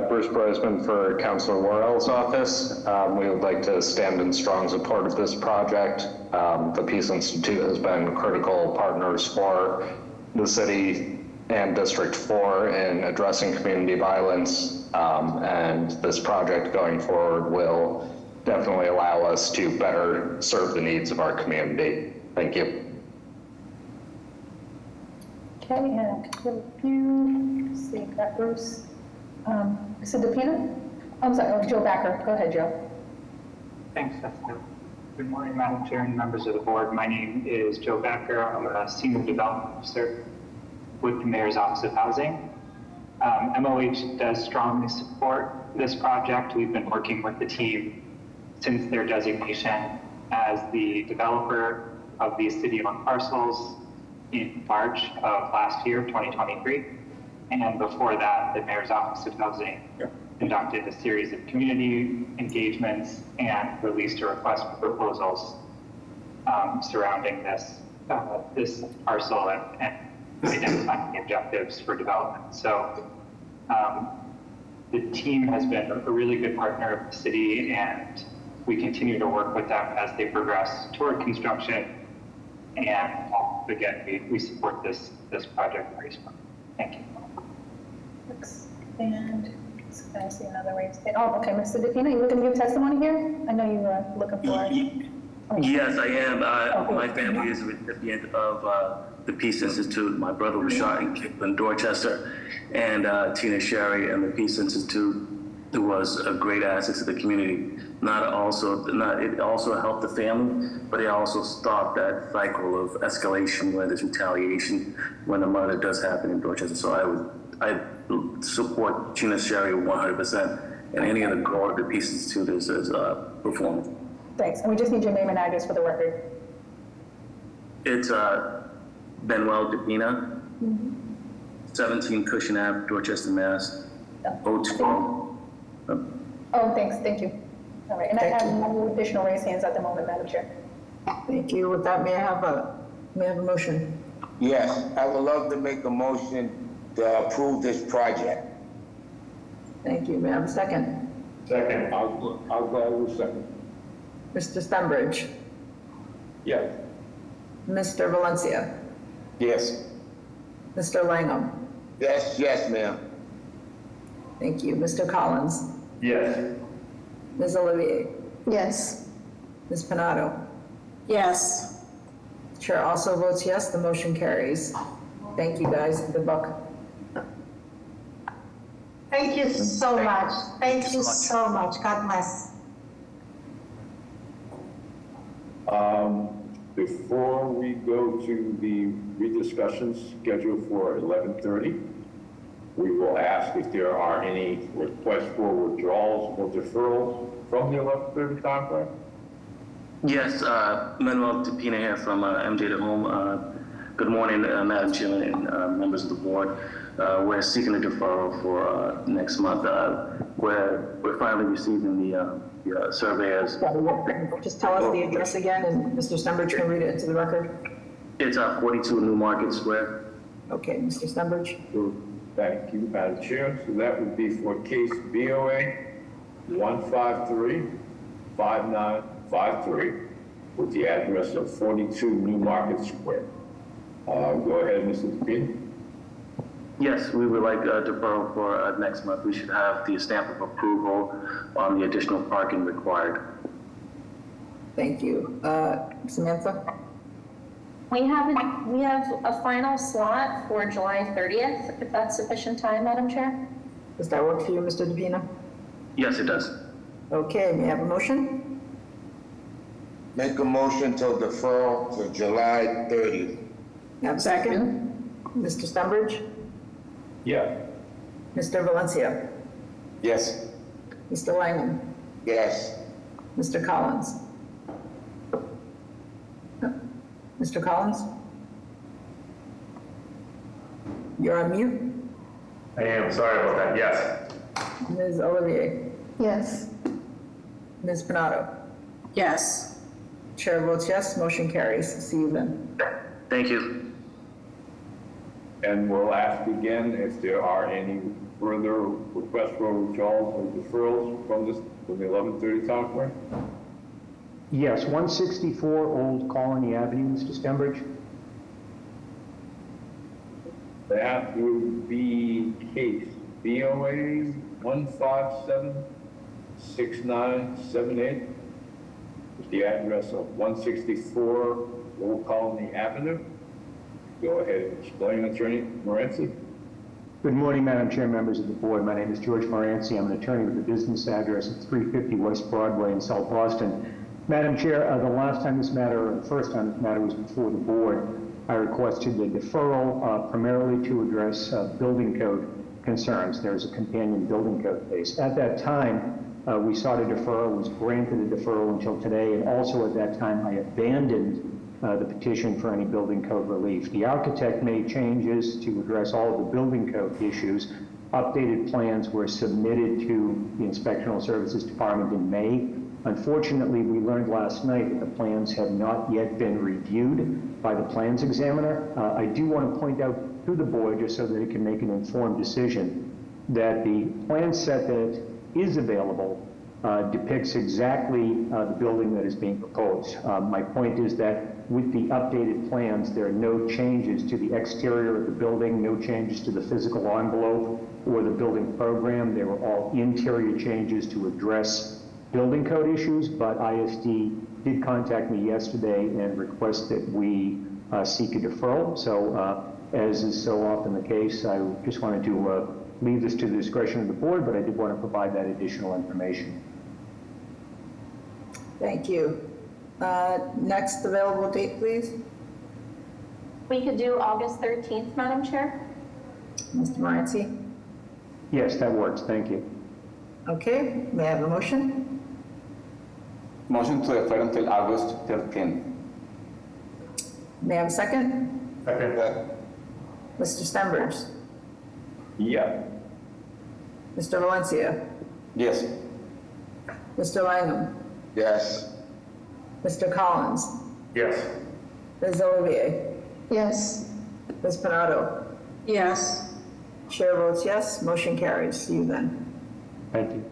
Bruce Brosman for Councilor Worrell's office. We would like to stand in strong support of this project. The Peace Institute has been critical partners for the city and District 4 in addressing community violence, and this project going forward will definitely allow us to better serve the needs of our community. Thank you. Okay, and let's see, got Bruce. Is it DePina? I'm sorry, Joe Backer. Go ahead, Joe. Thanks, Jessica. Good morning, Madam Chair and members of the board. My name is Joe Backer. I'm a Senior Development Officer with the Mayor's Office of Housing. MOH does strongly support this project. We've been working with the team since their designation as the developer of these city-owned parcels in March of last year, 2023. And before that, the Mayor's Office of Housing conducted a series of community engagements and released a request for proposals surrounding this parcel and identifying the objectives for development. So the team has been a really good partner of the city, and we continue to work with them as they progress toward construction. And again, we support this project very strongly. Thank you. Thanks. And I see another way to say, oh, okay, Mr. DePina, you looking to give testimony here? I know you were looking for it. Yes, I am. My family is a recipient of the Peace Institute. My brother was shot and killed in Dorchester, and Tina Sherry and the Peace Institute was a great asset to the community. It also helped the family, but it also stopped that cycle of escalation where there's retaliation when a murder does happen in Dorchester. So I support Tina Sherry 100%, and any other goal the Peace Institute is performing. Thanks. And we just need your name and address for the record. It's Benuel DePina, 17 Cushion Ave, Dorchester, Mass. 020. Oh, thanks. Thank you. All right. And I have no additional raised hands at the moment, Madam Chair. Thank you. With that, may I have a motion? Yes, I would love to make a motion to approve this project. Thank you. May I have a second? Second. I'll go with second. Mr. Stenbridge? Yes. Mr. Valencia? Yes. Mr. Langham? Yes, ma'am. Thank you. Mr. Collins? Yes. Ms. Olivier? Yes. Ms. Pinato? Yes. Chair also votes yes, the motion carries. Thank you, guys. Good luck. Thank you so much. Thank you so much. God bless. Before we go to the rediscussions scheduled for 11:30, we will ask if there are any requests for withdrawals or deferrals from the 11:30 timeframe. Yes, Manuel DePina here from MJ to Home. Good morning, Madam Chairman and members of the board. We're seeking a deferral for next month. We're finally receiving the surveyors. Just tell us the address again, and Mr. Stenbridge can read it into the record. It's 42 New Market Square. Okay, Mr. Stenbridge. Thank you, Madam Chair. So that would be for case BOA 153-5953 with the address of 42 New Market Square. Go ahead, Mr. DePina. Yes, we would like a deferral for next month. We should have the stamp of approval on the additional parking required. Thank you. Samantha? We have a final slot for July 30th, if that's sufficient time, Madam Chair. Does that work for you, Mr. DePina? Yes, it does. Okay, may I have a motion? Make a motion to deferral to July 30th. Have a second? Mr. Stenbridge? Yeah. Mr. Valencia? Yes. Mr. Langham? Yes. Mr. Collins? Mr. Collins? You're on mute? I am, sorry about that, yes. Ms. Olivier? Yes. Ms. Pinato? Yes. Chair votes yes, motion carries. See you then. Thank you. And we'll ask again if there are any further requests for withdrawals or deferrals from the 11:30 timeframe. Yes, 164 Old Colony Avenue, Mr. Stenbridge. That would be case BOA 1576978 with the address of 164 Old Colony Avenue. Go ahead and explain, Attorney Morency. Good morning, Madam Chair, members of the board. My name is George Morency. I'm an attorney with the business address at 350 West Broadway in South Boston. Madam Chair, the first time this matter was before the board, I requested the deferral primarily to address building code concerns. There's a companion building code case. At that time, We sought a deferral, was granted a deferral until today, and also at that time I abandoned the petition for any building code relief. The architect made changes to address all of the building code issues. Updated plans were submitted to the Inspectional Services Department in May. Unfortunately, we learned last night that the plans have not yet been reviewed by the plans examiner. I do want to point out to the board, just so that it can make an informed decision, that the plan set that is available depicts exactly the building that is being proposed. My point is that with the updated plans, there are no changes to the exterior of the building, no changes to the physical envelope or the building program. They were all interior changes to address building code issues, but ISD did contact me yesterday and request that we seek a deferral. So as is so often the case, I just wanted to leave this to the discretion of the board, but I did want to provide that additional information. Thank you. Next available date, please. We could do August 13th, Madam Chair. Mr. Morency? Yes, that works. Thank you. Okay, may I have a motion? Motion to defer until August 13th. May I have a second? Second. Mr. Stenbridge? Yeah. Mr. Valencia? Yes. Mr. Langham? Yes. Mr. Collins? Yes. Ms. Olivier? Yes. Ms. Panado? Yes. Chair votes yes, motion carries. See you then. Thank you.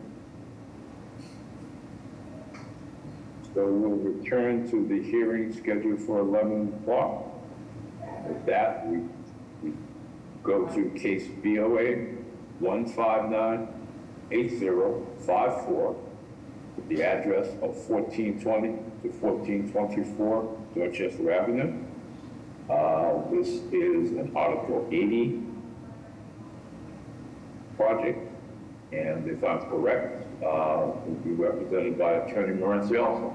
So we'll return to the hearing scheduled for 11 o'clock. With that, we go to case BOA 1598054, with the address of 1420 to 1424 Dorchester Avenue. This is an Article 80 project, and if I'm correct, will be represented by Attorney Morency also.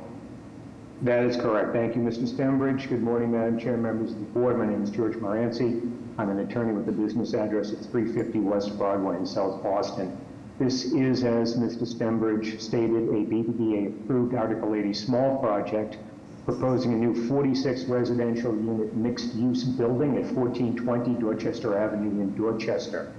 That is correct. Thank you, Mr. Stenbridge. Good morning, Madam Chair, members of the board. My name is George Morency. I'm an attorney with the business address of 350 West Broadway in South Boston. This is, as Mr. Stenbridge stated, a BPDA-approved Article 80 small project proposing a new 46 residential unit mixed-use building at 1420 Dorchester Avenue in Dorchester.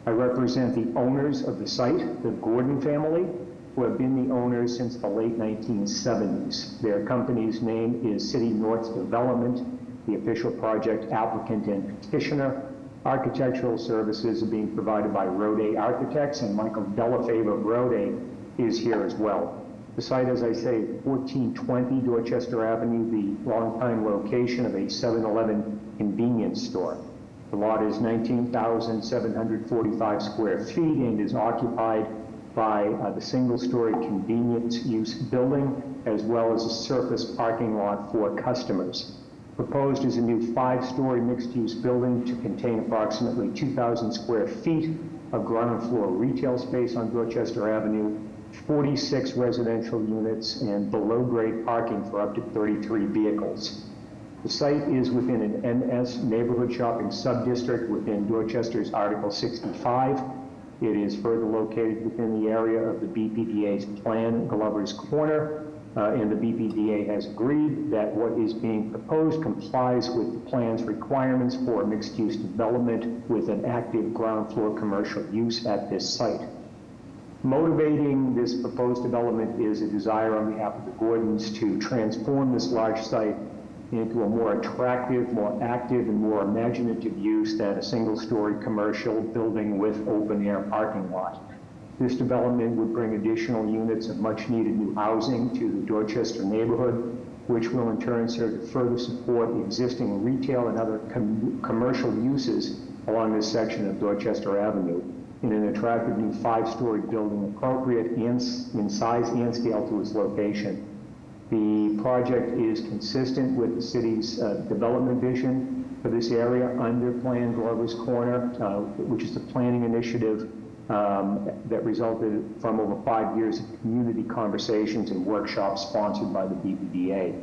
I represent the owners of the site, the Gordon family, who have been the owners since the late 1970s. Their company's name is City North Development, the official project applicant and petitioner. Architectural services are being provided by Rode Architects, and Michael Delafave of Rode is here as well. The site, as I say, 1420 Dorchester Avenue, the longtime location of a 7-Eleven convenience store. The lot is 19,745 square feet and is occupied by the single-story convenience use building, as well as a surface parking lot for customers. Proposed is a new 5-story mixed-use building to contain approximately 2,000 square feet of ground floor retail space on Dorchester Avenue, 46 residential units, and below-grade parking for up to 33 vehicles. The site is within an NS neighborhood shopping sub-district within Dorchester's Article 65. It is further located within the area of the BPDA's plan, Glover's Corner, and the BPDA has agreed that what is being proposed complies with the plan's requirements for mixed-use development with an active ground floor commercial use at this site. Motivating this proposed development is a desire on behalf of the Gordons to transform this large site into a more attractive, more active, and more imaginative use than a single-story commercial building with open-air parking lot. This development would bring additional units of much-needed new housing to the Dorchester neighborhood, which will in turn serve to further support existing retail and other commercial uses along this section of Dorchester Avenue in an attractive new 5-story building appropriate in size and scale to its location. The project is consistent with the city's development vision for this area under Plan Glover's Corner, which is the planning initiative that resulted from over 5 years of community conversations and workshops sponsored by the BPDA.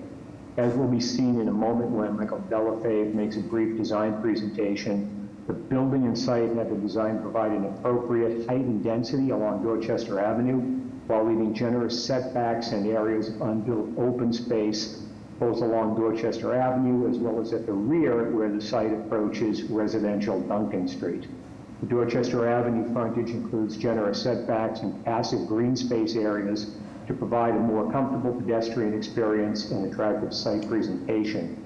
As will be seen in a moment when Michael Delafave makes a brief design presentation, the building and site have been designed to provide an appropriate height and density along Dorchester Avenue while leaving generous setbacks and areas of unbuilt open space both along Dorchester Avenue as well as at the rear where the site approaches residential Duncan Street. The Dorchester Avenue frontage includes generous setbacks and passive green space areas to provide a more comfortable pedestrian experience and attractive site presentation.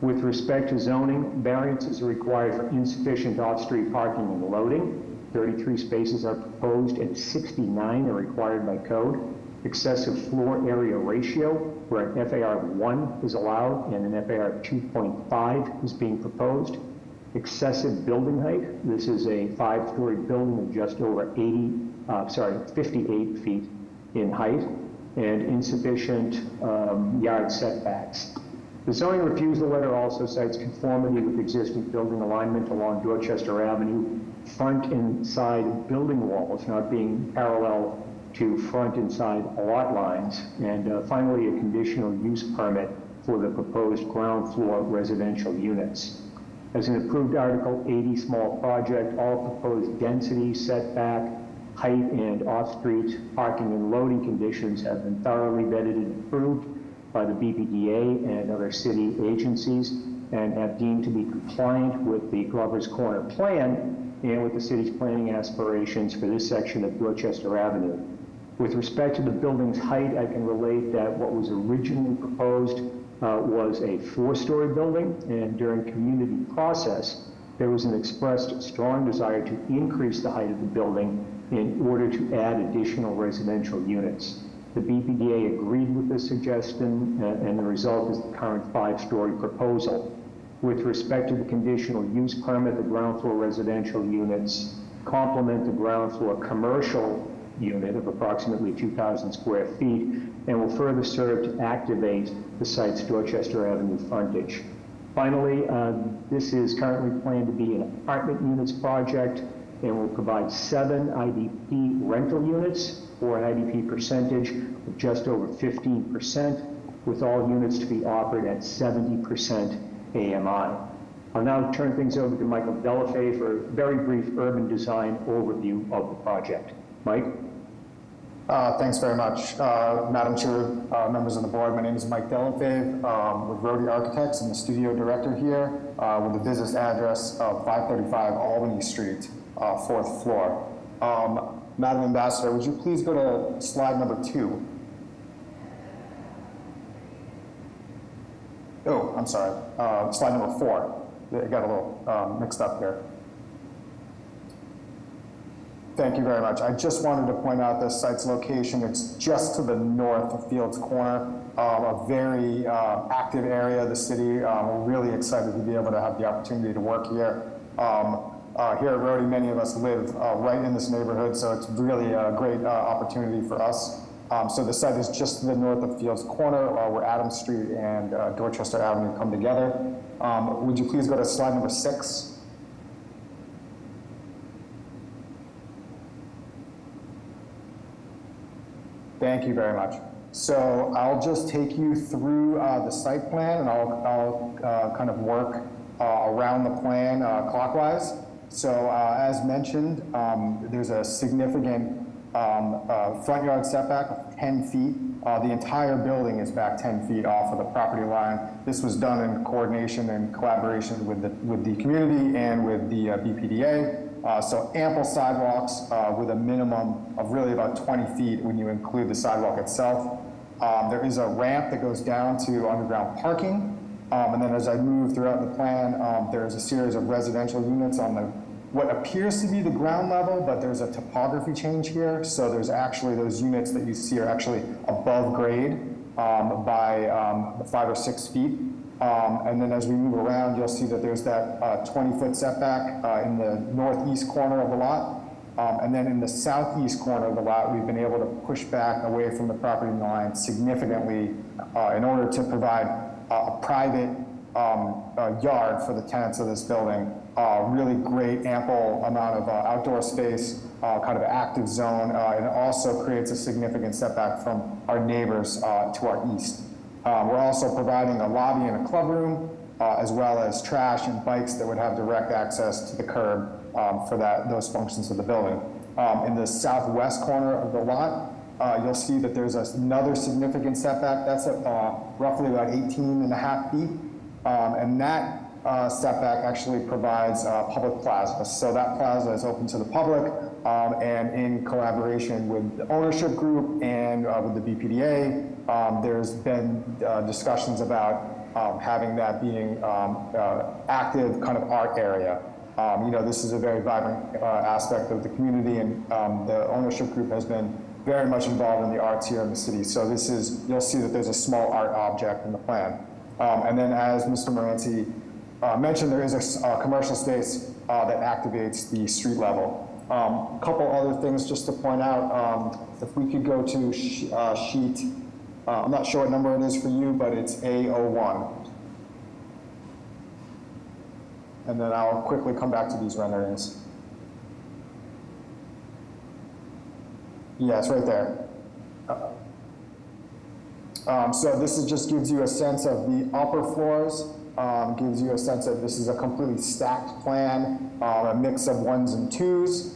With respect to zoning, variances are required for insufficient off-street parking and loading. 33 spaces are proposed and 69 are required by code. Excessive floor area ratio, where an FAR of 1 is allowed and an FAR of 2.5 is being proposed. Excessive building height. This is a 5-story building of just over 58 feet in height, and insufficient yard setbacks. The zoning refusal letter also cites conformity with existing building alignment along Dorchester Avenue, front and side building walls not being parallel to front and side lot lines, and finally a conditional use permit for the proposed ground floor residential units. As an approved Article 80 small project, all proposed density, setback, height, and off-street parking and loading conditions have been thoroughly vetted and approved by the BPDA and other city agencies and have deemed to be compliant with the Glover's Corner plan and with the city's planning aspirations for this section of Dorchester Avenue. With respect to the building's height, I can relate that what was originally proposed was a 4-story building, and during community process, there was an expressed strong desire to increase the height of the building in order to add additional residential units. The BPDA agreed with this suggestion, and the result is the current 5-story proposal. With respect to the conditional use permit, the ground floor residential units complement the ground floor commercial unit of approximately 2,000 square feet and will further serve to activate the site's Dorchester Avenue frontage. Finally, this is currently planned to be an apartment units project and will provide 7 IDP rental units for an IDP percentage of just over 15%, with all units to be offered at 70% AMI. I'll now turn things over to Michael Delafay for a very brief urban design overview of the project. Mike? Thanks very much. Madam Chair, members of the board, my name is Mike Delafay with Rhodey Architects. I'm the studio director here with the business address of 535 Albany Street, 4th floor. Madam Ambassador, would you please go to slide number 2? Oh, I'm sorry, slide number 4. I got a little mixed up here. Thank you very much. I just wanted to point out this site's location. It's just to the north of Fields Corner, a very active area of the city. We're really excited to be able to have the opportunity to work here. Here at Rhodey, many of us live right in this neighborhood, so it's really a great opportunity for us. So the site is just to the north of Fields Corner, where Adams Street and Dorchester Avenue come together. Would you please go to slide number 6? Thank you very much. So I'll just take you through the site plan, and I'll kind of work around the plan clockwise. So as mentioned, there's a significant front yard setback of 10 feet. The entire building is back 10 feet off of the property line. This was done in coordination and collaboration with the community and with the BPDA. So ample sidewalks with a minimum of really about 20 feet when you include the sidewalk itself. There is a ramp that goes down to underground parking. And then as I move throughout the plan, there's a series of residential units on what appears to be the ground level, but there's a topography change here. So there's actually those units that you see are actually above grade by 5 or 6 feet. And then as we move around, you'll see that there's that 20-foot setback in the northeast corner of the lot. And then in the southeast corner of the lot, we've been able to push back away from the property line significantly in order to provide a private yard for the tenants of this building. Really great, ample amount of outdoor space, kind of active zone, and it also creates a significant setback from our neighbors to our east. We're also providing a lobby and a club room, as well as trash and bikes that would have direct access to the curb for those functions of the building. In the southwest corner of the lot, you'll see that there's another significant setback. That's roughly about 18.5 feet. And that setback actually provides public plaza. So that plaza is open to the public, and in collaboration with the ownership group and with the BPDA, there's been discussions about having that being active kind of art area. This is a very vibrant aspect of the community, and the ownership group has been very much involved in the arts here in the city. So you'll see that there's a small art object in the plan. And then as Mr. Moranci mentioned, there is a commercial space that activates the street level. A couple other things just to point out. If we could go to sheet, I'm not sure what number it is for you, but it's A01. And then I'll quickly come back to these renderings. Yeah, it's right there. So this just gives you a sense of the upper floors, gives you a sense that this is a completely stacked plan, a mix of 1s and 2s.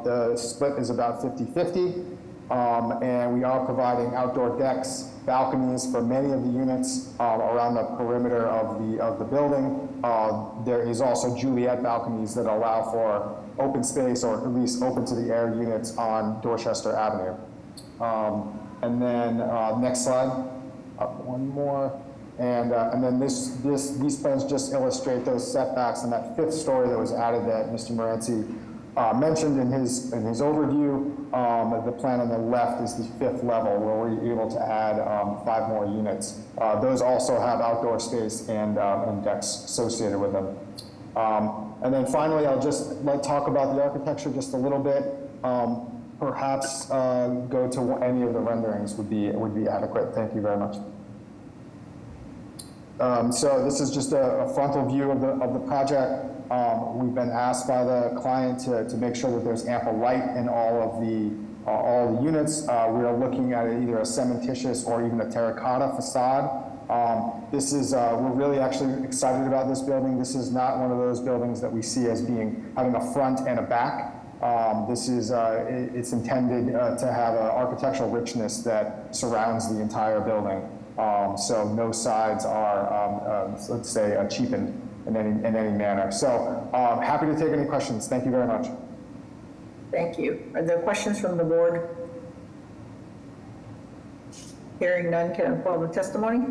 The split is about 50-50. And we are providing outdoor decks, balconies for many of the units around the perimeter of the building. There is also Juliet balconies that allow for open space, or at least open to the air units on Dorchester Avenue. And then next slide, one more. And then these plans just illustrate those setbacks and that 5th story that was added that Mr. Moranci mentioned in his overview. The plan on the left is the 5th level, where we're able to add 5 more units. Those also have outdoor space and decks associated with them. And then finally, I'll just talk about the architecture just a little bit. Perhaps go to any of the renderings would be adequate. Thank you very much. So this is just a frontal view of the project. We've been asked by the client to make sure that there's ample light in all the units. We are looking at either a cementitious or even a terracotta facade. We're really actually excited about this building. This is not one of those buildings that we see as having a front and a back. It's intended to have an architectural richness that surrounds the entire building. So no sides are, let's say, cheapened in any manner. So happy to take any questions. Thank you very much. Thank you. Are there questions from the board? Hearing none, can I call the testimony?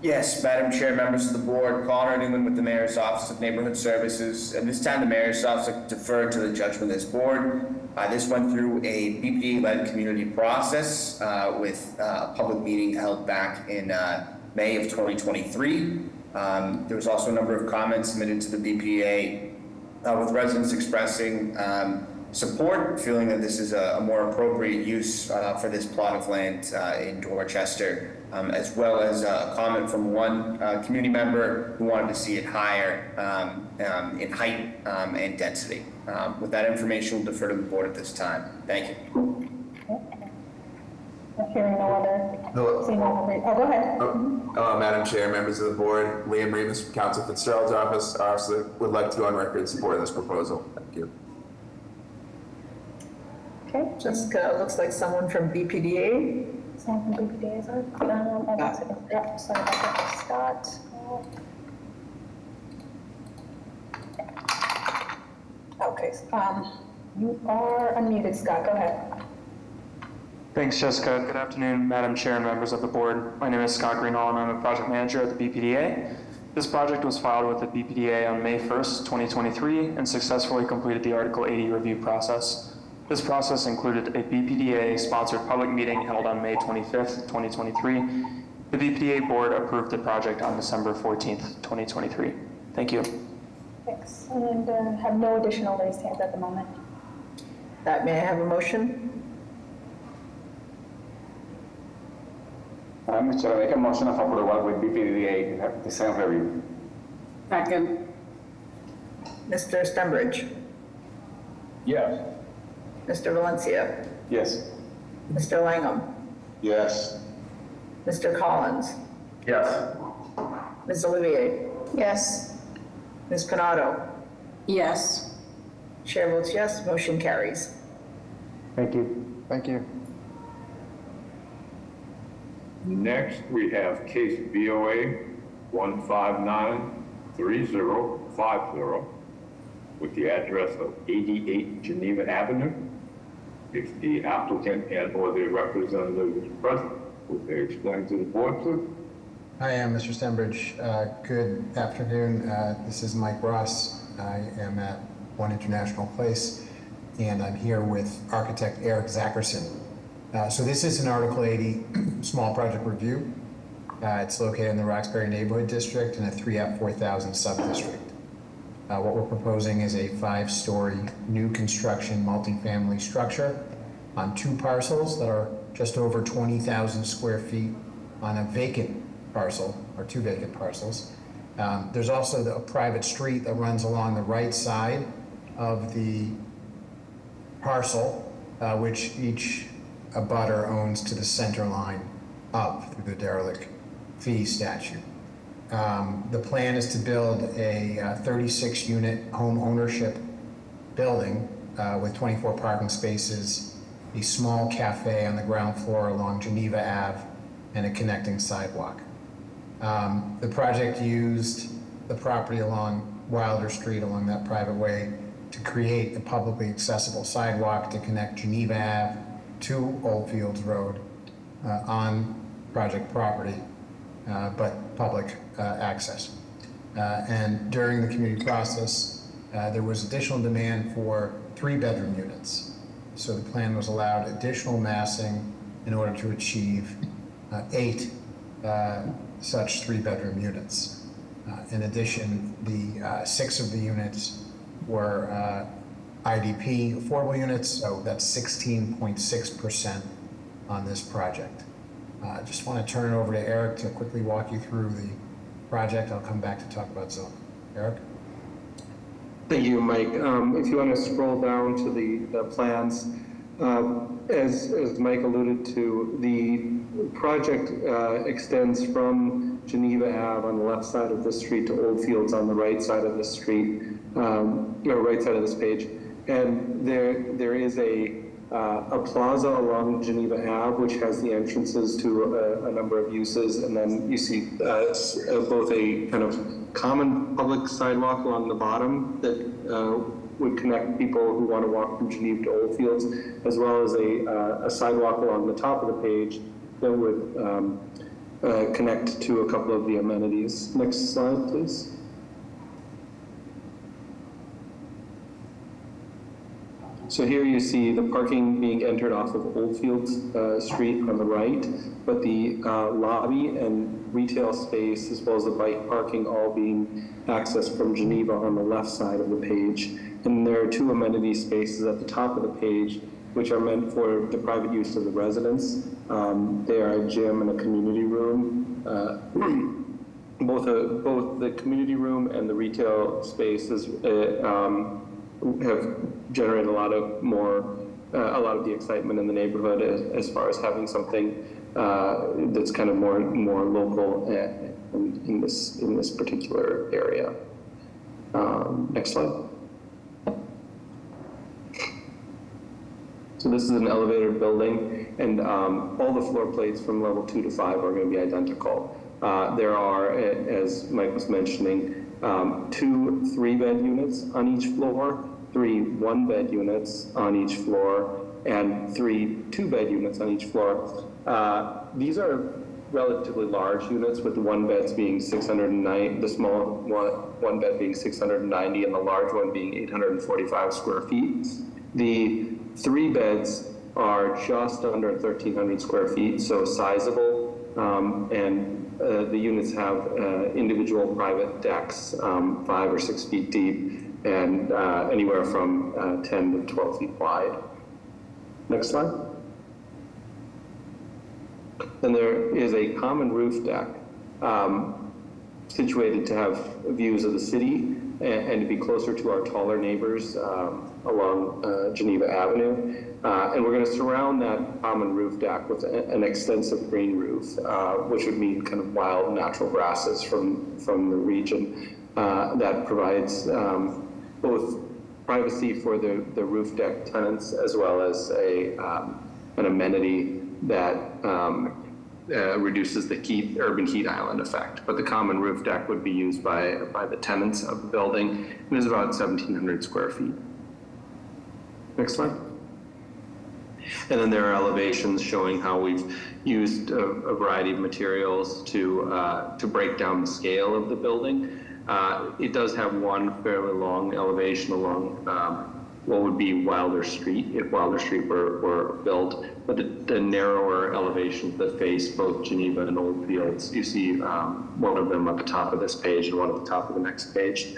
Yes, Madam Chair, members of the board, Connor Newman with the Mayor's Office of Neighborhood Services. At this time, the Mayor's Office deferred to the judgment of this board. This went through a BPDA-led community process with a public meeting held back in May of 2023. There was also a number of comments submitted to the BPDA with residents expressing support, feeling that this is a more appropriate use for this plot of land in Dorchester, as well as a comment from one community member who wanted to see it higher in height and density. With that information, we'll defer to the board at this time. Thank you. Hearing no other. Hello. Oh, go ahead. Madam Chair, members of the board, Liam Remus from Council Fitzgerald's office. I also would like to go on record in support of this proposal. Thank you. Okay, just looks like someone from BPDA. Someone from BPDA is on. Yep, sorry about that, Scott. Okay, you are unmuted, Scott. Go ahead. Thanks, Jessica. Good afternoon, Madam Chair and members of the board. My name is Scott Greenall, and I'm a project manager at the BPDA. This project was filed with the BPDA on May 1st, 2023, and successfully completed the Article 80 review process. This process included a BPDA-sponsored public meeting held on May 25th, 2023. The BPDA board approved the project on December 14th, 2023. Thank you. Thanks. And have no additional raised hands at the moment. May I have a motion? Mr. Chair, I make a motion of approval with BPDA design review. Second. Mr. Stembridge? Yes. Mr. Valencia? Yes. Mr. Langham? Yes. Mr. Collins? Yes. Ms. Olivier? Yes. Ms. Panado? Yes. Chair votes yes, motion carries. Thank you. Thank you. Next, we have case BOA 1593050 with the address of 88 Geneva Avenue. If the applicant and or their representative is present, would they explain to the board, please? Hi, I'm Mr. Stenbridge. Good afternoon. This is Mike Ross. I am at One International Place, and I'm here with architect Eric Zackerson. So this is an Article 80 small project review. It's located in the Roxbury Neighborhood District in a 3F 4000 sub-district. What we're proposing is a 5-story new construction multifamily structure on 2 parcels that are just over 20,000 square feet on a vacant parcel, or 2 vacant parcels. There's also a private street that runs along the right side of the parcel, which each abutter owns to the center line up through the derelict fee statute. The plan is to build a 36-unit home ownership building with 24 parking spaces, a small cafe on the ground floor along Geneva Ave, and a connecting sidewalk. The project used the property along Wilder Street, along that private way, to create a publicly accessible sidewalk to connect Geneva Ave to Old Fields Road on project property, but public access. And during the community process, there was additional demand for 3-bedroom units. So the plan was allowed additional massing in order to achieve 8 such 3-bedroom units. In addition, the 6 of the units were IDP affordable units, so that's 16.6% on this project. I just want to turn it over to Eric to quickly walk you through the project. I'll come back to talk about zoning. Eric? Thank you, Mike. If you want to scroll down to the plans, as Mike alluded to, the project extends from Geneva Ave on the left side of this street to Old Fields on the right side of the street, or right side of this page. And there is a plaza along Geneva Ave, which has the entrances to a number of uses, and then you see both a kind of common public sidewalk along the bottom that would connect people who want to walk from Geneva to Old Fields, as well as a sidewalk along the top of the page that would connect to a couple of the amenities. Next slide, please. So here you see the parking being entered off of Old Fields Street on the right, but the lobby and retail space, as well as the bike parking, all being accessed from Geneva on the left side of the page. And there are 2 amenity spaces at the top of the page, which are meant for the private use of the residents. They are a gym and a community room. Both the community room and the retail spaces have generated a lot of the excitement in the neighborhood as far as having something that's kind of more local in this particular area. Next slide. So this is an elevated building, and all the floor plates from level 2 to 5 are going to be identical. There are, as Mike was mentioning, 2 3-bed units on each floor, 3 1-bed units on each floor, and 3 2-bed units on each floor. These are relatively large units, with the 1-beds being 609, the small one bed being 690, and the large one being 845 square feet. The 3-beds are just under 1,300 square feet, so sizable, and the units have individual private decks, 5 or 6 feet deep, and anywhere from 10 to 12 feet wide. Next slide. And there is a common roof deck situated to have views of the city and to be closer to our taller neighbors along Geneva Avenue. And we're going to surround that common roof deck with an extensive green roof, which would mean kind of wild natural grasses from the region that provides both privacy for the roof deck tenants, as well as an amenity that reduces the urban heat island effect. But the common roof deck would be used by the tenants of the building, and is about 1,700 square feet. Next slide. And then there are elevations showing how we've used a variety of materials to break down the scale of the building. It does have one fairly long elevation along what would be Wilder Street, if Wilder Street were built, but the narrower elevations that face both Geneva and Old Fields, you see one of them at the top of this page and one at the top of the next page.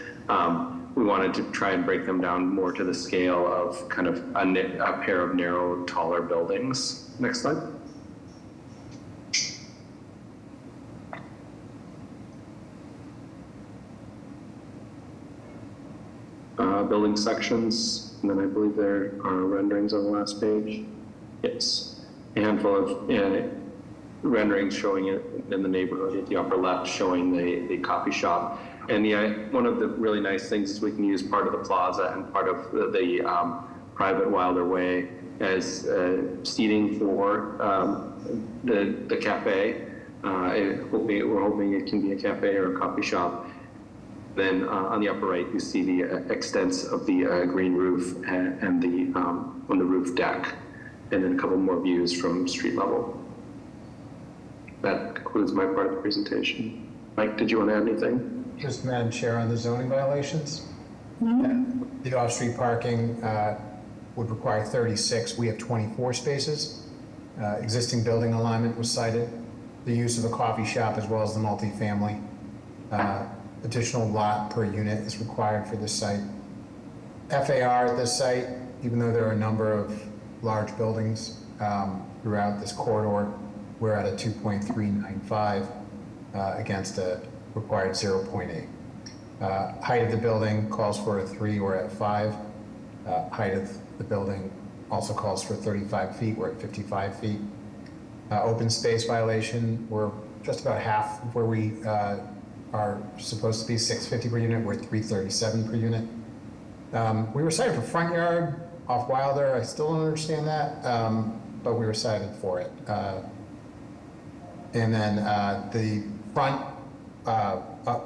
We wanted to try and break them down more to the scale of kind of a pair of narrow, taller buildings. Next slide. Building sections, and then I believe there are renderings on the last page. Yes, a handful of renderings showing it in the neighborhood at the upper left, showing the coffee shop. And one of the really nice things is we can use part of the plaza and part of the private Wilder Way as seating for the cafe. We're hoping it can be a cafe or a coffee shop. Then on the upper right, you see the extents of the green roof and the on the roof deck, and then a couple more views from street level. That concludes my part of the presentation. Mike, did you want to add anything? Just, Madam Chair, on the zoning violations. The off-street parking would require 36. We have 24 spaces. Existing building alignment was cited. The use of a coffee shop as well as the multifamily. Additional lot per unit is required for this site. FAR at this site, even though there are a number of large buildings throughout this corridor, we're at a 2.395 against a required 0.8. Height of the building calls for a 3, we're at 5. Height of the building also calls for 35 feet, we're at 55 feet. Open space violation, we're just about half of where we are supposed to be, 650 per unit, we're at 337 per unit. We were cited for front yard off Wilder. I still don't understand that, but we were cited for it. And then the front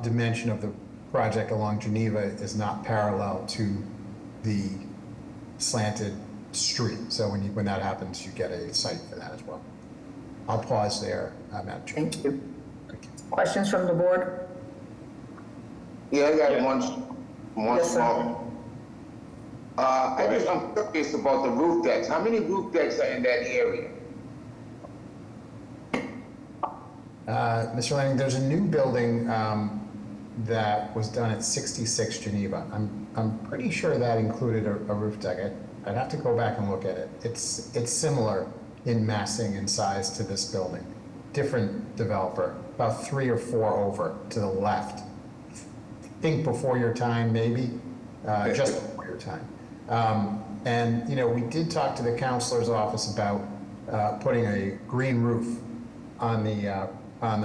dimension of the project along Geneva is not parallel to the slanted street. So when that happens, you get a cite for that as well. I'll pause there, Madam Chair. Thank you. Questions from the board? Yeah, I got one Yes, small. I'm curious about the roof decks. How many roof decks are in that area? Mr. Lanning, there's a new building that was done at 66 Geneva. I'm pretty sure that included a roof deck. I'd have to go back and look at it. It's similar in massing and size to this building. Different developer, about 3 or 4 over to the left. I think before your time, maybe, just before your time. And, you know, we did talk to the counselor's office about putting a green roof on the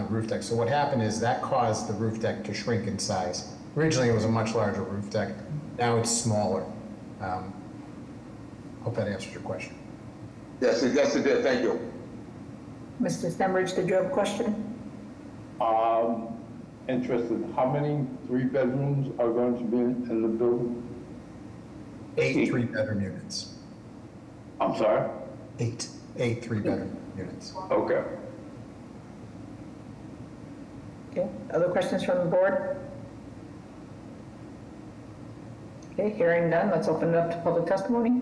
roof deck. So what happened is that caused the roof deck to shrink in size. Originally, it was a much larger roof deck. Now it's smaller. Hope that answers your question. Yes, it did. Thank you. Mr. Stembridge, did you have a question? Interested, how many 3-bedrooms are going to be in the building? 8 3-bedroom units. I'm sorry? 8 3-bedroom units. Okay. Okay, other questions from the board? Okay, hearing none, let's open it up to public testimony.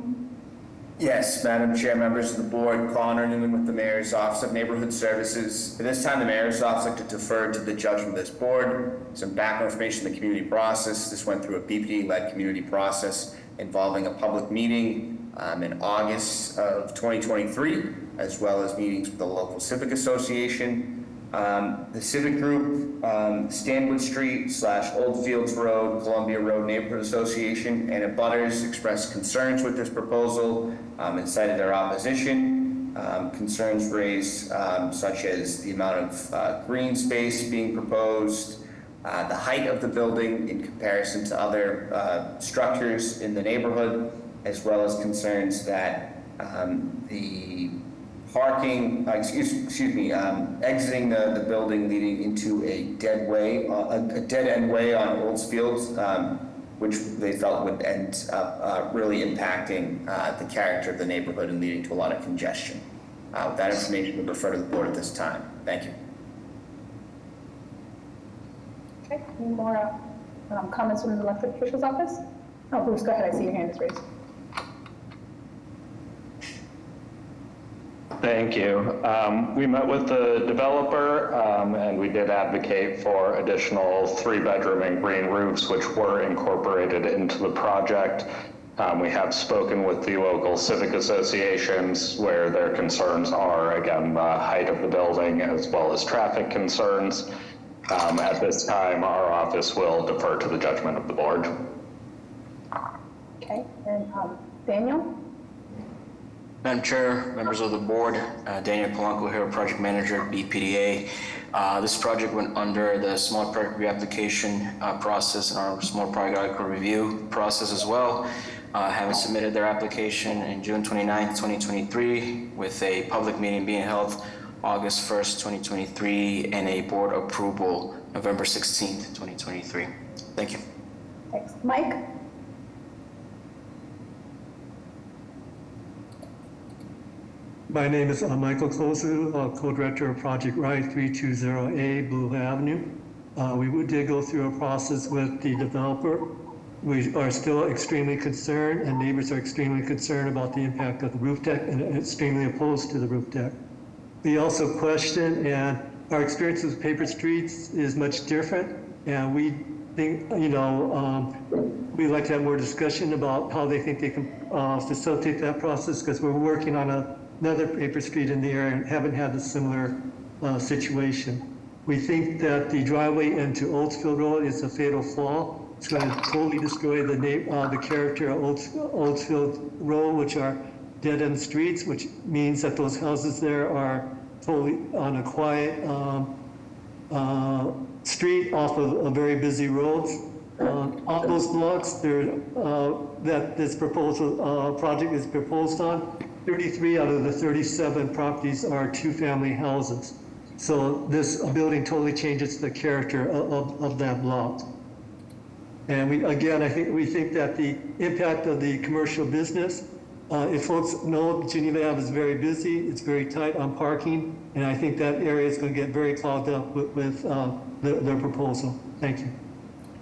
Yes, Madam Chair, members of the board, Connor Newman with the Mayor's Office of Neighborhood Services. At this time, the Mayor's Office would like to defer to the judgment of this board. Some background information on the community process. This went through a BPD-led community process involving a public meeting in August of 2023, as well as meetings with the local civic association. The civic group, Stanwood Street / Old Fields Road, Columbia Road Neighborhood Association, and abutters expressed concerns with this proposal and cited their opposition. Concerns raised such as the amount of green space being proposed, the height of the building in comparison to other structures in the neighborhood, as well as concerns that the parking, exiting the building leading into a dead end way on Olds Fields, which they felt would end up really impacting the character of the neighborhood and leading to a lot of congestion. With that information, we'll defer to the board at this time. Thank you. Okay, any more comments from the elected officials office? Oh, Bruce, go ahead, I see your hand is raised. Thank you. We met with the developer and we did advocate for additional 3-bedroom and green roofs, which were incorporated into the project. We have spoken with the local civic associations where their concerns are, again, the height of the building as well as traffic concerns. At this time, our office will defer to the judgment of the board. Okay, and Daniel? Madam Chair, members of the board, Daniel Polanco here, project manager at BPDA. This project went under the small project reapplication process and our small project review process as well. Having submitted their application in June 29th, 2023, with a public meeting being held August 1st, 2023, and a board approval November 16th, 2023. Thank you. Thanks. Mike? My name is Michael Kozu, co-director of Project Right 320A Blue Avenue. We did go through a process with the developer. We are still extremely concerned, and neighbors are extremely concerned about the impact of the roof deck and extremely opposed to the roof deck. We also question, and our experience with paper streets is much different, and we think, we'd like to have more discussion about how they think they can facilitate that process, because we're working on another paper street in the area and haven't had a similar situation. We think that the driveway into Oldsfield Road is a fatal flaw. It's going to totally destroy the character of Oldsfield Road, which are dead-end streets, which means that those houses there are totally on a quiet street off of a very busy roads. On those blocks that this project is proposed on, 33 out of the 37 properties are 2-family houses. So this building totally changes the character of that block. And we think that the impact of the commercial business, if folks know, Geneva Ave is very busy, it's very tight on parking, and I think that area is going to get very clogged up with their proposal. Thank you.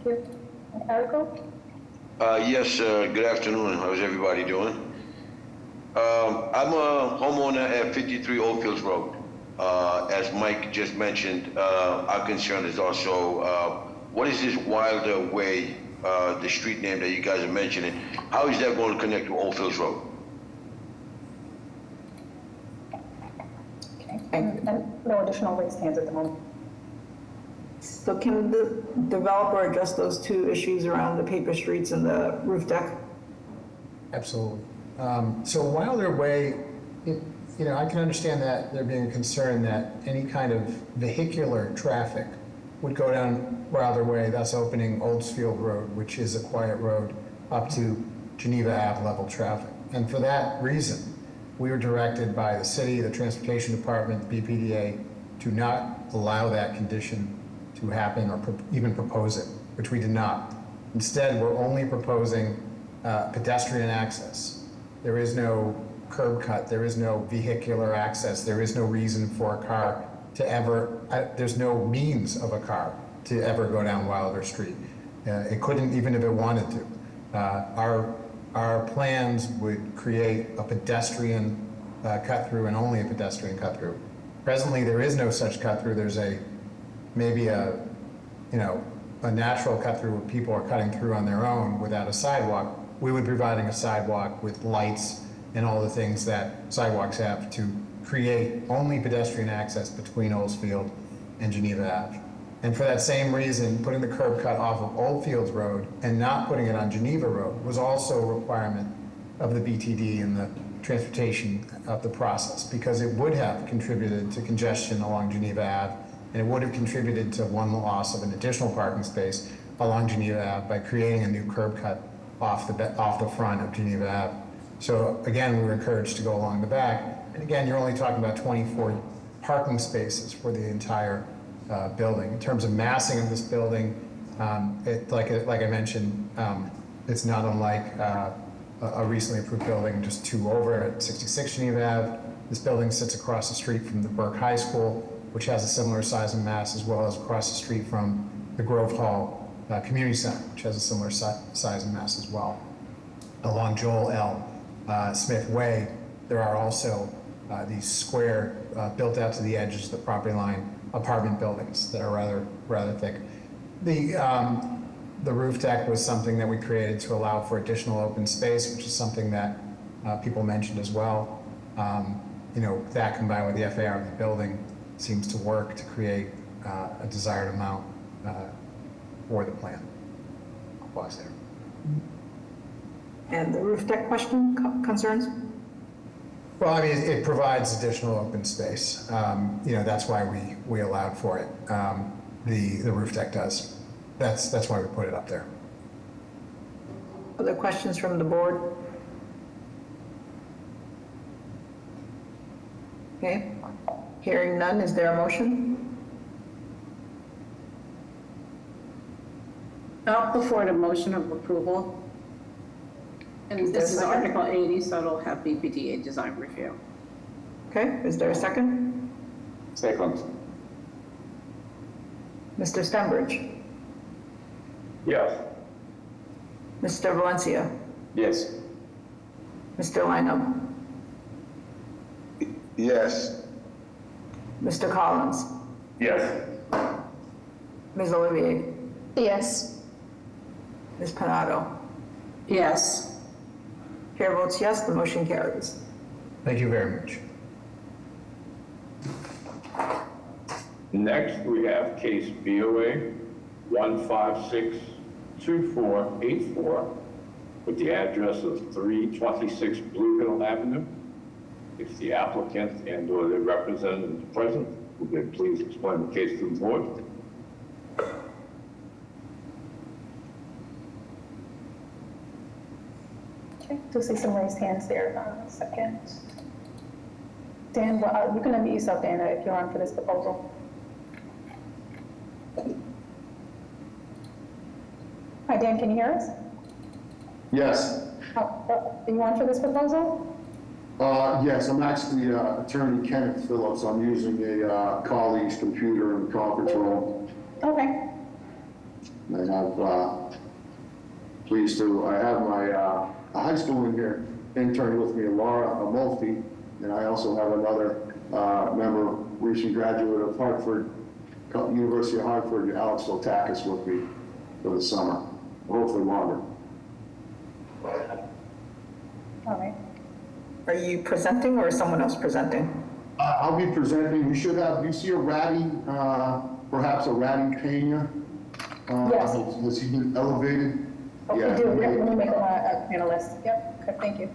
Thank you. Erico? Yes, good afternoon. How's everybody doing? I'm a homeowner at 53 Oldfields Road. As Mike just mentioned, our concern is also, what is this Wilder Way, the street name that you guys are mentioning? How is that going to connect to Oldfields Road? Okay, and no additional raised hands at the moment. So can the developer address those two issues around the paper streets and the roof deck? Absolutely. So Wilder Way, I can understand that there being a concern that any kind of vehicular traffic would go down Wilder Way, thus opening Oldsfield Road, which is a quiet road, up to Geneva Ave level traffic. And for that reason, we were directed by the city, the transportation department, BPDA, to not allow that condition to happen or even propose it, which we did not. Instead, we're only proposing pedestrian access. There is no curb cut, there is no vehicular access, there is no reason for a car to ever, there's no means of a car to ever go down Wilder Street. It couldn't even if it wanted to. Our plans would create a pedestrian cut through and only a pedestrian cut through. Presently, there is no such cut through. There's maybe a natural cut through where people are cutting through on their own without a sidewalk. We would be providing a sidewalk with lights and all the things that sidewalks have to create only pedestrian access between Oldsfield and Geneva Ave. And for that same reason, putting the curb cut off of Oldfields Road and not putting it on Geneva Road was also a requirement of the BTD and the transportation of the process, because it would have contributed to congestion along Geneva Ave and it would have contributed to one loss of an additional parking space along Geneva Ave by creating a new curb cut off the front of Geneva Ave. So again, we were encouraged to go along the back. And again, you're only talking about 24 parking spaces for the entire building. In terms of massing of this building, like I mentioned, it's not unlike a recently approved building just two over at 66 Geneva Ave. This building sits across the street from the Burke High School, which has a similar size and mass, as well as across the street from the Grove Hall Community Center, which has a similar size and mass as well. Along Joel L. Smith Way, there are also these square, built out to the edges of the property line, apartment buildings that are rather thick. The roof deck was something that we created to allow for additional open space, which is something that people mentioned as well. That combined with the FAR of the building seems to work to create a desired amount for the plan. I'll pause there. And the roof deck question, concerns? Well, I mean, it provides additional open space. That's why we allowed for it. The roof deck does. That's why we put it up there. Other questions from the board? Okay. Hearing none, is there a motion? I'll put forward a motion of approval. And this is Article 80, so it'll have BPDA design review. Okay, is there a second? Second. Mr. Stenbridge? Yes. Mr. Valencia? Yes. Mr. Lineup? Yes. Mr. Collins? Yes. Ms. Olivier? Yes. Ms. Panado? Yes. Chair votes yes, the motion carries. Thank you very much. Next, we have case BOA 1562484 with the address of 326 Blue Hill Avenue. If the applicant and/or their representative is present, would they please explain the case to the board? Okay, do see some raised hands there. A second. Dan, well, you can unmute yourself, Dan, if you're on for this proposal. Hi, Dan, can you hear us? Yes. Are you on for this proposal? Yes, I'm actually Attorney Kenneth Phillips. I'm using a colleague's computer in the conference room. Okay. I have, I have my high school in here intern with me, Laura Mulfey, and I also have another member, recent graduate of Hartford, University of Hartford, Alex Lotakis, with me for the summer, hopefully longer. All right. Are you presenting or is someone else presenting? I'll be presenting. We should have, do you see a ratty, perhaps a ratty Pena? Yes. Has he been elevated? Oh, Yeah. we do. Let me make him a panelist. Yep. Okay, thank you.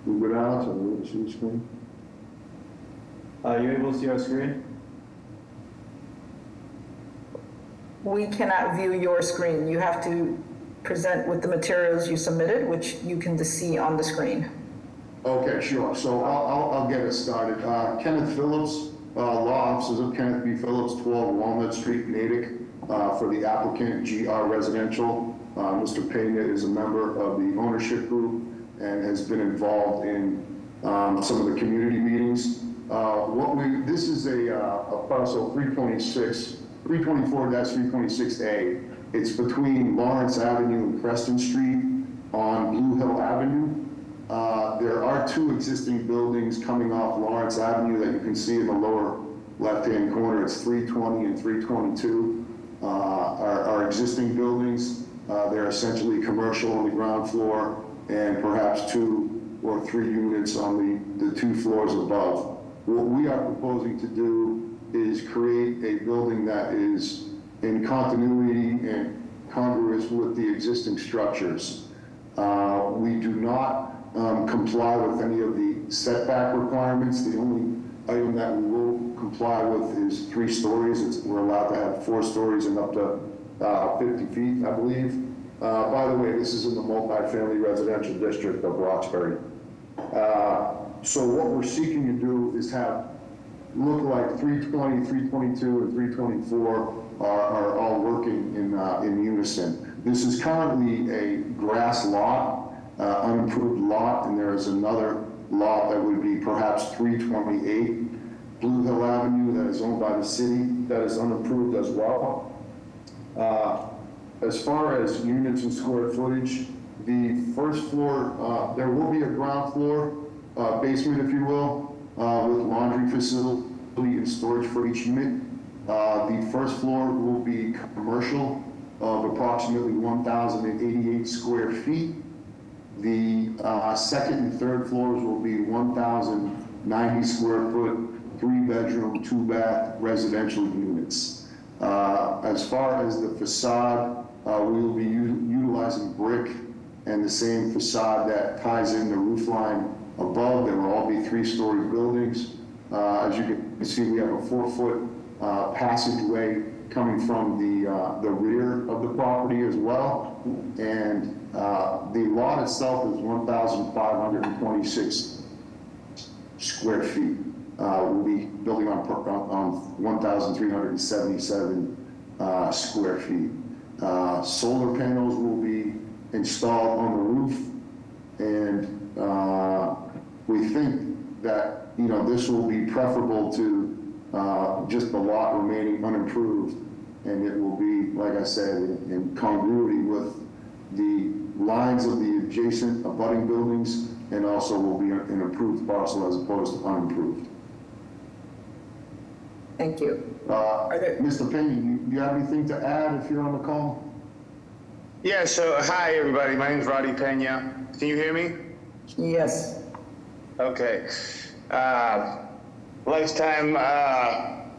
Move it out so we can see the screen. Are you able to see our screen? We cannot view your screen. You have to present with the materials you submitted, which you can see on the screen. Okay, sure. So I'll get us started. Kenneth Phillips, law offices of Kenneth B. Phillips, 12 Walnut Street, Natick, for the applicant, GR Residential. Mr. Pena is a member of the ownership group and has been involved in some of the community meetings. This is a parcel 324-326A. It's between Lawrence Avenue and Preston Street on Blue Hill Avenue. There are two existing buildings coming off Lawrence Avenue that you can see in the lower left-hand corner. It's 320 and 322 are existing buildings. They're essentially commercial on the ground floor and perhaps 2 or 3 units on the 2 floors above. What we are proposing to do is create a building that is in continuity and congruous with the existing structures. We do not comply with any of the setback requirements. The only item that we will comply with is 3 stories. We're allowed to have 4 stories and up to 50 feet, I believe. By the way, this is in the multifamily residential district of Roxbury. So what we're seeking to do is look like 320, 322, and 324 are all working in unison. This is currently a grass lot, unimproved lot, and there is another lot that would be perhaps 328 Blue Hill Avenue that is owned by the city that is unimproved as well. As far as units and square footage, the first floor, there will be a ground floor basement, if you will, with laundry facility and storage for each unit. The first floor will be commercial of approximately 1,088 square feet. The second and third floors will be 1,090 square foot, 3-bedroom, 2-bath residential units. As far as the facade, we will be utilizing brick and the same facade that ties in the roof line above. They will all be 3-story buildings. As you can see, we have a 4-foot passageway coming from the rear of the property as well. And the lot itself is 1,526 square feet. We'll be building on 1,377 square feet. Solar panels will be installed on the roof, and we think that this will be preferable to just the lot remaining unimproved, and it will be, like I said, in congruity with the lines of the adjacent abutting buildings, and also will be an improved parcel as opposed to unimproved. Thank you. Mr. Pena, do you have anything to add if you're on the call? Yeah, so hi everybody, my name is Roddy Pena. Can you hear me? Yes. Okay. Lifetime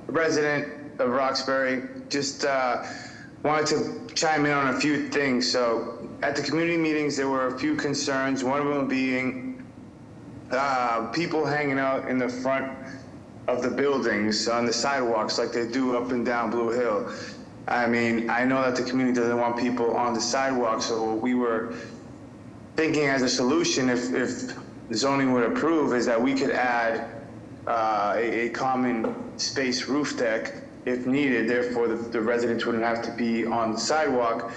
resident of Roxbury. Just wanted to chime in on a few things. So at the community meetings, there were a few concerns, one of them being people hanging out in the front of the buildings on the sidewalks like they do up and down Blue Hill. I mean, I know that the community doesn't want people on the sidewalk, so what we were thinking as a solution, if zoning would approve, is that we could add a common space roof deck if needed. Therefore, the residents wouldn't have to be on the sidewalk,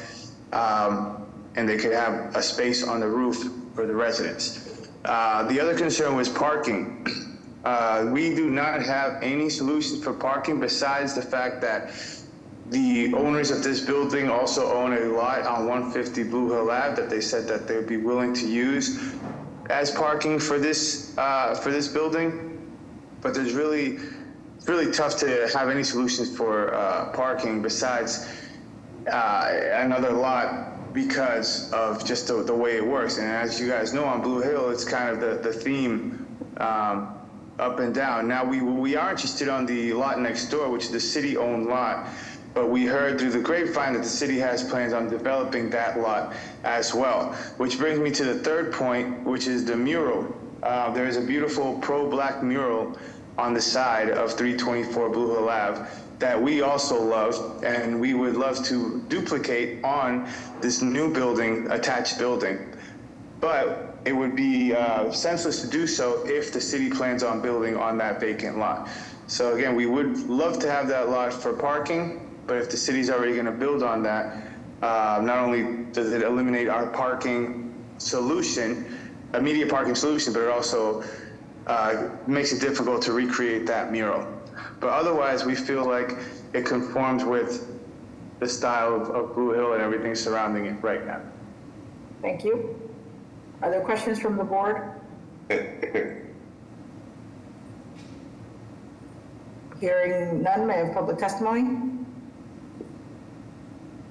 and they could have a space on the roof for the residents. The other concern was parking. We do not have any solutions for parking besides the fact that the owners of this building also own a lot on 150 Blue Hill Ave that they said that they would be willing to use as parking for this building. But it's really tough to have any solutions for parking besides another lot because of just the way it works. And as you guys know, on Blue Hill, it's kind of the theme up and down. Now we are interested on the lot next door, which is the city-owned lot. But we heard through the grapevine that the city has plans on developing that lot as well. Which brings me to the third point, which is the mural. There is a beautiful pro-black mural on the side of 324 Blue Hill Ave that we also love, and we would love to duplicate on this new building, attached building. But it would be senseless to do so if the city plans on building on that vacant lot. So again, we would love to have that lot for parking, but if the city's already going to build on that, not only does it eliminate our parking solution, immediate parking solution, but it also makes it difficult to recreate that mural. But otherwise, we feel like it conforms with the style of Blue Hill and everything surrounding it right now. Thank you. Are there questions from the board? Hearing none, may I have public testimony?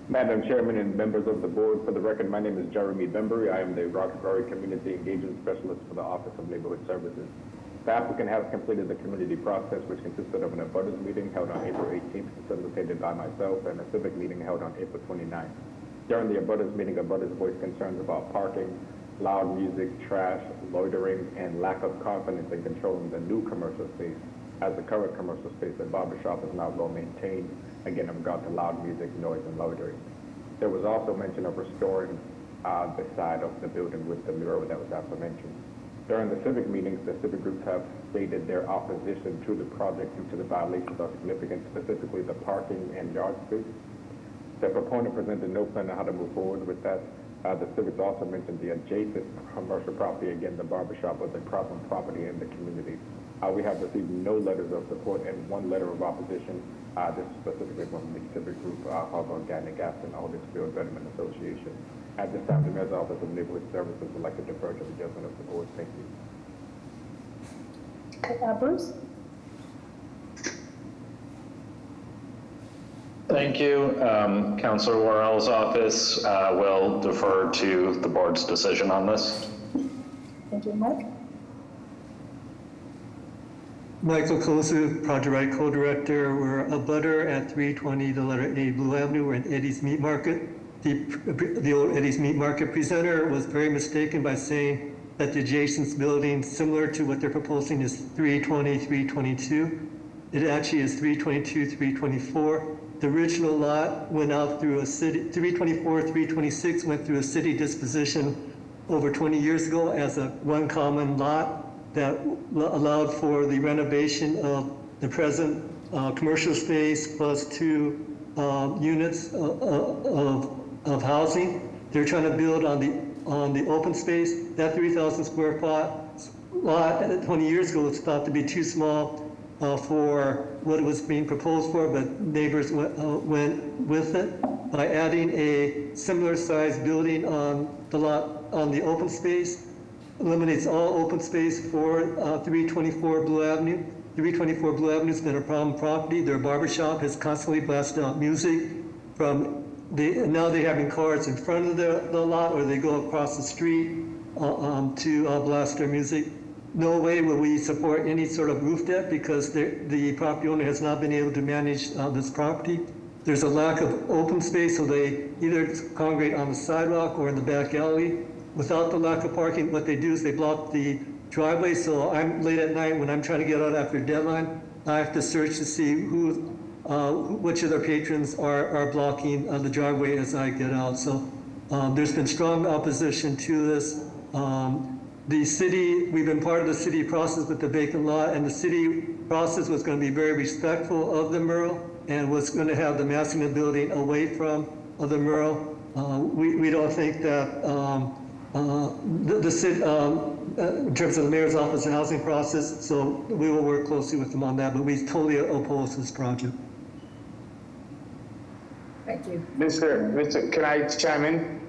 Madam Chairman and members of the board, for the record, my name is Jeremy Bembury. I am the Roxbury Community Engagement Specialist for the Office of Neighborhood Services. The applicant has completed the community process, which consisted of an abutters meeting held on April 18th, facilitated by myself, and a civic meeting held on April 29th. During the abutters meeting, abutters voiced concerns about parking, loud music, trash, loitering, and lack of confidence in controlling the new commercial space, as the current commercial space at barbershop is not well maintained, again, in regard to loud music, noise, and loitering. There was also mention of restoring the side of the building with the mural that was aforementioned. During the civic meetings, the civic groups have stated their opposition to the project due to the violations of significance, specifically the parking and yard space. The proponent presented no plan on how to move forward with that. The civics also mentioned the adjacent commercial property, again, the barbershop was a problem property in the community. We have received no letters of support and one letter of opposition. This is specifically from the civic group of Organic Gas and Aldersfield Betterment Association. At this time, the Mayor's Office of Neighborhood Services would like to defer to the judgment of the board. Thank you. Okay, Bruce? Thank you. Councilor Worrell's office will defer to the board's decision on this. Thank you, Mike. Michael Kosu, Project Right co-director. We're a butter at 320, the letter A, Blue Avenue. We're in Eddie's Meat Market. The old Eddie's Meat Market presenter was very mistaken by saying that the adjacent building, similar to what they're proposing, is 320, 322. It actually is 322, 324. The original lot went out through a city, 324, 326 went through a city disposition over 20 years ago as a one common lot that allowed for the renovation of the present commercial space plus 2 units of housing. They're trying to build on the open space. That 3,000 square foot lot 20 years ago was thought to be too small for what it was being proposed for, but neighbors went with it by adding a similar sized building on the lot on the open space. Eliminates all open space for 324 Blue Avenue. 324 Blue Avenue has been a problem property. Their barbershop has constantly blasted out music from now they're having cars in front of the lot, or they go across the street to blast their music. No way will we support any sort of roof deck because the property owner has not been able to manage this property. There's a lack of open space, so they either congregate on the sidewalk or in the back alley. Without the lack of parking, what they do is they block the driveway, so I'm late at night when I'm trying to get out after deadline, I have to search to see which of their patrons are blocking the driveway as I get out. So there's been strong opposition to this. The city, we've been part of the city process with the vacant lot, and the city process was going to be very respectful of the mural and was going to have the massing the building away from the mural. We don't think that the city, in terms of the mayor's office and housing process, so we will work closely with them on that, but we totally oppose this project. Thank you. Mr., can I chime in?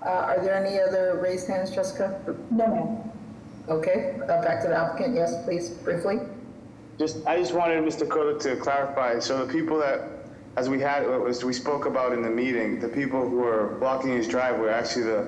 Are there any other raised hands, Jessica? No, ma'am. Okay, back to the applicant. Yes, please, briefly. I just wanted Mr. Cota to clarify. So the people that, as we spoke about in the meeting, the people who are blocking his driveway are actually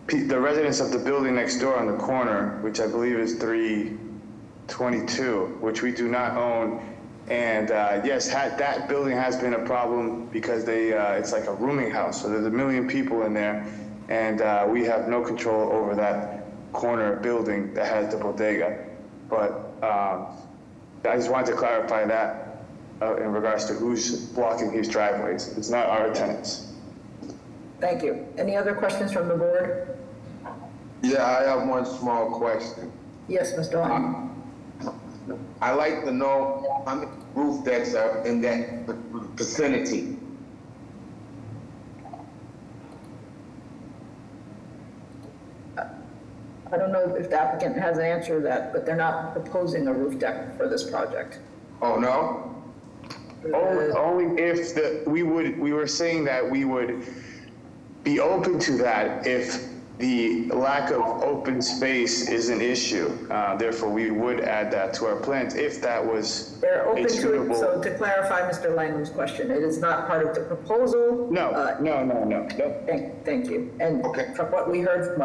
the residents of the building next door on the corner, which I believe is 322, which we do not own. And yes, that building has been a problem because it's like a rooming house. So there's 1 million people in there, and we have no control over that corner building that has the bodega. But I just wanted to clarify that in regards to who's blocking his driveways. It's not our tenants. Thank you. Any other questions from the board? Yeah, I have one small question. Yes, Mr. Long. I'd like to know how many roof decks are in that vicinity. I don't know if the applicant has an answer to that, but they're not proposing a roof deck for this project. Oh, no? Only if we were saying that we would be open to that if the lack of open space is an issue. Therefore, we would add that to our plans if that was They're open suitable. to it. So to clarify Mr. Langham's question, it is not part of the proposal. No. Thank you. And from what we heard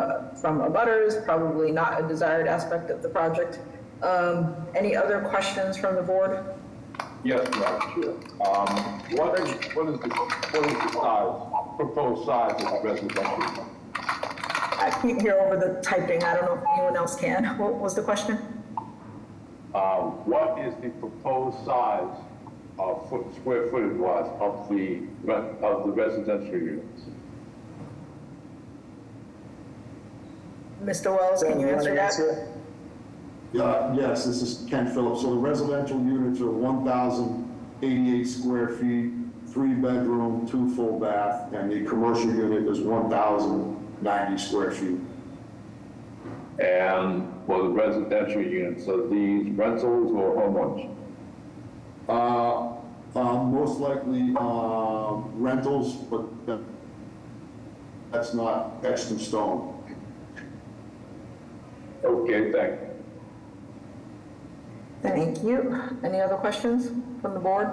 from abutters, probably not a desired aspect of the project. Any other questions from the board? Yes, Madam Chair. What is the proposed size of the residential? I can't hear over the typing. I don't know if anyone else can. What was the question? What is the proposed size of square footage wise of the residential units? Mr. Wells, can you answer that? Yes, this is Ken Phillips. So the residential units are 1,088 square feet, 3-bedroom, 2 full bath, and the commercial unit is 1,090 square feet. And for the residential units, are these rentals or homeowners? Most likely rentals, but that's not etched in stone. Okay, thank you. Thank you. Any other questions from the board?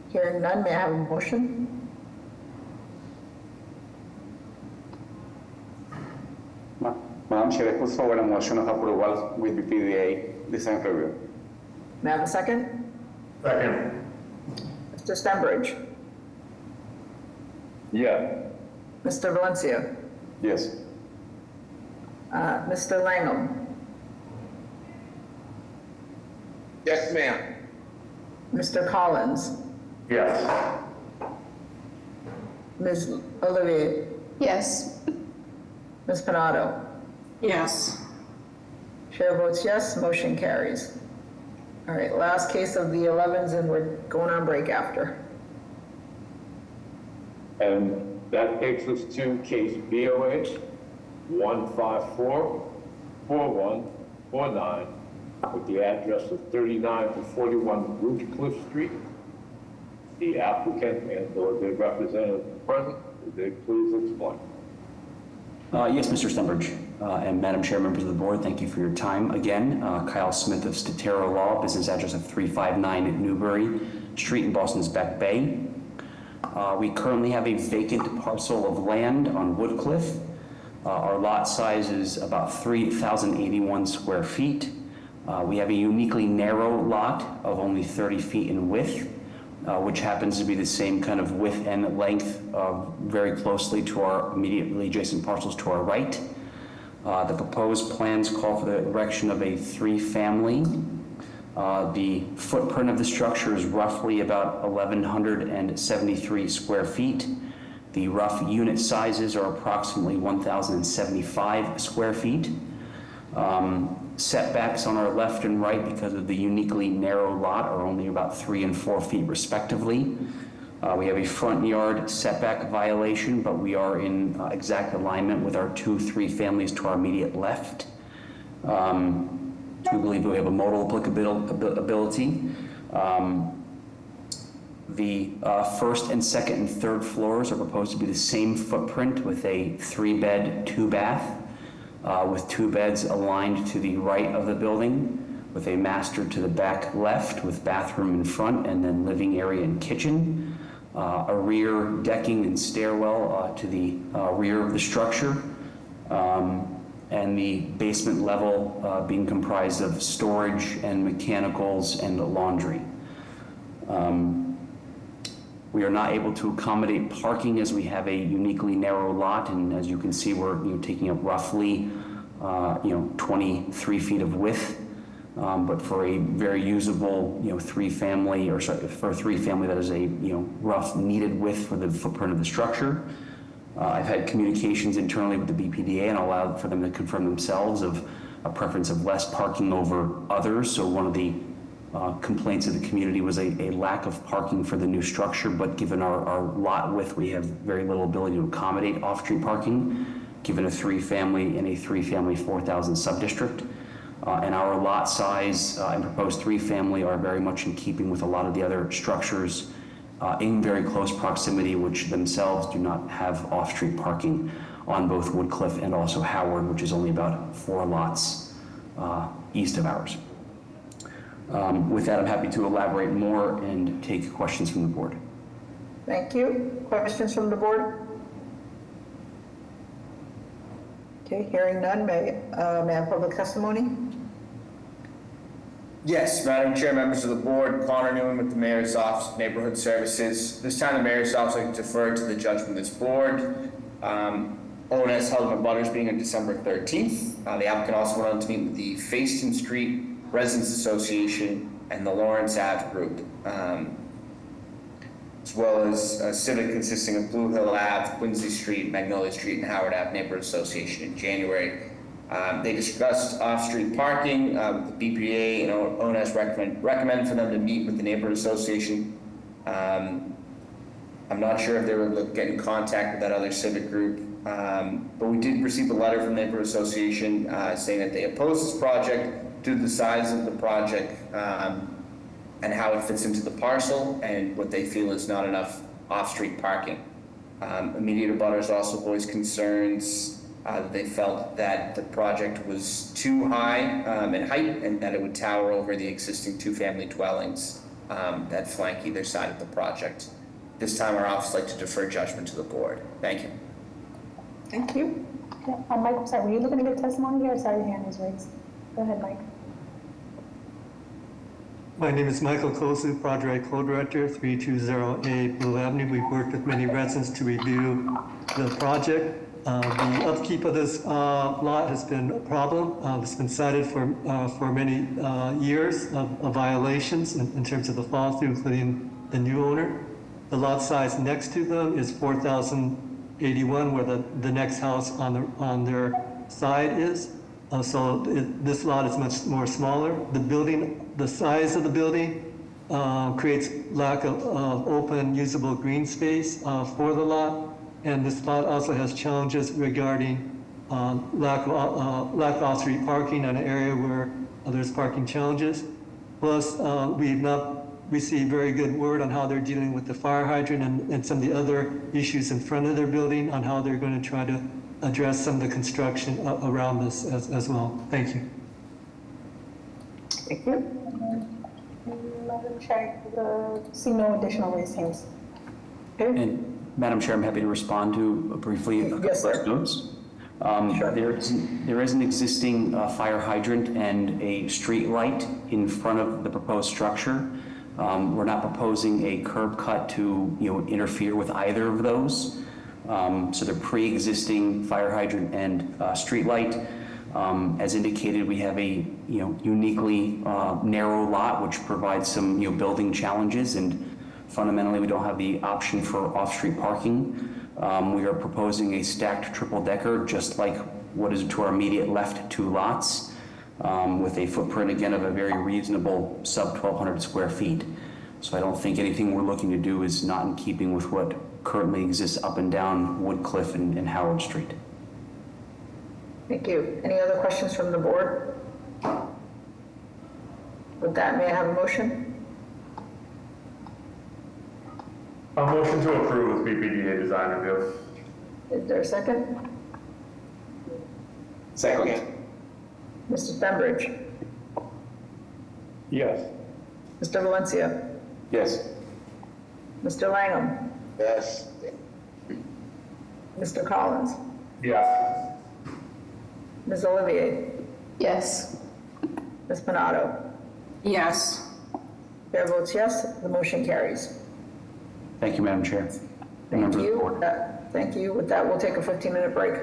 Hearing none, may I have a motion? Madam Chair, I put forward a motion of approval with BPDA design review. May I have a second? Second. Mr. Stenbridge? Yes. Mr. Valencia? Yes. Mr. Langham? Yes, ma'am. Mr. Collins? Yes. Ms. Olivier? Yes. Ms. Panado? Yes. Chair votes yes, motion carries. All right, last case of the 11s, and we're going on break after. And that takes us to case BOH 1544149 with the address of 39 to 41 Ridgecliff Street. The applicant and or their representative present, would they please explain? Yes, Mr. Stenbridge, and Madam Chair, members of the board, thank you for your time. Again, Kyle Smith of Statero Law, business address of 359 Newbury Street in Boston's Back Bay. We currently have a vacant parcel of land on Woodcliff. Our lot size is about 3,081 square feet. We have a uniquely narrow lot of only 30 feet in width, which happens to be the same kind of width and length very closely to our immediately adjacent parcels to our right. The proposed plans call for the erection of a 3-family. The footprint of the structure is roughly about 1,173 square feet. The rough unit sizes are approximately 1,075 square feet. Setbacks on our left and right, because of the uniquely narrow lot, are only about 3 and 4 feet respectively. We have a front yard setback violation, but we are in exact alignment with our 2 3-families to our immediate left. We believe we have a modal applicability. The first and second and third floors are proposed to be the same footprint with a 3-bed, 2-bath. With 2 beds aligned to the right of the building, with a master to the back left, with bathroom in front, and then living area and kitchen. A rear decking and stairwell to the rear of the structure, and the basement level being comprised of storage and mechanicals and laundry. We are not able to accommodate parking as we have a uniquely narrow lot, and as you can see, we're taking up roughly 23 feet of width, but for a very usable 3-family, or sorry, for a 3-family, that is a rough needed width for the footprint of the structure. I've had communications internally with the BPDA and allowed for them to confirm themselves of a preference of less parking over others. So one of the complaints of the community was a lack of parking for the new structure, but given our lot width, we have very little ability to accommodate off-street parking, given a 3-family and a 3-family 4,000 subdistrict. And our lot size and proposed 3-family are very much in keeping with a lot of the other structures in very close proximity, which themselves do not have off-street parking on both Woodcliff and also Howard, which is only about 4 lots east of ours. With that, I'm happy to elaborate more and take questions from the board. Thank you. Questions from the board? Okay, hearing none, may I have public testimony? Yes, Madam Chair, members of the board, Connor Newman with the Mayor's Office of Neighborhood Services. This time the Mayor's Office would like to defer to the judgment of this board. ONS held in abutters being on December 13th. The applicant also went on to meet with the Fayston Street Residents Association and the Lawrence Ave group, as well as a civic consisting of Blue Hill Ave, Quincy Street, Magnolia Street, and Howard Ave Neighborhood Association in January. They discussed off-street parking. The BPA and ONS recommend for them to meet with the neighborhood association. I'm not sure if they were get in contact with that other civic group, but we did receive a letter from the neighborhood association saying that they oppose this project due to the size of the project and how it fits into the parcel and what they feel is not enough off-street parking. Immediate abutters also voiced concerns. They felt that the project was too high in height and that it would tower over the existing two-family dwellings that flank either side of the project. This time our office would like to defer judgment to the board. Thank you. Thank you. Yeah, Mike, I'm sorry, were you looking to get testimony here? Sorry, your hand was raised. Go ahead, Mike. My name is Michael Kosu, Project Co-Director, 320A Blue Avenue. We've worked with many residents to review the project. The upkeep of this lot has been a problem. It's been cited for many years of violations in terms of the fall through, including the new owner. The lot size next to them is 4,081, where the next house on their side is. This lot is much more smaller. The size of the building creates lack of open, usable green space for the lot. And this lot also has challenges regarding lack of off-street parking in an area where there's parking challenges. Plus, we've not received very good word on how they're dealing with the fire hydrant and some of the other issues in front of their building on how they're going to try to address some of the construction around this as well. Thank you. Thank you. Madam Chair, see no additional raised hands. Okay. And Madam Chair, I'm happy to respond to briefly a couple of notes. Sure. There is an existing fire hydrant and a street light in front of the proposed structure. We're not proposing a curb cut to interfere with either of those. So the pre-existing fire hydrant and street light. As indicated, we have a uniquely narrow lot, which provides some building challenges, and fundamentally we don't have the option for off-street parking. We are proposing a stacked triple-decker, just like what is to our immediate left two lots, with a footprint again of a very reasonable sub 1,200 square feet. So I don't think anything we're looking to do is not in keeping with what currently exists up and down Woodcliff and Howard Street. Thank you. Any other questions from the board? With that, may I have a motion? A motion to approve with BPDA design review. Is there a second? Second. Mr. Stenbridge? Yes. Mr. Valencia? Yes. Mr. Langham? Yes. Mr. Collins? Yes. Ms. Olivier? Yes. Ms. Pinato? Yes. Chair votes yes, the motion carries. Thank you, Madam Chair. Thank you. Thank you. With that, we'll take a 15-minute break.